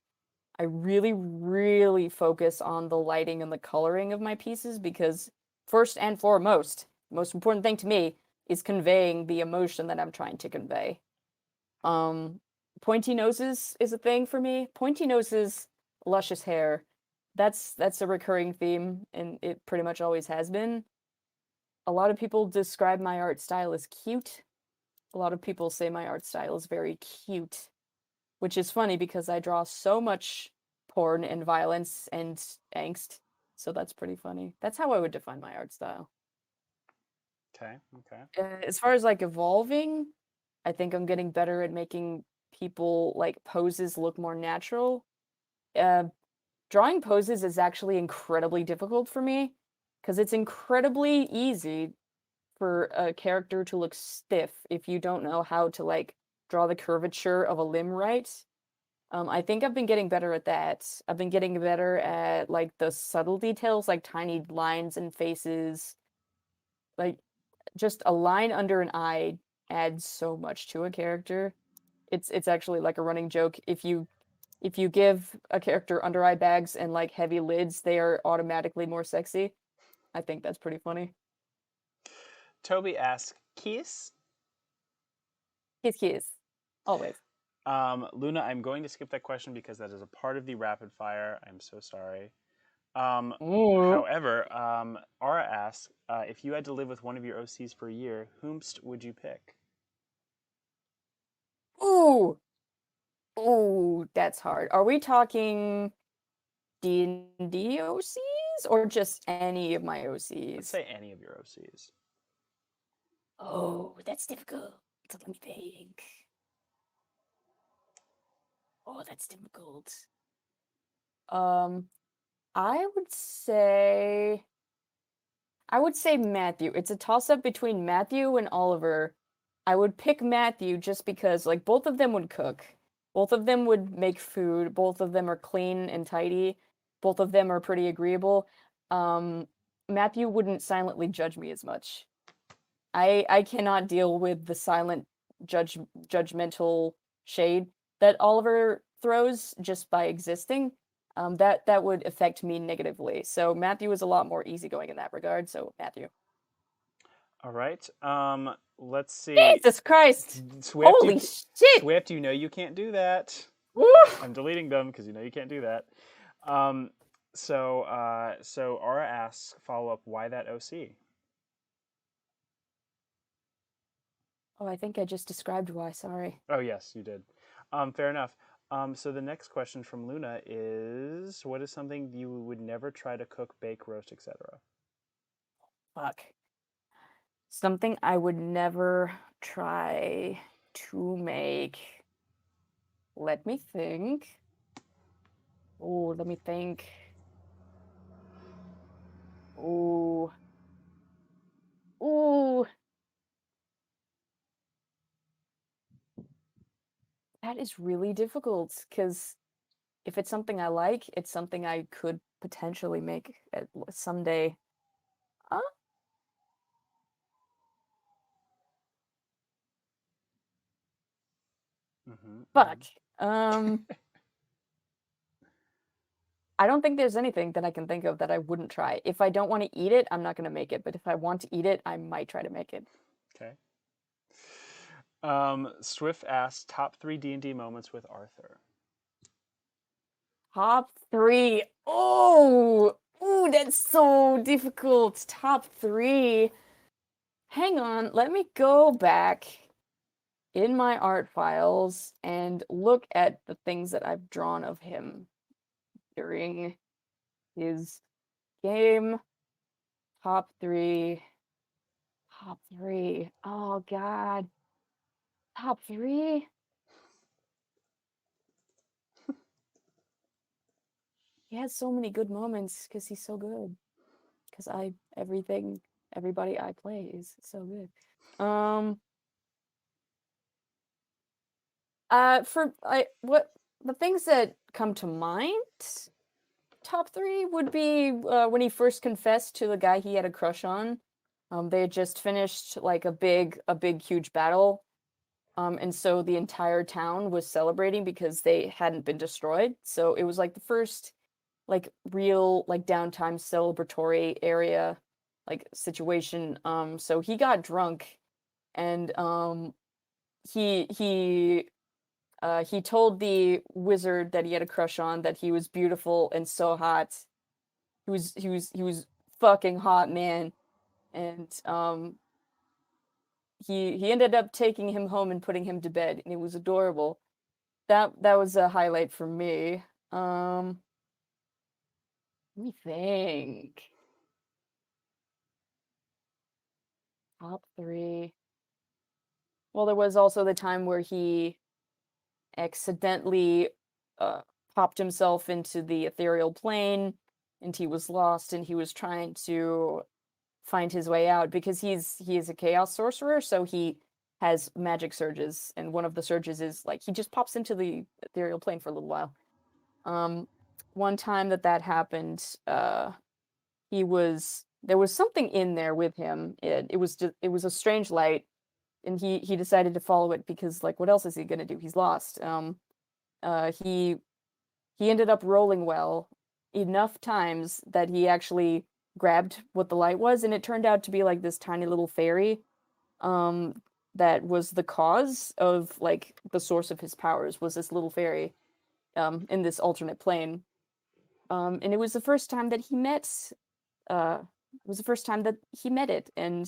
I really, really focus on the lighting and the coloring of my pieces because first and foremost, the most important thing to me is conveying the emotion that I'm trying to convey. Um, Pointy noses is a thing for me. Pointy noses, luscious hair. That's a recurring theme, and it pretty much always has been. A lot of people describe my art style as cute. A lot of people say my art style is very cute, which is funny because I draw so much porn and violence and angst. So that's pretty funny. That's how I would define my art style. Okay, okay. As far as like evolving, I think I'm getting better at making people like poses look more natural. Uh, Drawing poses is actually incredibly difficult for me because it's incredibly easy for a character to look stiff if you don't know how to like draw the curvature of a limb right. I think I've been getting better at that. I've been getting better at like the subtle details, like tiny lines and faces. Like just a line under an eye adds so much to a character. It's actually like a running joke. If you give a character under eye bags and like heavy lids, they are automatically more sexy. I think that's pretty funny. Toby asks, kiss? Kiss kiss. Always. Luna, I'm going to skip that question because that is a part of the rapid fire. I'm so sorry. Ooh. Ara asks, if you had to live with one of your OCs for a year, whomst would you pick? Ooh. Ooh, that's hard. Are we talking D&D OCs or just any of my Let's OCs? say any of your OCs. Oh, that's difficult. Let me think. Oh, that's difficult. Um, I would say I would say Matthew. It's a toss-up between Matthew and Oliver. I would pick Matthew just because like both of them would cook. Both of them would make food. Both of them are clean and tidy. Both of them are pretty agreeable. Um, Matthew wouldn't silently judge me as much. I cannot deal with the silent judgmental shade that Oliver throws just by existing. That would affect me negatively. So Matthew is a lot more easygoing in that regard. So Matthew. All right. Let's see. Jesus Christ! Swift, Holy shit! Swift, you know you can't do that. Woo! I'm deleting them because you know you can't do that. Um, so Ara asks follow up, why that OC? Oh, I think I just described why. Sorry. Oh yes, you did. Fair enough. So the next question from Luna is, what is something you would never try to cook, bake, roast, etc.? Fuck. Something I would never try to make. Let me think. Oh, let me think. Ooh. Ooh. That is really difficult because if it's something I like, it's something I could potentially make at someday. Uh, Mm-hmm, Fuck. mm-hmm. I don't think there's anything that I can think of that I wouldn't try. If I don't want to eat it, I'm not going to make it. But if I want to eat it, I might try to make it. Okay. Swift asks top three D&D moments with Arthur. Top three. Oh, Ooh, that's so difficult. Top three. Hang on, let me go back in my art files and look at the things that I've drawn of him during his game. Top three. Top three. Oh, God. Top three? He has so many good moments because he's so good. Because everybody I play is so good. Um, for what the things that come to mind, top three would be when he first confessed to the guy he had a crush on. They had just finished like a big, huge battle. And so the entire town was celebrating because they hadn't been destroyed. So it was like the first like real like downtime celebratory area like situation. So he got drunk and he told the wizard that he had a crush on that he was beautiful and so hot. He was fucking hot, man. And he ended up taking him home and putting him to bed, and it was adorable. That was a highlight for me. Let me think. Top three. Well, there was also the time where he accidentally uh, popped himself into the ethereal plane, and he was lost, and he was trying to find his way out because he is a chaos sorcerer, so he has magic surges, and one of the surges is like he just pops into the ethereal plane for a little while. Um, One time that happened, he was there was something in there with him. It was a strange light, and he decided to follow it because like what else is he gonna do? He's lost. He ended up rolling well enough times that he actually grabbed what the light was, and it turned out to be like this tiny little fairy um that was the cause of like the source of his powers was this little fairy in this alternate plane. And it was the first time that he met it was the first time that he met it. And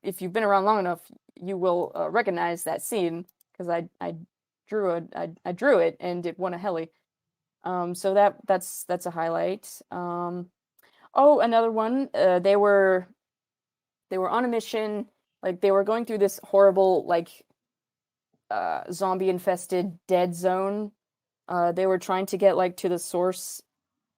if you've been around long enough, you will recognize that scene because I drew it and it won a heli. So that's a highlight. Oh, another one. They were on a mission. Like they were going through this horrible like zombie infested dead zone. They were trying to get like to the source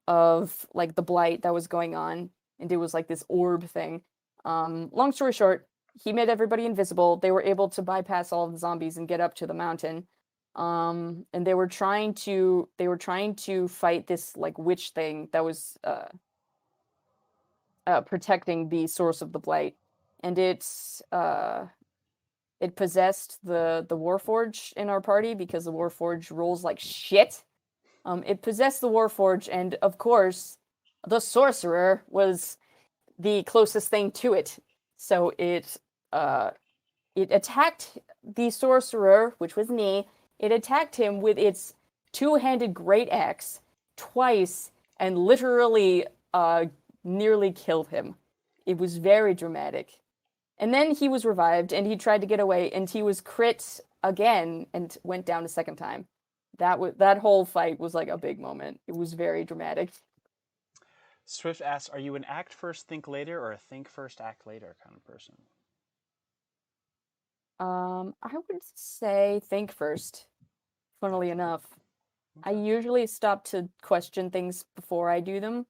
of like the blight that was going on, and it was like this orb thing. Long story short, he made everybody invisible. They were able to bypass all of the zombies and get up to the mountain. And they were trying to fight this like witch thing that was protecting the source of the blight, and it possessed the Warforge in our party because the Warforge rolls like shit. It possessed the Warforge, and of course, the sorcerer was the closest thing to it. So uh, it attacked the sorcerer, which was me. It attacked him with its two-handed great axe twice, and literally nearly killed him. It was very dramatic. And then he was revived, and he tried to get away, and he was crit again and went down a second time. That whole fight was like a big moment. It was very dramatic. Swift asks, "Are you an act first, think later, or a think first, act later kind of person?" I would say think first. Funnily enough, I Okay. usually stop to question things before I do them.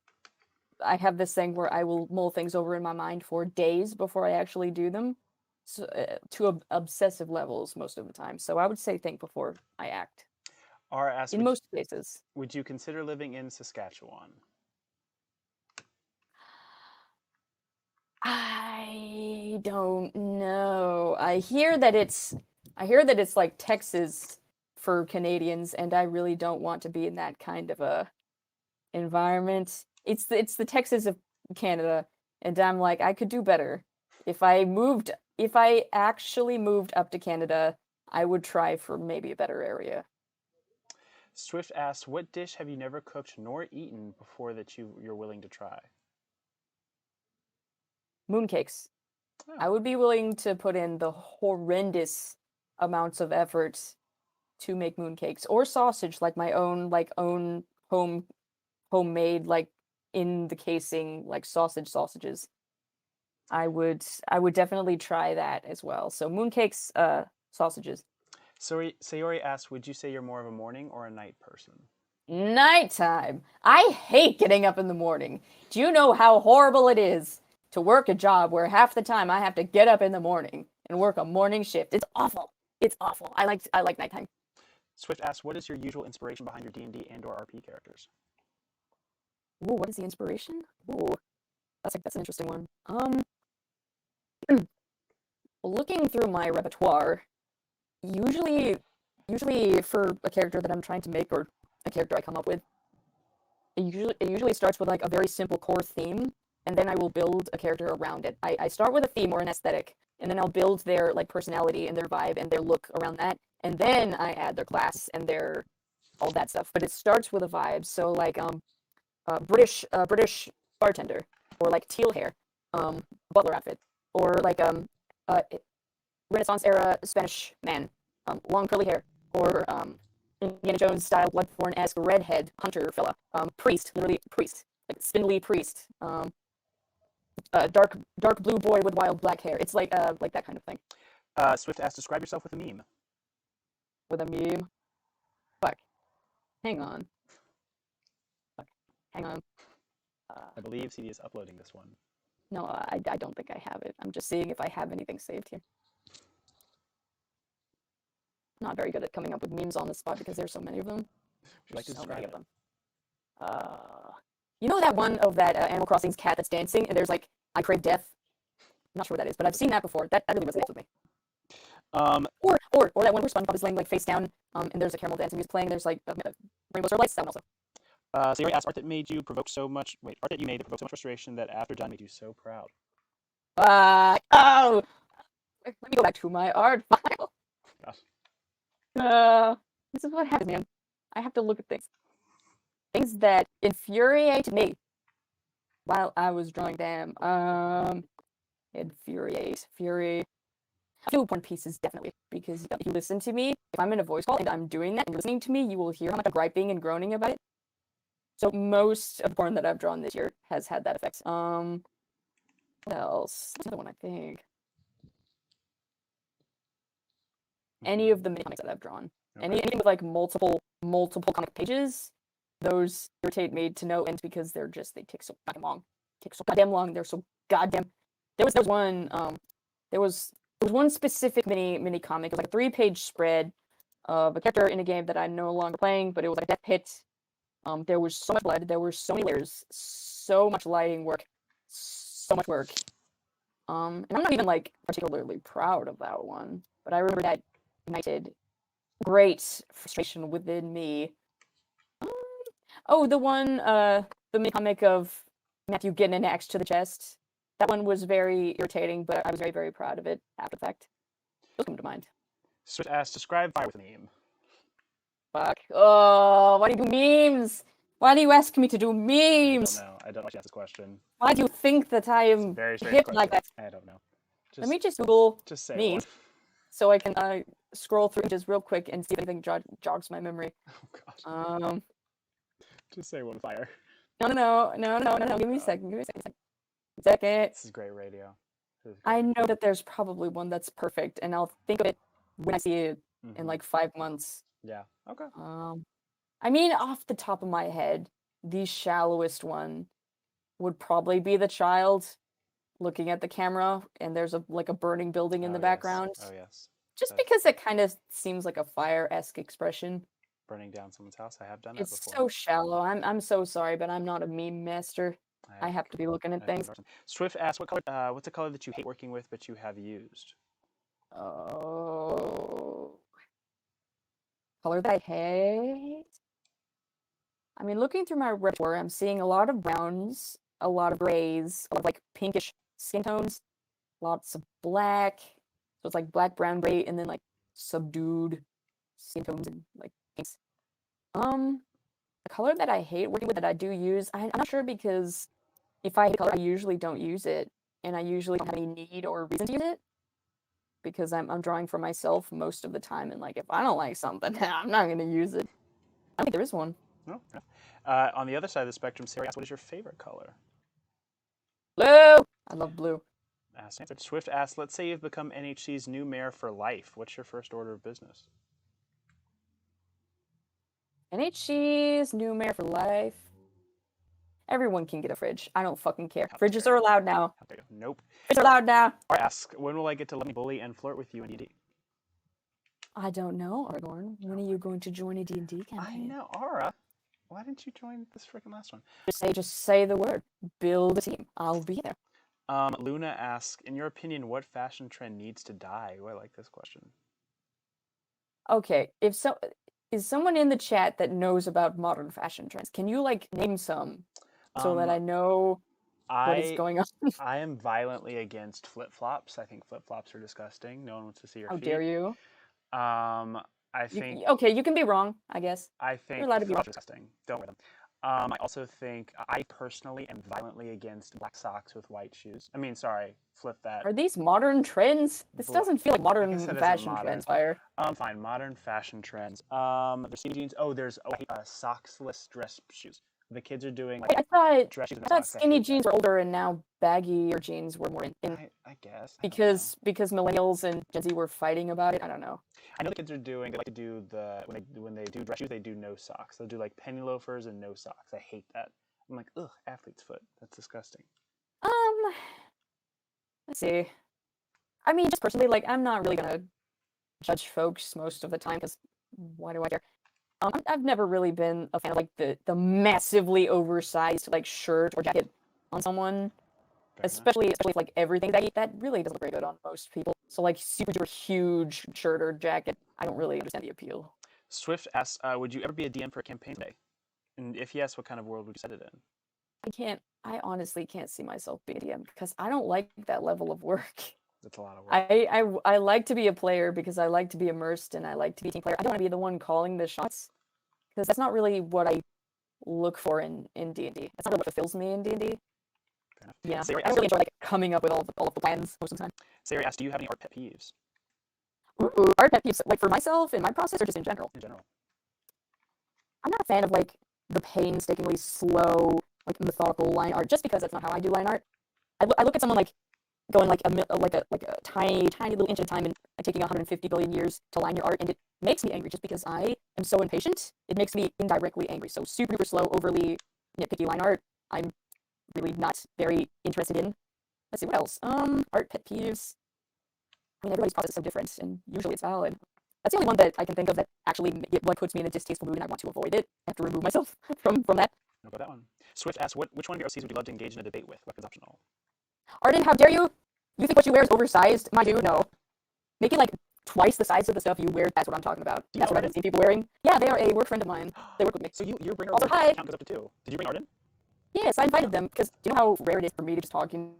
I have this thing where I will mull things over in my mind for days before I actually do them, so, to obsessive levels most of the time. So I would say think before I act R asks, in most cases. would you consider living in Saskatchewan? I don't know. I hear that it's like Texas for Canadians, and I really don't want to be in that kind of a environment. It's the Texas of Canada, and I'm like I could do better. If I actually moved up to Canada, I would try for maybe a better area. Swift asks, "What dish have you never cooked nor eaten before that you're willing to try?" Mooncakes. Oh, I would be willing to put in the horrendous amounts of effort to make mooncakes or sausage, like my own homemade in the casing like sausages. I would definitely try that as well. So mooncakes, sausages. Sayori asks, "Would you say you're more of a morning or a night person?" Nighttime. I hate getting up in the morning. Do you know how horrible it is to work a job where half the time I have to get up in the morning and work a morning shift? It's awful. It's awful. I like nighttime. Swift asks, "What is your usual inspiration behind your D&D and/or RP characters?" Ooh, what is the inspiration? Ooh, that's an interesting one. Looking through my repertoire, usually usually for a character that I'm trying to make or a character I come up with, it usually starts with like a very simple core theme, and then I will build a character around it. I start with a theme or an aesthetic, and then I'll build their like personality and their vibe and their look around that, and then I add their class and their all that stuff. But it starts with a vibe. So like British bartender, or like teal hair, butler outfit, or like uh, Renaissance era Spanish man, long curly hair, or Indiana Jones style Bloodborne esque redhead hunter fella, priest, literally priest, like spindly priest, dark blue boy with wild black hair. It's like that kind of thing. Swift asks, "Describe yourself with a meme." With a meme. Fuck. Hang on. Fuck. Hang on. I believe CD is uploading this one. No, I don't think I have it. I'm just seeing if I have anything saved here. I'm not very good at coming up with memes on the spot because there's so many of them. Would you like to So many describe of it? them. You know that one of that Animal Crossing's cat that's dancing and there's like I crave death. I'm not sure what that is, but I've seen that before. That really resonates with me. Um, Or that one where SpongeBob is laying like face down, and there's a caramel dance music playing. And there's like rainbows or lights down also. Sayori asks, "Art that made you provoke so much. Wait, art that you made that provoked so much frustration that after done made you so proud." Oh, let me go back to my art file. Gosh. This is what happens, man. I have to look at things that infuriate me while I was drawing them. Infuriate, fury. I feel One Piece is definitely because if you listen to me, if I'm in a voice call and I'm doing that and you're listening to me, you will hear how much I'm griping and groaning about it. So most of the porn that I've drawn this year has had that effect. What else? That's another one I think. Any of the mini comics that I've drawn, Okay. anything with like multiple comic pages, those irritate me to no end because they take so goddamn long. Take so goddamn long. They're so goddamn. There was one there was one specific mini comic. It was like a 3-page spread of a character in a game that I'm no longer playing, but it was like a death pit. There was so much blood. There were so many layers, so much lighting work, so much work. And I'm not even like particularly proud of that one, but I remember that ignited great frustration within me. Um, oh, the mini comic of Matthew getting an axe to the chest. That one was very irritating, but I was very, very proud of it after the fact. Those come to mind. Swift asks, "Describe fire with a meme." Fuck. Oh, why do you do memes? Why do you ask me to do I don't memes? know. I don't like to ask this question. Why do you think that I It's a am very strange hip like question. that? I don't know. Let me just Google Just say one. memes so I can scroll through just real quick and see if anything jogs my memory. Oh gosh. Um, Just say one fire. no. Give me a second. Give me a second. Second. This is great radio. This is I great. know that there's probably one that's perfect, and I'll think of it when I see it in like 5 months. Yeah. Okay. I mean, off the top of my head, the shallowest one would probably be the child looking at the camera, and there's a burning building in Oh the yes. background. Oh yes. Just That because it kind of seems like a fire-esque expression. burning down someone's house. I have done that It's before. so shallow. I'm so sorry, but I'm not a meme master. I have to be looking at things. Swift asks, "What color? What's a color that you hate working with, but you have used?" Oh, color that I hate. I mean, looking through my repertoire, I'm seeing a lot of browns, a lot of grays, a lot of like pinkish skin tones, lots of black. So it's like black, brown, gray, and then like subdued skin tones and like pinks. Um, a color that I hate working with that I do use, I'm not sure because if I hate a color, I usually don't use it, and I usually don't have any need or reason to use it because I'm drawing for myself most of the time, and like if I don't like something, I'm not gonna use it. I don't think there is one. No. On the other side of the spectrum, Sarah asks, "What is your favorite color?" Blue. I love blue. Answered. Swift asks, "Let's say you've become NHC's new mayor for life. What's your first order of business?" NHC's new mayor for life. Everyone can get a fridge. I don't fucking care. How Fridges dare are you? allowed now. How dare you? Nope. Fridges are allowed now. Or ask, "When will I get to let me bully and flirt with you in D&D?" I don't know, Aragorn. When are you going to join a D&D I campaign? know, Aura. Why didn't you join this freaking last one? Just say the word. Build a team. I'll be there. Luna asks, "In your opinion, what fashion trend needs to die?" Oh, I like this question. Okay, if so, is someone in the chat that knows about modern fashion trends? Can you like name some so that Um, I know what is I going on? I am violently against flip flops. I think flip flops are disgusting. No one wants to see your How dare feet. you? Um, I think Okay, you can be wrong, I guess. I You're think allowed to flip be wrong. flops are disgusting. Don't wear them. I also think I personally am violently against black socks with white shoes. I mean, sorry, flip that. Are these modern trends? This doesn't feel like I guess modern that isn't fashion modern. trends, Fire. Fine. Modern fashion trends. There's skinny jeans. Oh, there's socksless dress shoes. The kids are doing like Wait, dress shoes with I no thought socks. I skinny hate that. jeans were older and now baggy or jeans were more in I guess. I don't know. because millennials and Gen Z were fighting about it. I don't know. I know the kids are doing. They like to do the when they do dress shoes, they do no socks. They'll do like penny loafers and no socks. I hate that. I'm like, ugh, athlete's foot. That's disgusting. Um, let's see. I mean, just personally, like, I'm not really gonna judge folks most of the time because why do I care? I've never really been a fan of like the massively oversized like shirt or jacket on someone, Fair enough. especially if like everything that really doesn't look very good on most people. So like super duper huge shirt or jacket, I don't really understand the appeal. Swift asks, "Would you ever be a DM for a campaign today? And if yes, what kind of world would you set it in?" I honestly can't see myself being a DM because I don't like that level of work. That's a lot of work. I like to be a player because I like to be immersed and I like to be a team player. I don't want to be the one calling the shots because that's not really what I look for in D&D. That's not really what fulfills me in D&D. Fair enough. Yeah, Sayori I don't asks, really enjoy like coming up with all of the plans most of the time. Sayori asks, "Do you have any art pet peeves Ooh, art pet peeves, like for myself in my process or just in general. in general?" I'm not a fan of like the painstakingly slow, like methodical line art just because that's not how I do line art. I look at someone like going like a tiny little inch at a time and like, taking 150 billion years to line your art, and it makes me angry just because I am so impatient. It makes me indirectly angry. So super duper slow, overly nitpicky line art. I'm really not very interested in. Let's see what else. Art pet peeves. I mean, everybody's process is so different, and usually it's valid. That's the only one that I can think of that actually what puts me in a distasteful mood, and I want to avoid it. I have to remove myself from that. No, go that one. Swift asks, "Which one of your OCs would you love to engage in a debate with? Weapons optional." Arden, how dare you? You think what you wear is oversized? My dude, no. Make it like twice the size of the stuff you wear. That's what I'm talking about. Do you That's know what I've Arden? been seeing people wearing. Yeah, they are a work friend of mine. They work with me. So your bringer Also, reward hi. count goes up to 2. Did you bring Arden? Yes, I invited them because do you know how rare it is for me to just talking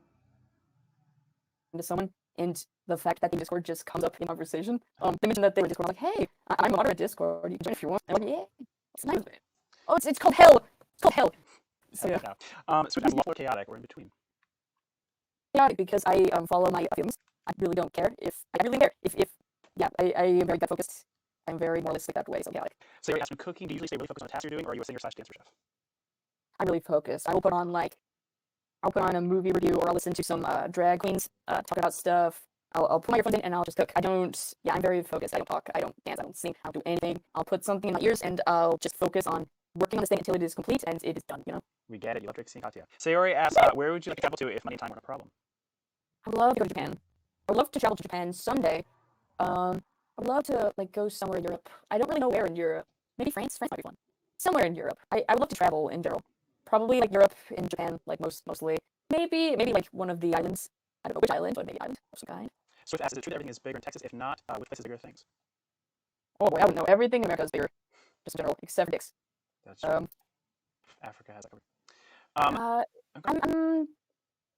to someone and the fact that the Discord just comes up in conversation. They mentioned that they were Discord. I'm like, hey, I'm a moderator Discord. You can join if you want. I'm like, yeah, it's nice. Oh, it's called Hell. It's called Hell. So yeah, Swift asks, "Lawful or chaotic or in between?" chaotic because I follow my feelings. I really don't care if I really care if yeah, I am very gut focused. I'm very moralistic that way. So chaotic. So you're asking, "Cooking, do you usually stay really focused on the task you're doing, or are you a singer slash dancer chef?" I'm really focused. I will put on like I'll put on a movie review or I'll listen to some drag queens talk about stuff. I'll put my earphones in and I'll just cook. I don't, yeah, I'm very focused. I don't talk, I don't dance, I don't sing, I don't do anything. I'll put something in my ears and I'll just focus on working on this thing until it is complete and it is done, you know? We get it. You love Trixie and Katya. Sayori asks, "Where would you like to travel to if money and time weren't a problem?" I would love to go to Japan. I would love to travel to Japan someday. I would love to like go somewhere in Europe. I don't really know where in Europe. Maybe France? France might be fun. Somewhere in Europe. I would love to travel in general. Probably like Europe and Japan, like mostly. Maybe like one of the islands. I don't know which island, but maybe island of some kind. Swift asks, "Is it true that everything is bigger in Texas? If not, which place is bigger things?" Oh boy, I would know everything in America is bigger, just in general, except for dicks. That's true. Um, Africa has that covered. uh, Okay. I'm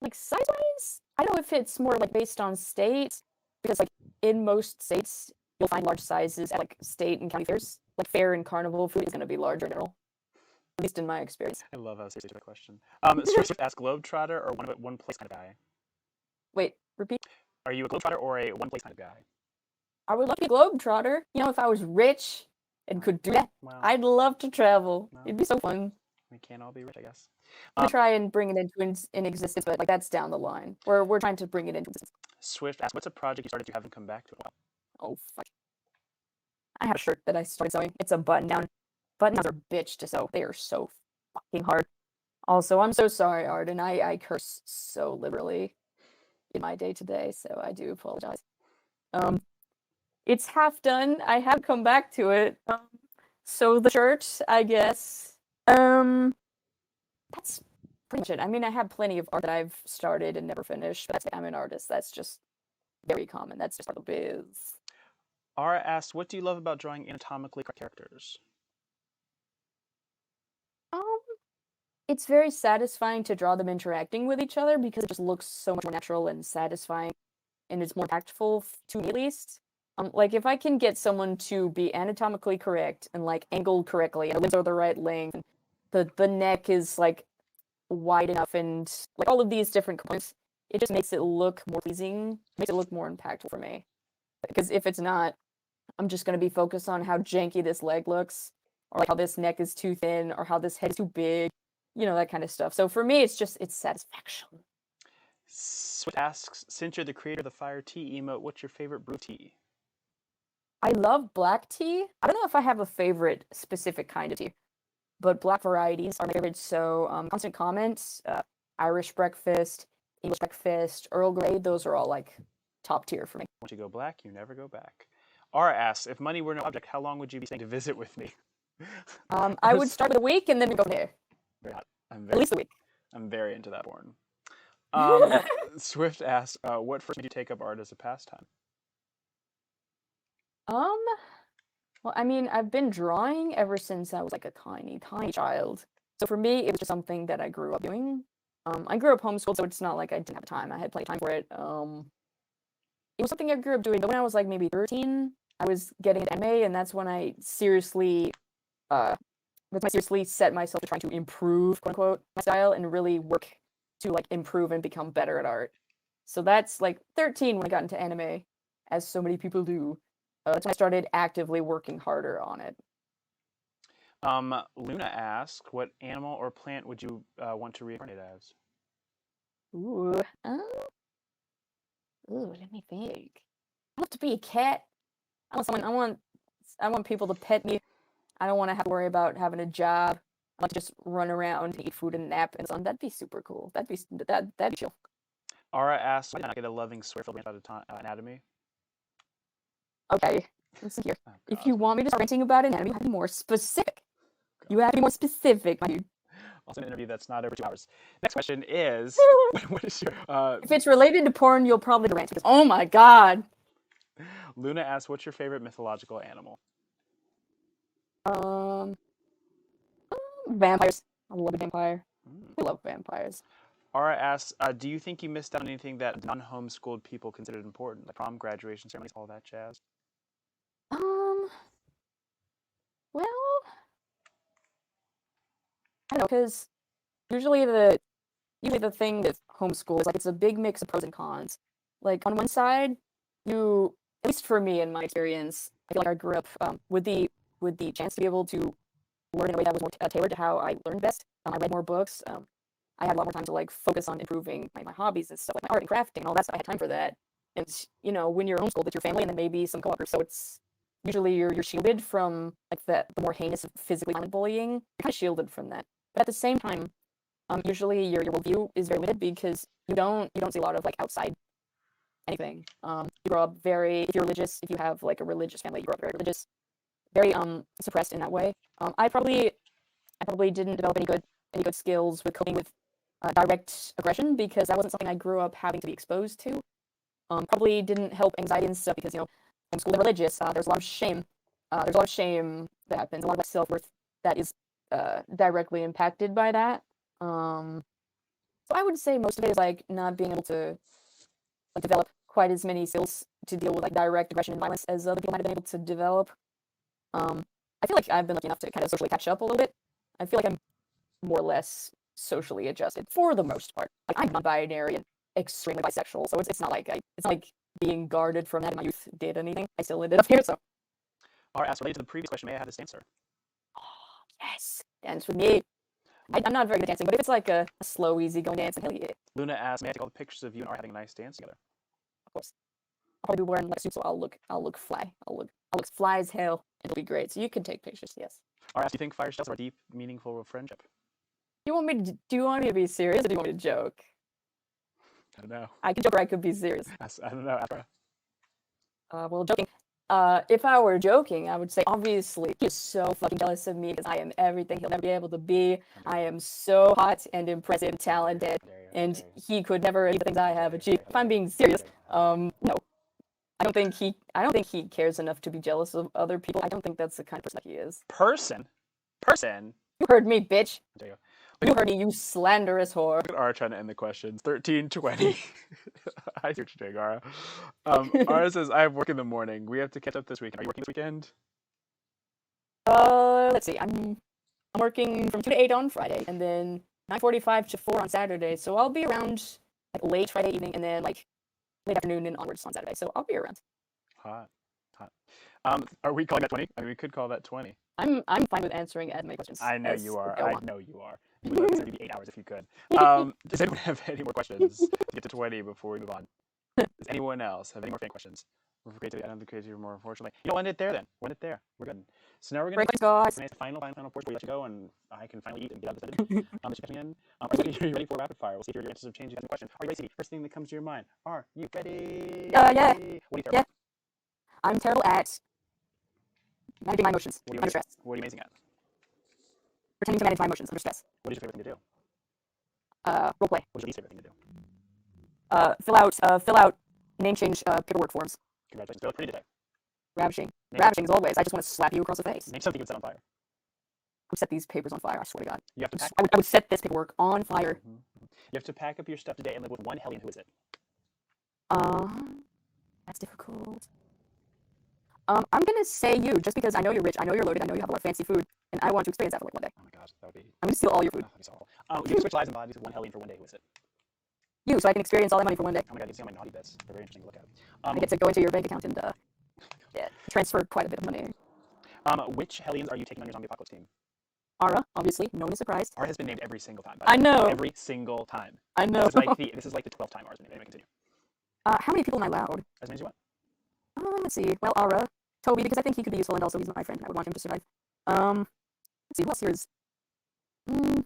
like size wise, I don't know if it's more like based on state, because like in most states, you'll find large sizes at like state and county fairs. Like fair and carnival food is going to be larger in general, at least in my experience. I love how serious that question. Swift ask Globetrotter or one place kind of guy? Wait, repeat. Are you a Globetrotter or a one place kind of guy? I would love to be a globetrotter. You know, if I was rich and Well, could do that, well, I'd love to travel. well, It'd be so fun. we can't all be rich, I guess. I'm gonna try and bring it in existence, but like that's down the line. We're trying to bring it into existence. Swift asks, what's a project you started you haven't come back to in a while? Oh fuck! I have a shirt that I started sewing. It's a button down. Button downs are bitch to sew. They are so fucking hard. Also, I'm so sorry, Arden. I curse so liberally in my day to day, so I do apologize. Um, it's half done. I have come back to it. So the shirt, I guess. That's pretty much it. I mean, I have plenty of art that I've started and never finished, but that's like I'm an artist. That's just very common. That's just part of the biz. Ara asks, what do you love about drawing anatomically correct characters? Um, it's very satisfying to draw them interacting with each other because it just looks so much more natural and satisfying, and it's more impactful to me at least. Like if I can get someone to be anatomically correct and like angled correctly, and the limbs are the right length, and the neck is like wide enough, and like all of these different components, it just makes it look more pleasing, makes it look more impactful for me. Because if it's not, I'm just gonna be focused on how janky this leg looks, or like how this neck is too thin, or how this head is too big, you know, that kind of stuff. So for me, it's satisfaction. Swift asks, since you're the creator of the Fire Tea emote, what's your favorite brew tea? I love black tea. I don't know if I have a favorite specific kind of tea, but black varieties are my favorite. So constant comments, Irish breakfast, English breakfast, Earl Grey, those are all like top tier for me. Once you go black, you never go back. Ara asks, if money were no object, how long would you be staying to visit with me? I would start with a week and then we go from there. Very hot. At least a week. I'm very into that porn. Swift asks, what first made you take up art as a pastime? Um, well, I mean, I've been drawing ever since I was like a tiny, tiny child. So for me, it was just something that I grew up doing. I grew up homeschooled, so it's not like I didn't have time. I had plenty of time for it. It was something I grew up doing. But when I was like maybe 13, I was getting into anime, and uh, that's when I seriously set myself to trying to improve, quote unquote, my style and really work to like improve and become better at art. So that's like 13 when I got into anime, as so many people do. That's when I started actively working harder on it. Luna asks, what animal or plant would you want to reincarnate as? Ooh, let me think. I want to be a cat. I want someone. I want people to pet me. I don't want to have to worry about having a job. I want to just run around and eat food and nap and so on. That'd be super cool. That'd be chill. Ara asks, why did I not get a loving Swearfield branch out of anatomy? Okay, listen here. Oh, If you want me to start ranting about anatomy, you have to be more specific. You have to be more specific, my dude. Also, an interview that's not over 2 hours. Next question is, what is your? If it's related to porn, you'll probably rant because oh my god. Luna asks, what's your favorite mythological animal? Um, vampires. I love a vampire. Mm. I love vampires. Ara asks, do you think you missed out on anything that non-homeschooled people considered important, like prom, graduation ceremonies, all that jazz? Um, well, I don't know, because usually the thing with homeschool is like it's a big mix of pros and cons. Like on one side, at least for me in my experience, I feel like I grew up with the chance to be able to learn in a way that was more tailored to how I learned best. I read more books. I had a lot more time to like focus on improving my hobbies and stuff like my art and crafting and all that stuff. I had time for that. And you know, when you're homeschooled, it's your family and then maybe some coworkers. So it's usually you're shielded from like the more heinous physically violent bullying. You're kind of shielded from that. But at the same time, usually your worldview is very limited because you don't see a lot of like outside anything. You grow up very if you're religious, if you have like a religious family, you grow up very religious, very suppressed in that way. I probably didn't develop any good skills with coping with direct aggression because that wasn't something I grew up having to be exposed to. Probably didn't help anxiety and stuff because you know homeschooled and religious. There's a lot of shame. There's a lot of shame that happens. A lot of self worth that is directly impacted by that. So I would say most of it is like not being able to like, develop quite as many skills to deal with like direct aggression and violence as other people might have been able to develop. I feel like I've been lucky enough to kind of socially catch up a little bit. I feel like I'm more or less socially adjusted for the most part. Like I'm non-binary and extremely bisexual, so it's not like it's not like being guarded from that in my youth did anything. I still ended up here, so All right, as related to the previous question, may I have this answer? yes, dance with me. I'm not very good at dancing, but if it's like a slow, easy going dance, hell yeah, Luna asks, may I take all the pictures of you and Art having a nice dance together? of course. I'll probably be wearing like a suit, so I'll look fly. I'll look fly as hell. It'll be great. So you can take pictures, yes. All right, do you think fire shells are a deep, meaningful friendship? Do you want me to be serious or do you want me to joke? I don't know. I could joke or I could be serious. I don't know. Afra. Well, joking. If I were joking, I would say obviously he is so fucking jealous of me because I am everything he'll never be able to be. I am so hot and impressive and talented, and he could never achieve the things I have achieved. If I'm being serious, no. I don't think he cares enough to be jealous of other people. I don't think that's the kind of person that he is. Person? You heard me, bitch. There you go. You heard me, you slanderous whore. Look at Ara trying to end the questions. 13:20. I see what you're doing, Ara. Ara says, I have work in the morning. We have to catch up this weekend. Are you working this weekend? Let's see. I'm working from 2 to 8 on Friday, and then 9:45 to 4 on Saturday. So I'll be around like late Friday evening, and then like late afternoon and onwards on Saturday. So I'll be around. Hot. Are we calling that 20? I mean, we could call that 20. I'm fine with answering as many questions. I know as you are. go I on. know you are. You would like to be 8 hours if you could. Does anyone have any more questions to get to 20 before we move on? Does anyone else have any more fan questions? We're creativity. I don't think creativity more, unfortunately. You know, we'll end it there then. We'll end it there. We're good. So now we're going to guys. the final portion before we let you go, and I can finally eat and get out of this editing. Just checking in. Are you ready for rapid fire? We'll see if you're interested in changing the question. Are you ready? First thing that comes to your mind. Are you ready? Yeah. What are you terrible Yeah. I'm terrible at managing my emotions under stress. What are you amazing at? Pretending to manage my emotions under stress. What is your favorite thing to do? Roleplay. What's your least favorite thing to do? Fill out name change paperwork forms. Congratulations. Feel pretty today. Ravishing as always. I just want to slap you across the face. Name something you would set on fire. I would set these papers on fire. I swear to God. You have to pack. I would set this paperwork on fire. You have to pack up your stuff today and live with one hellion. Who is it? That's difficult. I'm gonna say you, just because I know you're rich, I know you're loaded, I know you have a lot of fancy food, and I want to experience that for like one day. Oh my gosh, that would be. I'm gonna steal all your food. That'd be so awful. You can switch lives and bodies with one hellion for one day. Who is it? You, so I can experience all that money for one day. Oh my god, you can see all my naughty bits. They're very interesting to look at. I get to go into your bank account and transfer quite a bit of money. Which hellions are you taking on your zombie apocalypse team? Ara, obviously, no one is surprised. Ara has been named every single time. I know. Every single time. I know. This is like the 12th time Ara's been named. Anyway, continue. How many people am I allowed? As many as you want. Let's see. Well, Ara, Toby, because I think he could be useful, and also he's not my friend. I would want him to survive. Let's see. Who else here is? Who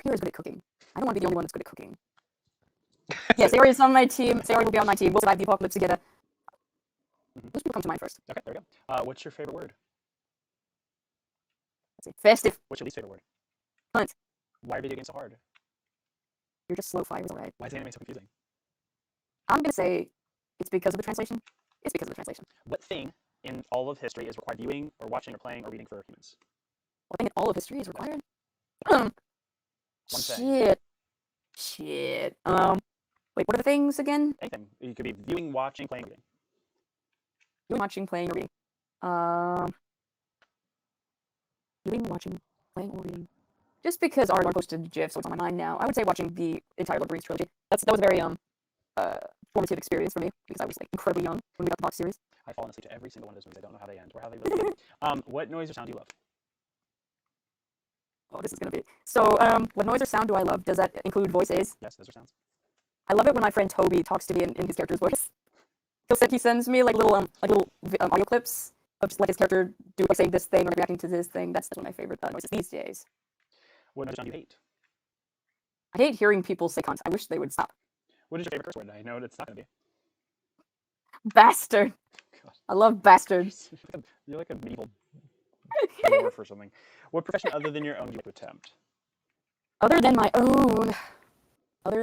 here is good at cooking? I don't want to be the only one that's good at cooking. Yes, Sayori is on my team. Sayori will be on my team. We'll survive the apocalypse together. Those people come to mind first. Okay, there we go. What's your favorite word? Let's see. Festive. What's your least favorite word? Hunt. Why are video games so hard? You're just slow fires, alright. Why is anime so confusing? I'm gonna say it's because of the translation. It's because of the translation. What thing in all of history is required viewing or watching or playing or reading for humans? What thing in all of history is required? One thing. Shit. Wait, what are the things again? Anything. You could be viewing, watching, playing, reading. Viewing, watching, playing, or reading. Viewing, watching, playing, or reading. Just because Art posted GIF, so it's on my mind now. I would say watching the entire Lord of the Rings trilogy. That was a very formative experience for me because I was like incredibly young when we got the box series. I've fallen asleep to every single one of those movies. I don't know how they end or how they really end. What noise or sound do you love? Oh, this is gonna be so. What noise or sound do I love? Does that include voices? Yes, those are sounds. I love it when my friend Toby talks to me in his character's voice. He sends me like little audio clips of just like his character saying this thing or reacting to this thing. That's one of my favorite noises these days. What noise or sound do you hate? I hate hearing people say cunts. I wish they would stop. What is your favorite curse word? I know it's not going to be. Bastard. God. I love bastards. You're like a medieval dwarf or something. What profession other than your own do you like to attempt? Other than my own. Well,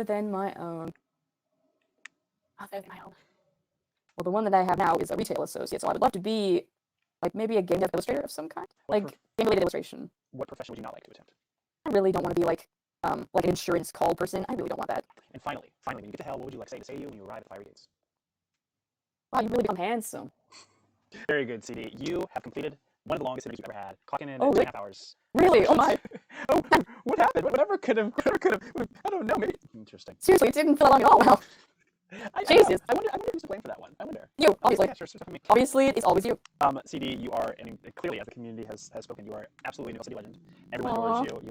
the one that I have now is a retail associate, so I would love to be like maybe a game dev illustrator of some kind. Game-related illustration. What profession would you not like to attempt? I really don't want to be like like an insurance call person. I really don't want that. And finally, when you get to hell, what would you like say to you when you arrive at the fiery gates? Wow, you really become handsome. Very good, CD. You have completed one of the longest interviews we've ever had, clocking in Oh, at two and really? a half hours. Really? Oh my. Oh, what happened? Whatever could have, I don't know, maybe. Interesting. Seriously, it didn't feel that long at all. Wow. I know. Jesus. I wonder who's to blame for that one. I wonder. You, obviously. Yeah, sure, stuff with me. Obviously, it's always you. CD, you are, and clearly as the community has spoken, you are absolutely a New York City legend. Everyone Aw. adores you.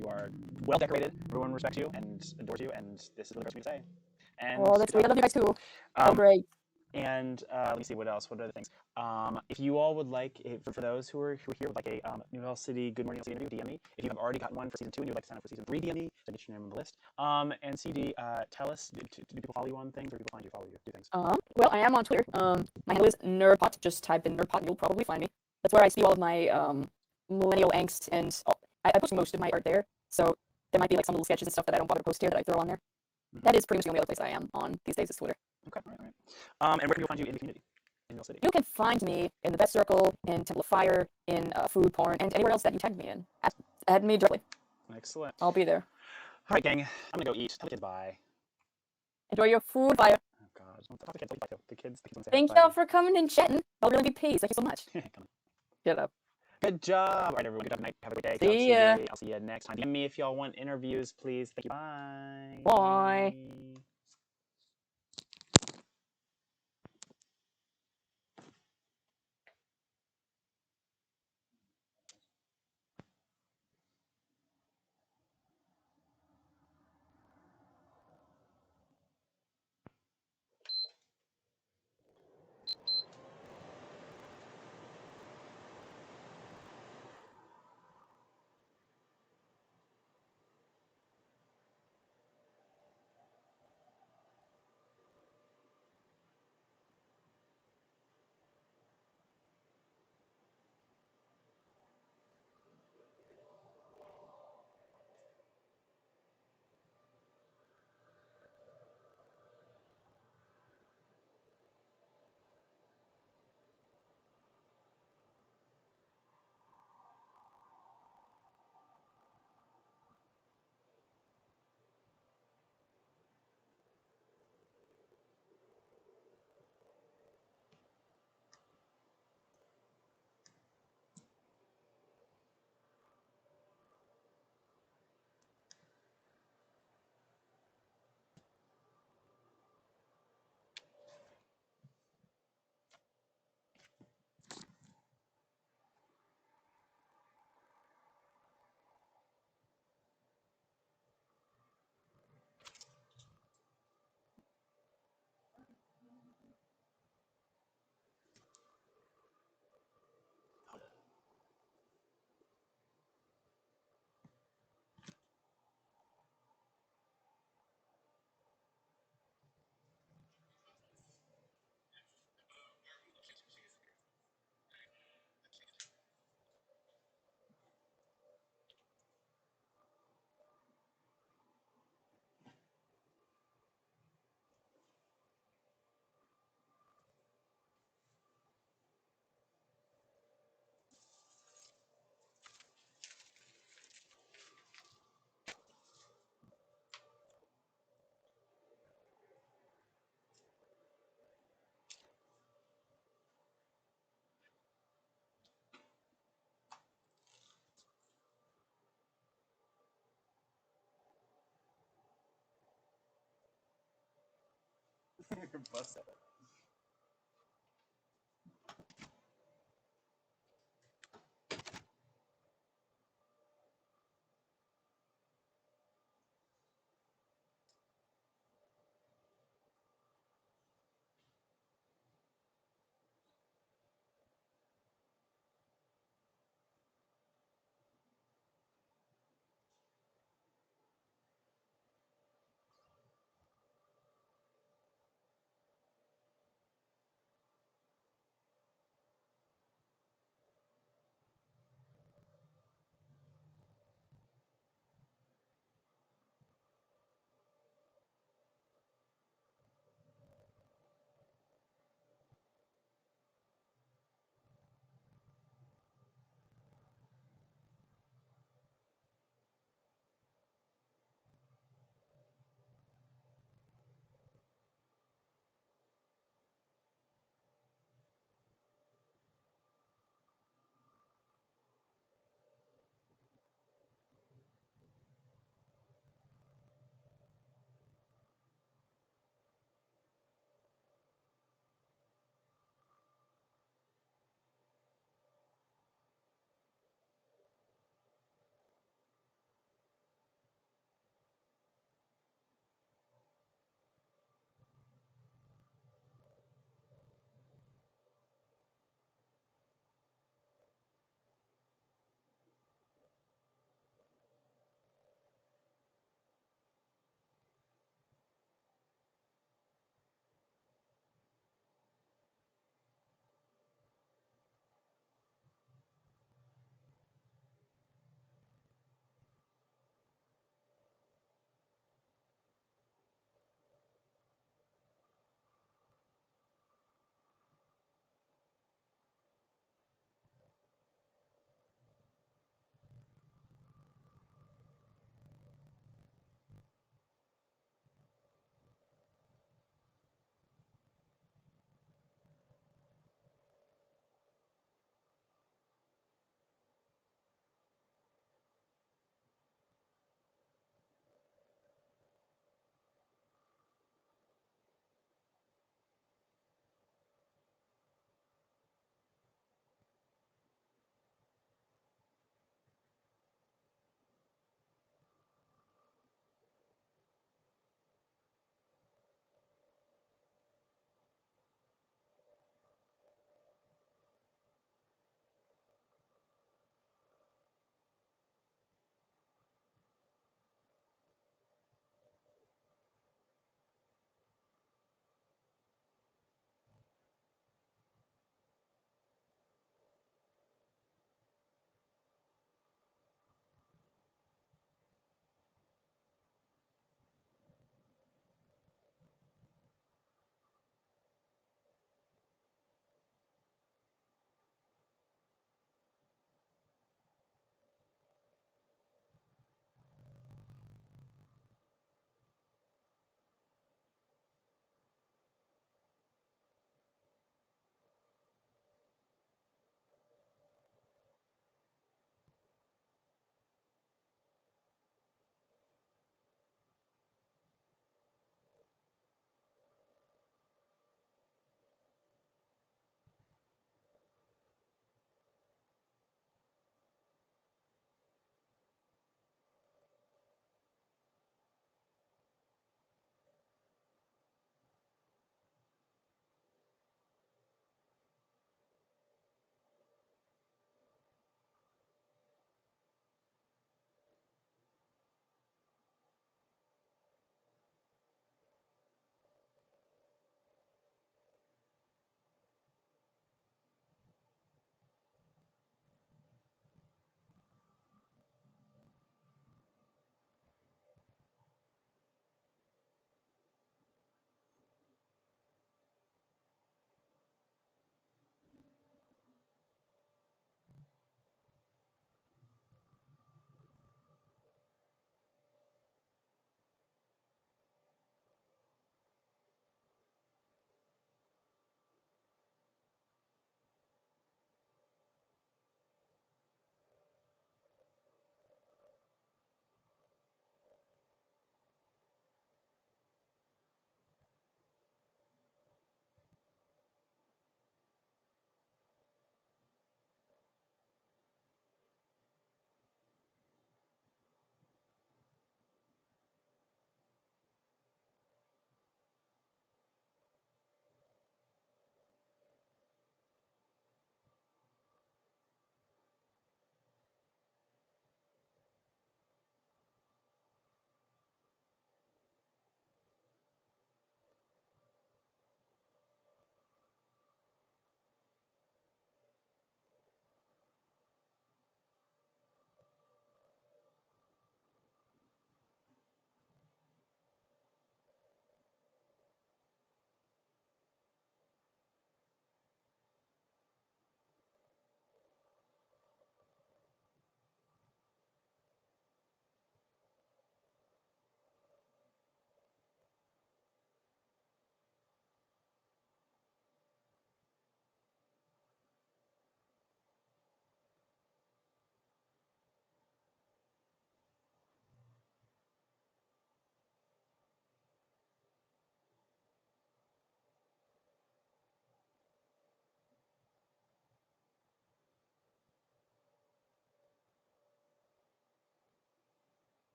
You are well decorated. Everyone respects you and adores you, and this is really hard for me to say. And Oh, that's good sweet. I job. love you guys too. Oh, Um, great. and let me see what else. What other things? If you all would like, for those who are here, would like a New York City Good Morning LC interview, DM me. If you have already gotten one for season 2 and you'd like to sign up for season 3, DM me so get your name on the list. And CD, tell us, do people follow you on things, or do people find you, follow you, do things? Well, I am on Twitter. My handle is nerdpot. Just type in nerdpot, you'll probably find me. That's where I spew all of my millennial angst, and I post most of my art there. So there might be like some little sketches and stuff that I don't bother to post here that I throw on there. That is pretty much the only other place I am on these days is Twitter. Okay, all right. And where can people find you in the community in New York City? You can find me in the Best Circle, in Temple of Fire, in Food Porn, and anywhere else that you tag me in. Add me directly. Excellent. I'll be there. All right, gang. I'm gonna go eat. Tell the kids bye. Enjoy your food, Fire. Oh God, tell the kids. Bye. The kids. Want to say Thank bye. y'all for coming and chatting. I'll really be peace. Thank you so much. Come on. Shut up. Good job. All right, everyone. Good night. Have a great day. See ya. I'll see you next time. DM me if y'all want interviews, please. Thank you. Bye. Bye. Bust it.